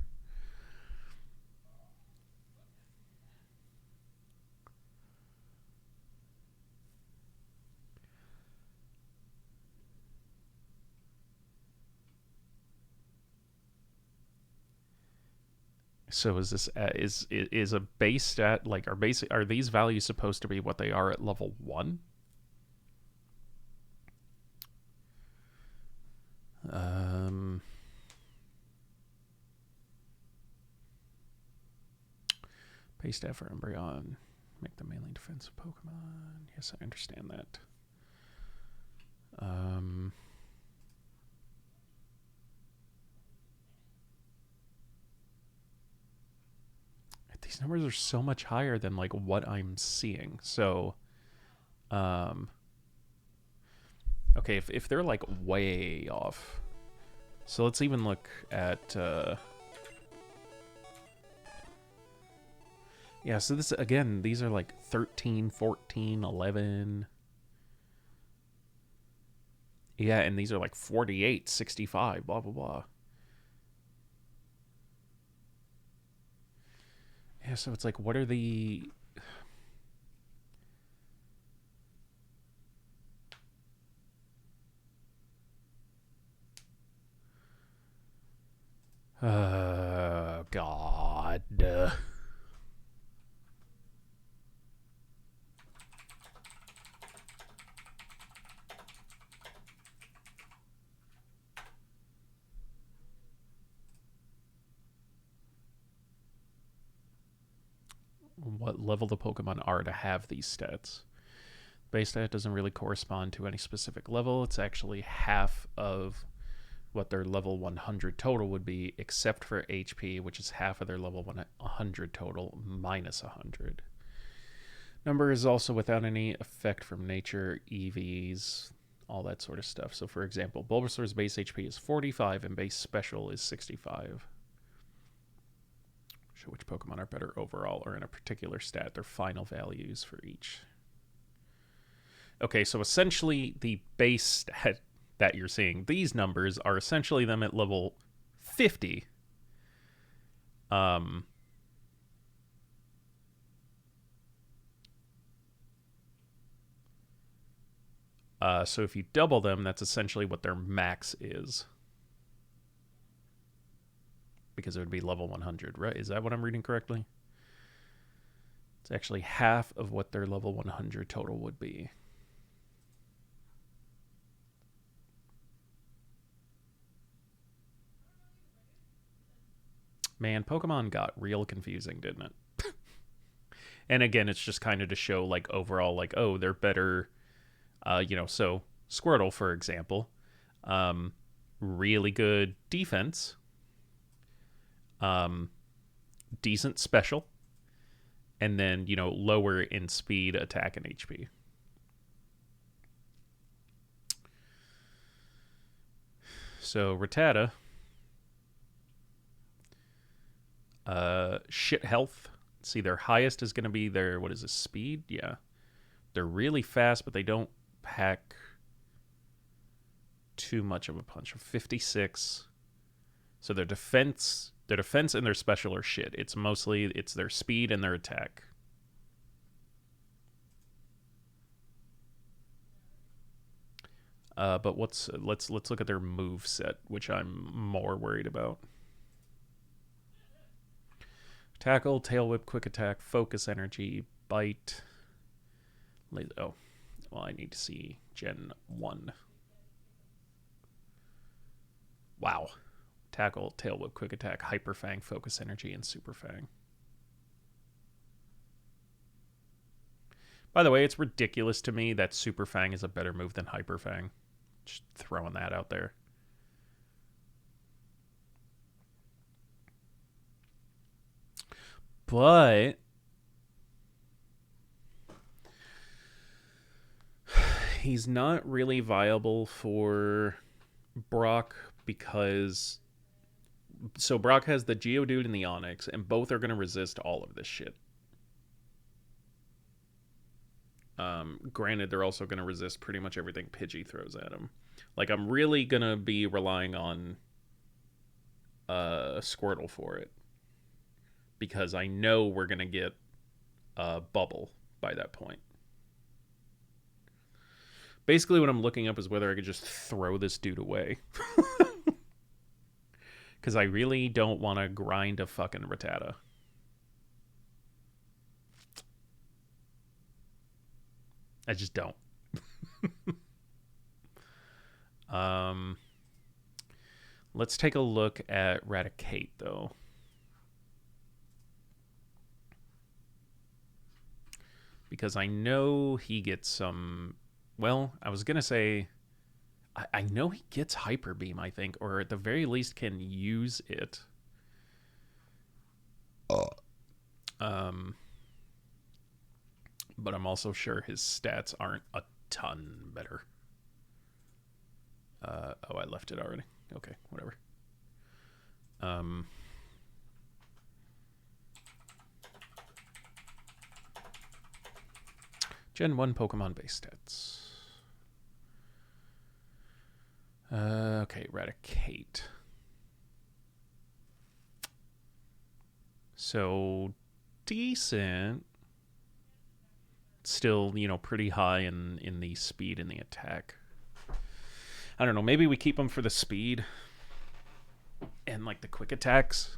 So is this is a base stat like are these values supposed to be what they are at level 1? Base stat for Umbreon, make them mainly defensive Pokemon. Yes, I understand that. These numbers are so much higher than like what I'm seeing. So, okay, if they're like way off, so let's even look at, yeah, so this, again, these are like 13, 14, 11. Yeah, and these are like 48, 65, blah, blah, blah. Yeah, so it's like, what are the... God. What level the Pokemon are to have these stats. Base stat doesn't really correspond to any specific level. It's actually half of what their level 100 total would be, except for HP, which is half of their level 100 total minus 100. Number is also without any effect from nature, EVs, all that sort of stuff. So, for example, Bulbasaur's base HP is 45 and base special is 65. Show which Pokemon are better overall or in a particular stat, their final values for each. Okay, so essentially the base stat that you're seeing, these numbers are essentially them at level 50. So if you double them, that's essentially what their max is. Because it would be level 100, right? Is that what I'm reading correctly? It's actually half of what their level 100 total would be. Man, Pokemon got real confusing, didn't it? And again, it's just kind of to show, like, overall, like, oh, they're better. So Squirtle, for example, really good defense, decent special, and then, lower in speed, attack, and HP. So Rattata, shit health. See, their highest is going to be their, what is this, speed? Yeah. They're really fast, but they don't pack too much of a punch. 56. So their defense and their special are shit. It's their speed and their attack. But let's look at their move set, which I'm more worried about. Tackle, Tail Whip, Quick Attack, Focus Energy, Bite. Oh, well, I need to see Gen 1. Wow. Tackle, Tail Whip, Quick Attack, Hyper Fang, Focus Energy, and Super Fang. By the way, it's ridiculous to me that Super Fang is a better move than Hyper Fang. Just throwing that out there. But he's not really viable for Brock because... So Brock has the Geodude and the Onix, and both are going to resist all of this shit. Granted, they're also going to resist pretty much everything Pidgey throws at him. Like, I'm really going to be relying on Squirtle for it. Because I know we're going to get a Bubble by that point. Basically, what I'm looking up is whether I could just throw this dude away. Because I really don't want to grind a fucking Rattata. I just don't. Let's take a look at Raticate, though. Because I know he gets some... Well, I was going to say... I know he gets Hyper Beam, I think. Or at the very least can use it. But I'm also sure his stats aren't a ton better. Oh, I left it already. Okay, whatever. Gen 1 Pokemon base stats. Okay, Raticate. So, decent. Still, you know, pretty high in the speed and the attack. I don't know, maybe we keep them for the speed and like the quick attacks.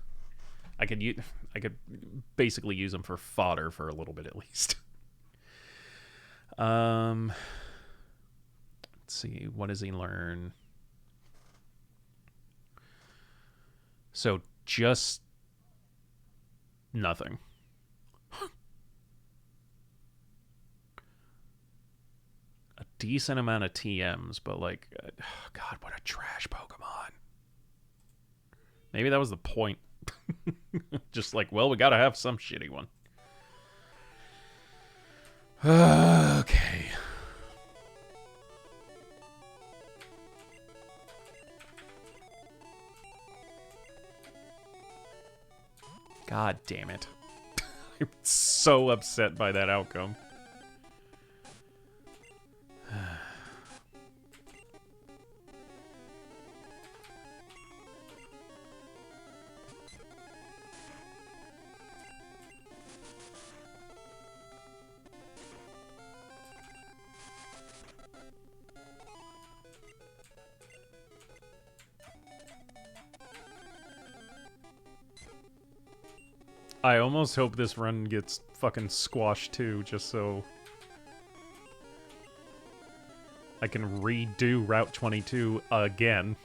I could basically use them for fodder for a little bit at least. Let's see, what does he learn? So just nothing. A decent amount of TMs, but like, God, what a trash Pokemon. Maybe that was the point. Just like, well, we gotta have some shitty one. Okay. God damn it. I'm so upset by that outcome. I almost hope this run gets fucking squashed too, just so I can redo Route 22 again.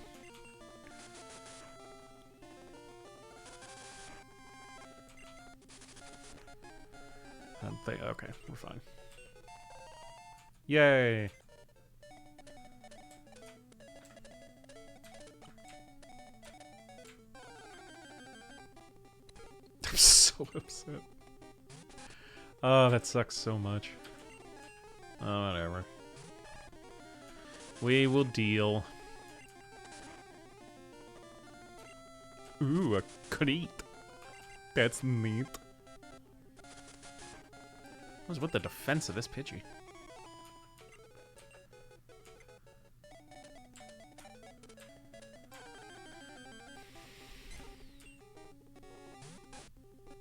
Okay, we're fine. Yay! I'm so upset. Oh, that sucks so much. Oh, whatever. We will deal. Ooh, a creep. That's neat. What's with the defense of this Pidgey?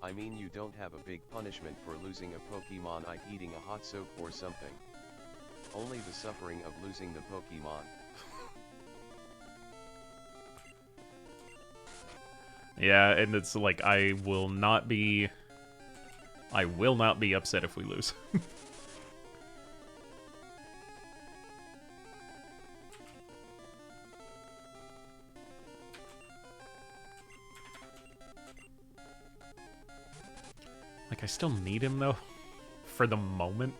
I mean, you don't have a big punishment for losing a Pokemon like eating a hot soap or something. Only the suffering of losing the Pokemon. Yeah, and it's like I will not be upset if we lose. Like, I still need him, though, for the moment.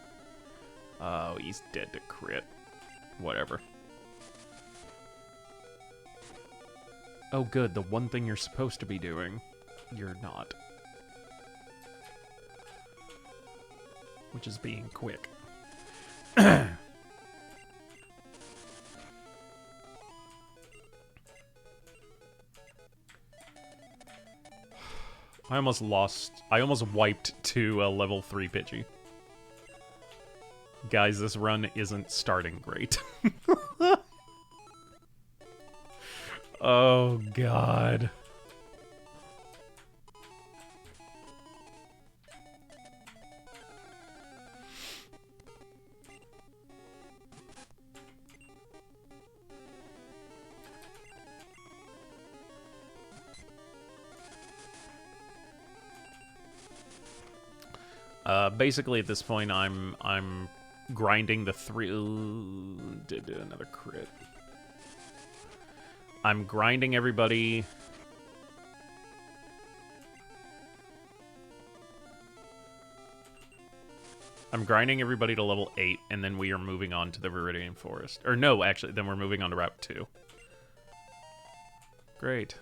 Oh, he's dead to crit. Whatever. Oh, good, the one thing you're supposed to be doing, you're not. Which is being quick. I almost wiped to a level 3 Pidgey. Guys, this run isn't starting great. Oh, God. Basically, at this point, I'm grinding the three. Ooh, did do another crit. I'm grinding everybody. I'm grinding everybody to level 8, and then we are moving on to the Viridian Forest. Or no, actually, then we're moving on to Route 2. Great.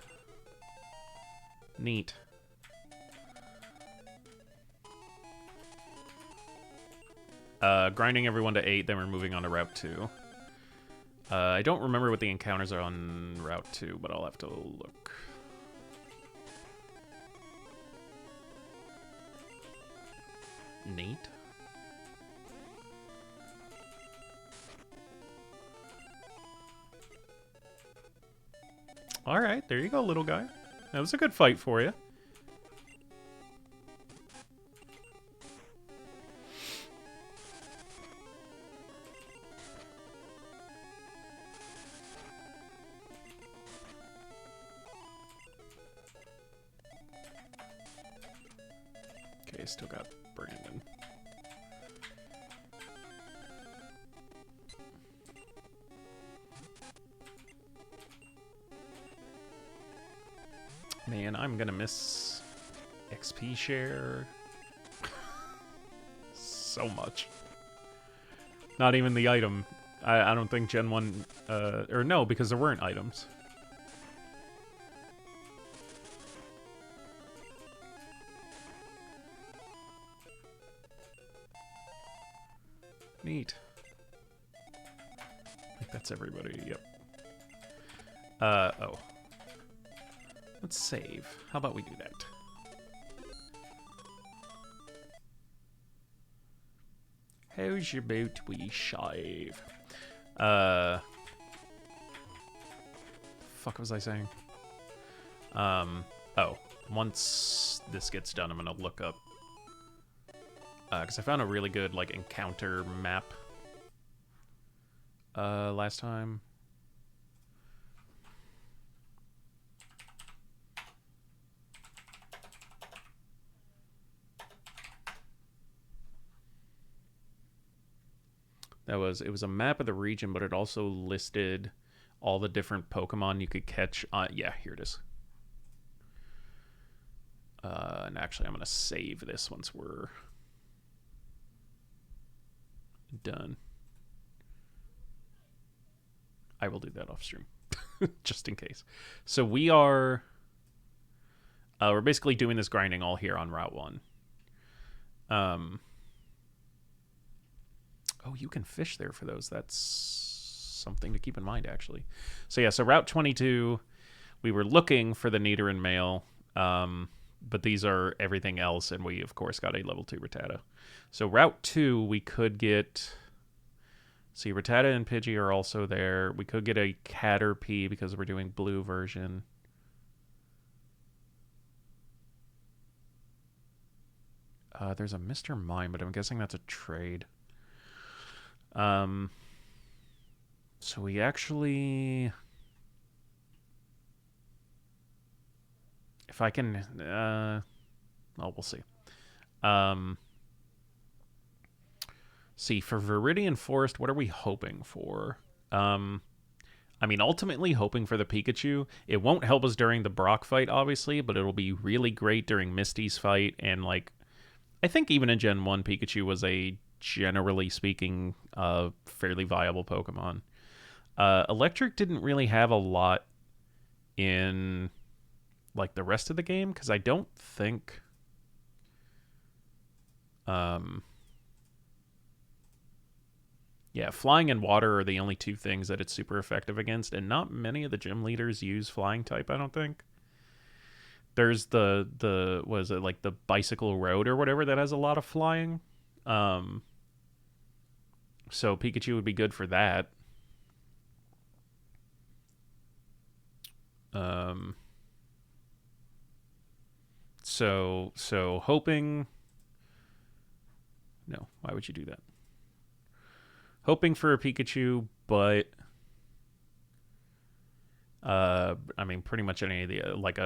Neat. Grinding everyone to 8, then we're moving on to Route 2. I don't remember what the encounters are on Route 2, but I'll have to look. Neat. Alright, there you go, little guy. That was a good fight for you. still got Brandon. Man, I'm gonna miss XP share so much. Not even the item. I don't think Gen 1... or no, because there weren't items. Neat. I think that's everybody, yep. Oh. Let's save. How about we do that? How's your boat we shave? Fuck was I saying? Oh. Once this gets done, I'm gonna look up because I found a really good, like, encounter map last time. It was a map of the region, but it also listed all the different Pokemon you could catch. Yeah, here it is. And actually, I'm going to save this once we're done. I will do that off stream, just in case. So we're basically doing this grinding all here on Route 1. Oh, you can fish there for those. That's something to keep in mind, actually. So yeah, so Route 22, we were looking for the Nidoran male, but these are everything else, and we, of course, got a level 2 Rattata. So Route 2, we could get... See, Rattata and Pidgey are also there. We could get a Caterpie because we're doing blue version. There's a Mr. Mime, but I'm guessing that's a trade. So we actually... If I can... oh, we'll see. See, for Viridian Forest, what are we hoping for? I mean, ultimately hoping for the Pikachu. It won't help us during the Brock fight, obviously, but it'll be really great during Misty's fight. And, like, I think even in Gen 1, Pikachu was a, generally speaking, fairly viable Pokemon. Electric didn't really have a lot in, like, the rest of the game, because I don't think... Yeah, flying and water are the only two things that it's super effective against, and not many of the gym leaders use flying type, I don't think. There's the was it like the bicycle road or whatever that has a lot of flying. So Pikachu would be good for that. So hoping... No, why would you do that? Hoping for a Pikachu, but I mean, pretty much any of the like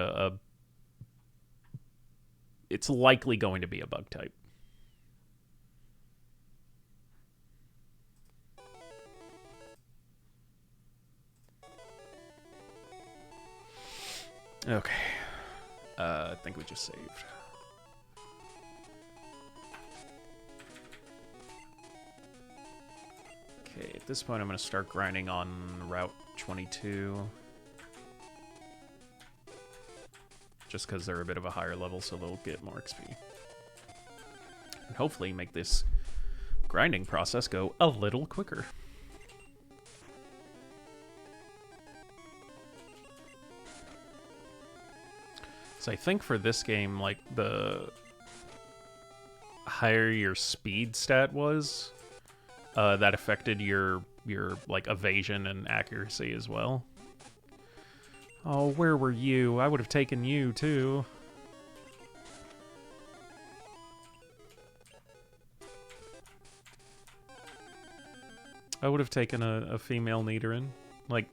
it's likely going to be a bug type. Okay, I think we just saved. Okay, at this point I'm going to start grinding on Route 22. Just because they're a bit of a higher level, so they'll get more XP. And hopefully make this grinding process go a little quicker. So I think for this game, like, the higher your speed stat was... that affected your like evasion and accuracy as well. Oh, where were you? I would have taken you too. I would have taken a female Nidoran. Like,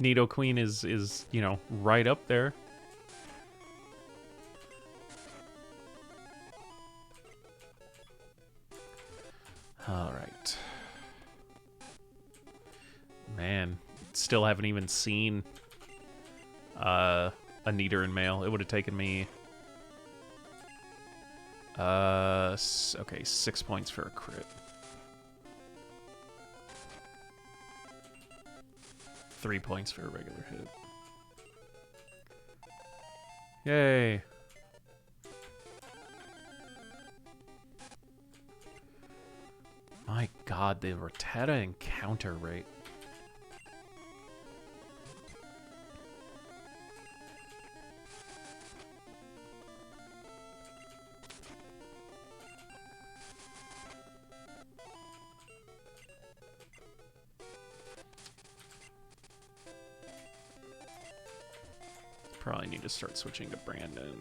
Nidoqueen is you know, right up there. Alright. Man, still haven't even seen a Nidor in mail. It would have taken me... okay, 6 points for a crit. 3 points for a regular hit. Yay! My god, the Rattata encounter rate. Probably need to start switching to Brandon.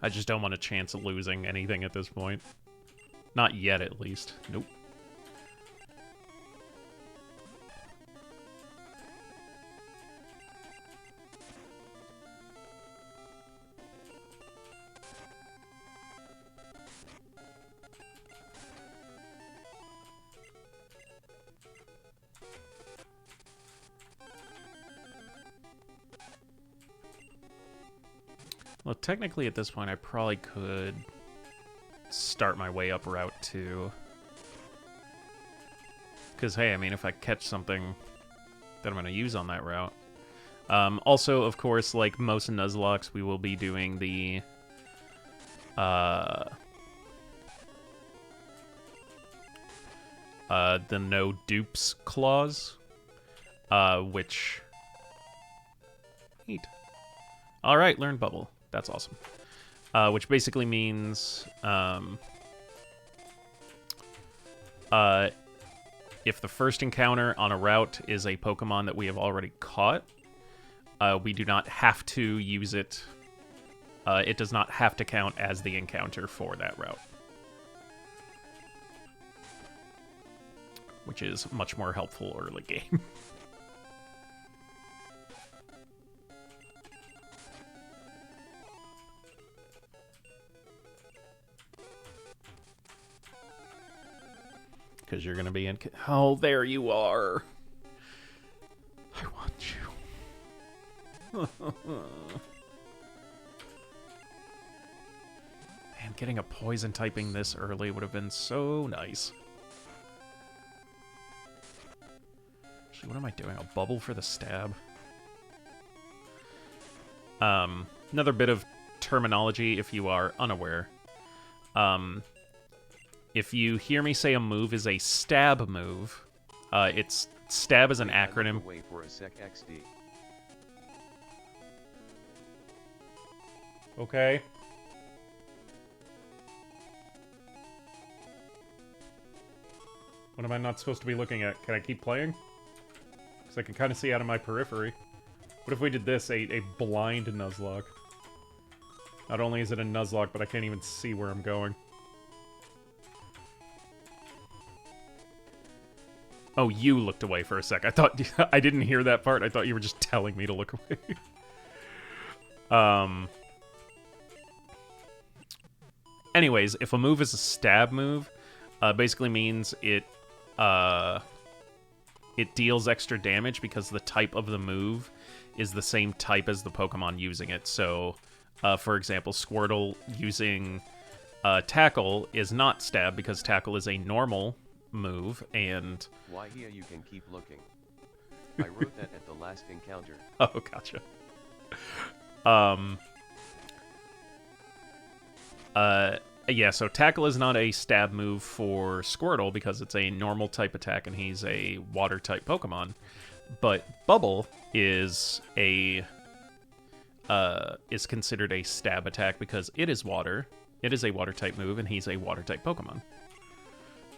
I just don't want a chance of losing anything at this point. Not yet, at least. Nope. Well, technically at this point I probably could start my way up Route 2. Because, hey, I mean, if I catch something that I'm going to use on that route. Also, of course, like most Nuzlockes, we will be doing the... the no dupes clause. Which... Neat. Alright, learn Bubble. That's awesome. Which basically means... if the first encounter on a route is a Pokemon that we have already caught, we do not have to use it. It does not have to count as the encounter for that route. Which is much more helpful early game. Because you're going to be in... Oh, there you are. I want you. Man, getting a poison typing this early would have been so nice. Actually, what am I doing? A bubble for the stab? Another bit of terminology if you are unaware. If you hear me say a move is a stab move, it's stab is an acronym. Wait for a sec XD. Okay. What am I not supposed to be looking at? Can I keep playing? Because I can kind of see out of my periphery. What if we did this, a blind Nuzlocke? Not only is it a Nuzlocke, but I can't even see where I'm going. Oh, you looked away for a sec. I thought... I didn't hear that part. I thought you were just telling me to look away. Anyways, if a move is a stab move, basically means it deals extra damage because the type of the move is the same type as the Pokemon using it. So, for example, Squirtle using Tackle is not stab because Tackle is a normal move, and... Why here you can keep looking. I wrote that at the last encounter. Oh, gotcha. Yeah, so Tackle is not a stab move for Squirtle because it's a normal type attack and he's a water type Pokemon. But Bubble is a is considered a stab attack because it is water. It is a water type move and he's a water type Pokemon.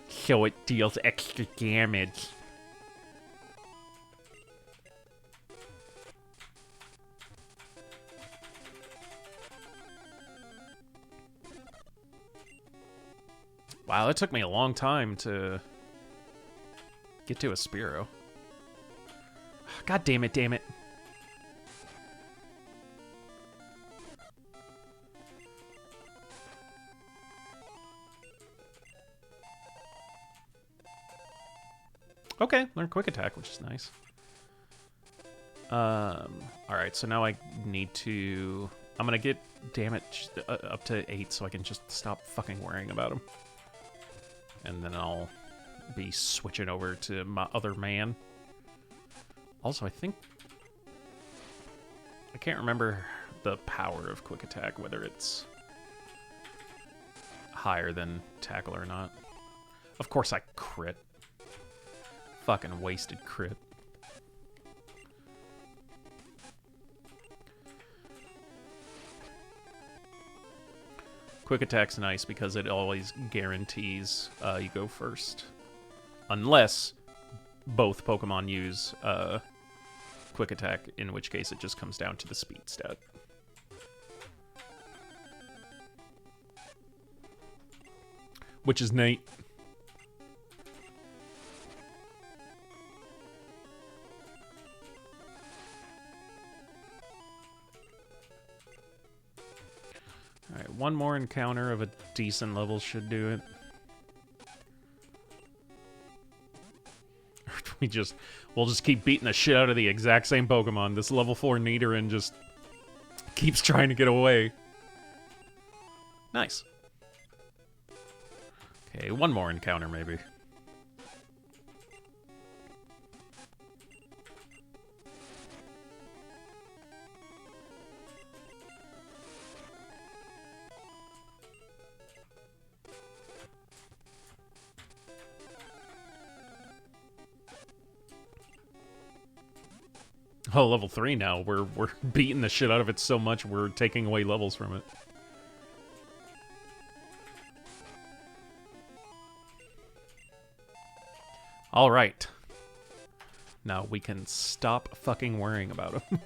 So it deals extra damage. Wow, it took me a long time to get to a Spearow. God damn it, damn it. Okay, learn quick attack, which is nice. Alright, so now I need to... I'm gonna get damage up to 8 so I can just stop fucking worrying about him. And then I'll be switching over to my other man. Also, I think... I can't remember the power of quick attack, whether it's higher than tackle or not. Of course I crit. Fucking wasted crit. Quick attack's nice because it always guarantees you go first. Unless both Pokemon use quick attack, in which case it just comes down to the speed stat. Which is neat. Alright, one more encounter of a decent level should do it. We'll just keep beating the shit out of the exact same Pokemon. This level 4 Nidoran just keeps trying to get away. Nice. Okay, one more encounter maybe. Oh, level 3 now. We're beating the shit out of it so much we're taking away levels from it. Alright. Now we can stop fucking worrying about him.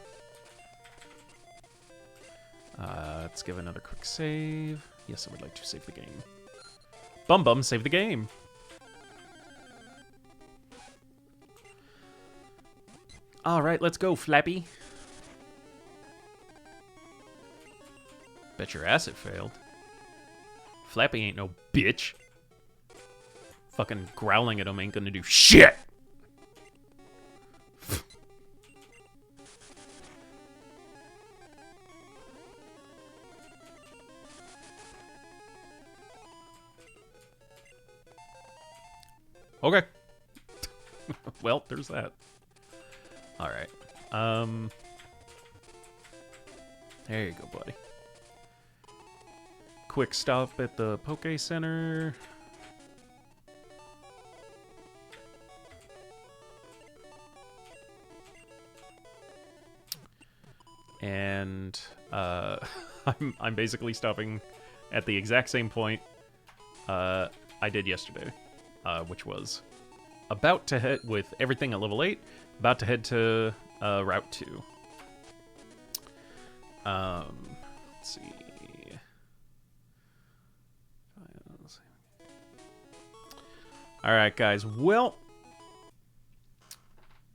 Let's give another quick save. Yes, I would like to save the game. Bum Bum, save the game! Alright, let's go, Flappy. Bet your ass it failed. Flappy ain't no bitch. Fucking growling at him ain't gonna do shit! Okay. Well, there's that. Alright. There you go, buddy. Quick stop at the Poke Center. And I'm basically stopping at the exact same point I did yesterday, which was about to head with everything at level 8, about to head to Route 2. Let's see. Alright, guys. Well,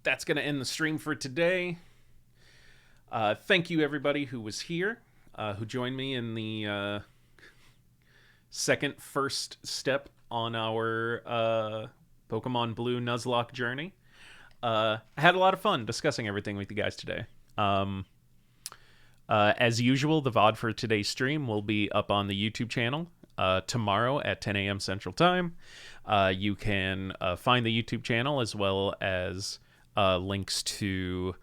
that's going to end the stream for today. Thank you, everybody who was here, who joined me in the first step on our Pokemon Blue Nuzlocke journey. I had a lot of fun discussing everything with you guys today. As usual, the VOD for today's stream will be up on the YouTube channel tomorrow at 10 a.m. Central Time. You can find the YouTube channel as well as links to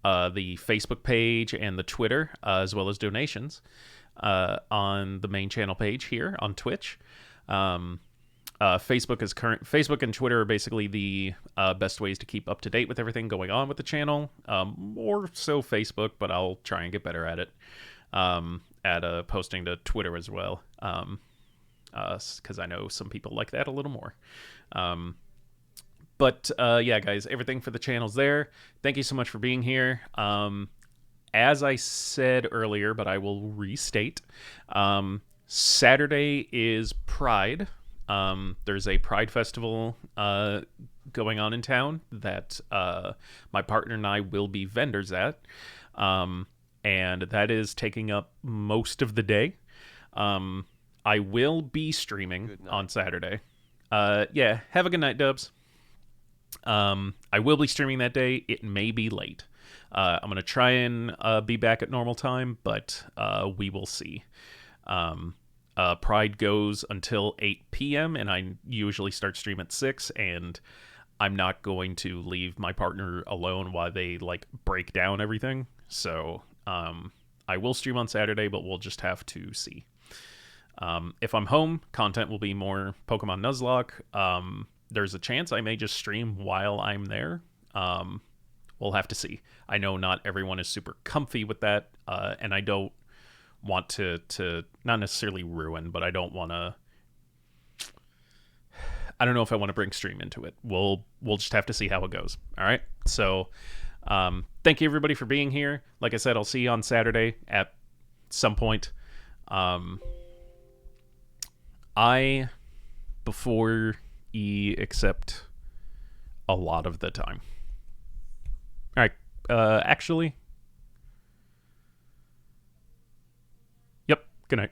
the Facebook page and the Twitter, as well as donations on the main channel page here on Twitch. Facebook and Twitter are basically the best ways to keep up to date with everything going on with the channel. More so Facebook, but I'll try and get better at it. At posting to Twitter as well, because I know some people like that a little more. But yeah, guys, everything for the channel's there. Thank you so much for being here. As I said earlier, but I will restate, Saturday is Pride. There's a Pride Festival going on in town that my partner and I will be vendors at. And that is taking up most of the day. I will be streaming on Saturday. Yeah, have a good night, Dubs. I will be streaming that day. It may be late. I'm gonna try and be back at normal time, but we will see. Pride goes until 8 p.m. and I usually start stream at 6, and I'm not going to leave my partner alone while they like break down everything. So I will stream on Saturday, but we'll just have to see. If I'm home, content will be more Pokemon Nuzlocke. There's a chance I may just stream while I'm there. We'll have to see. I know not everyone is super comfy with that, and I don't want to not necessarily ruin, but I don't want to. I don't know if I want to bring stream into it. We'll just have to see how it goes. All right. So, thank you everybody for being here. Like I said, I'll see you on Saturday at some point. I before E accept a lot of the time. All right. Actually. Yep. Good night.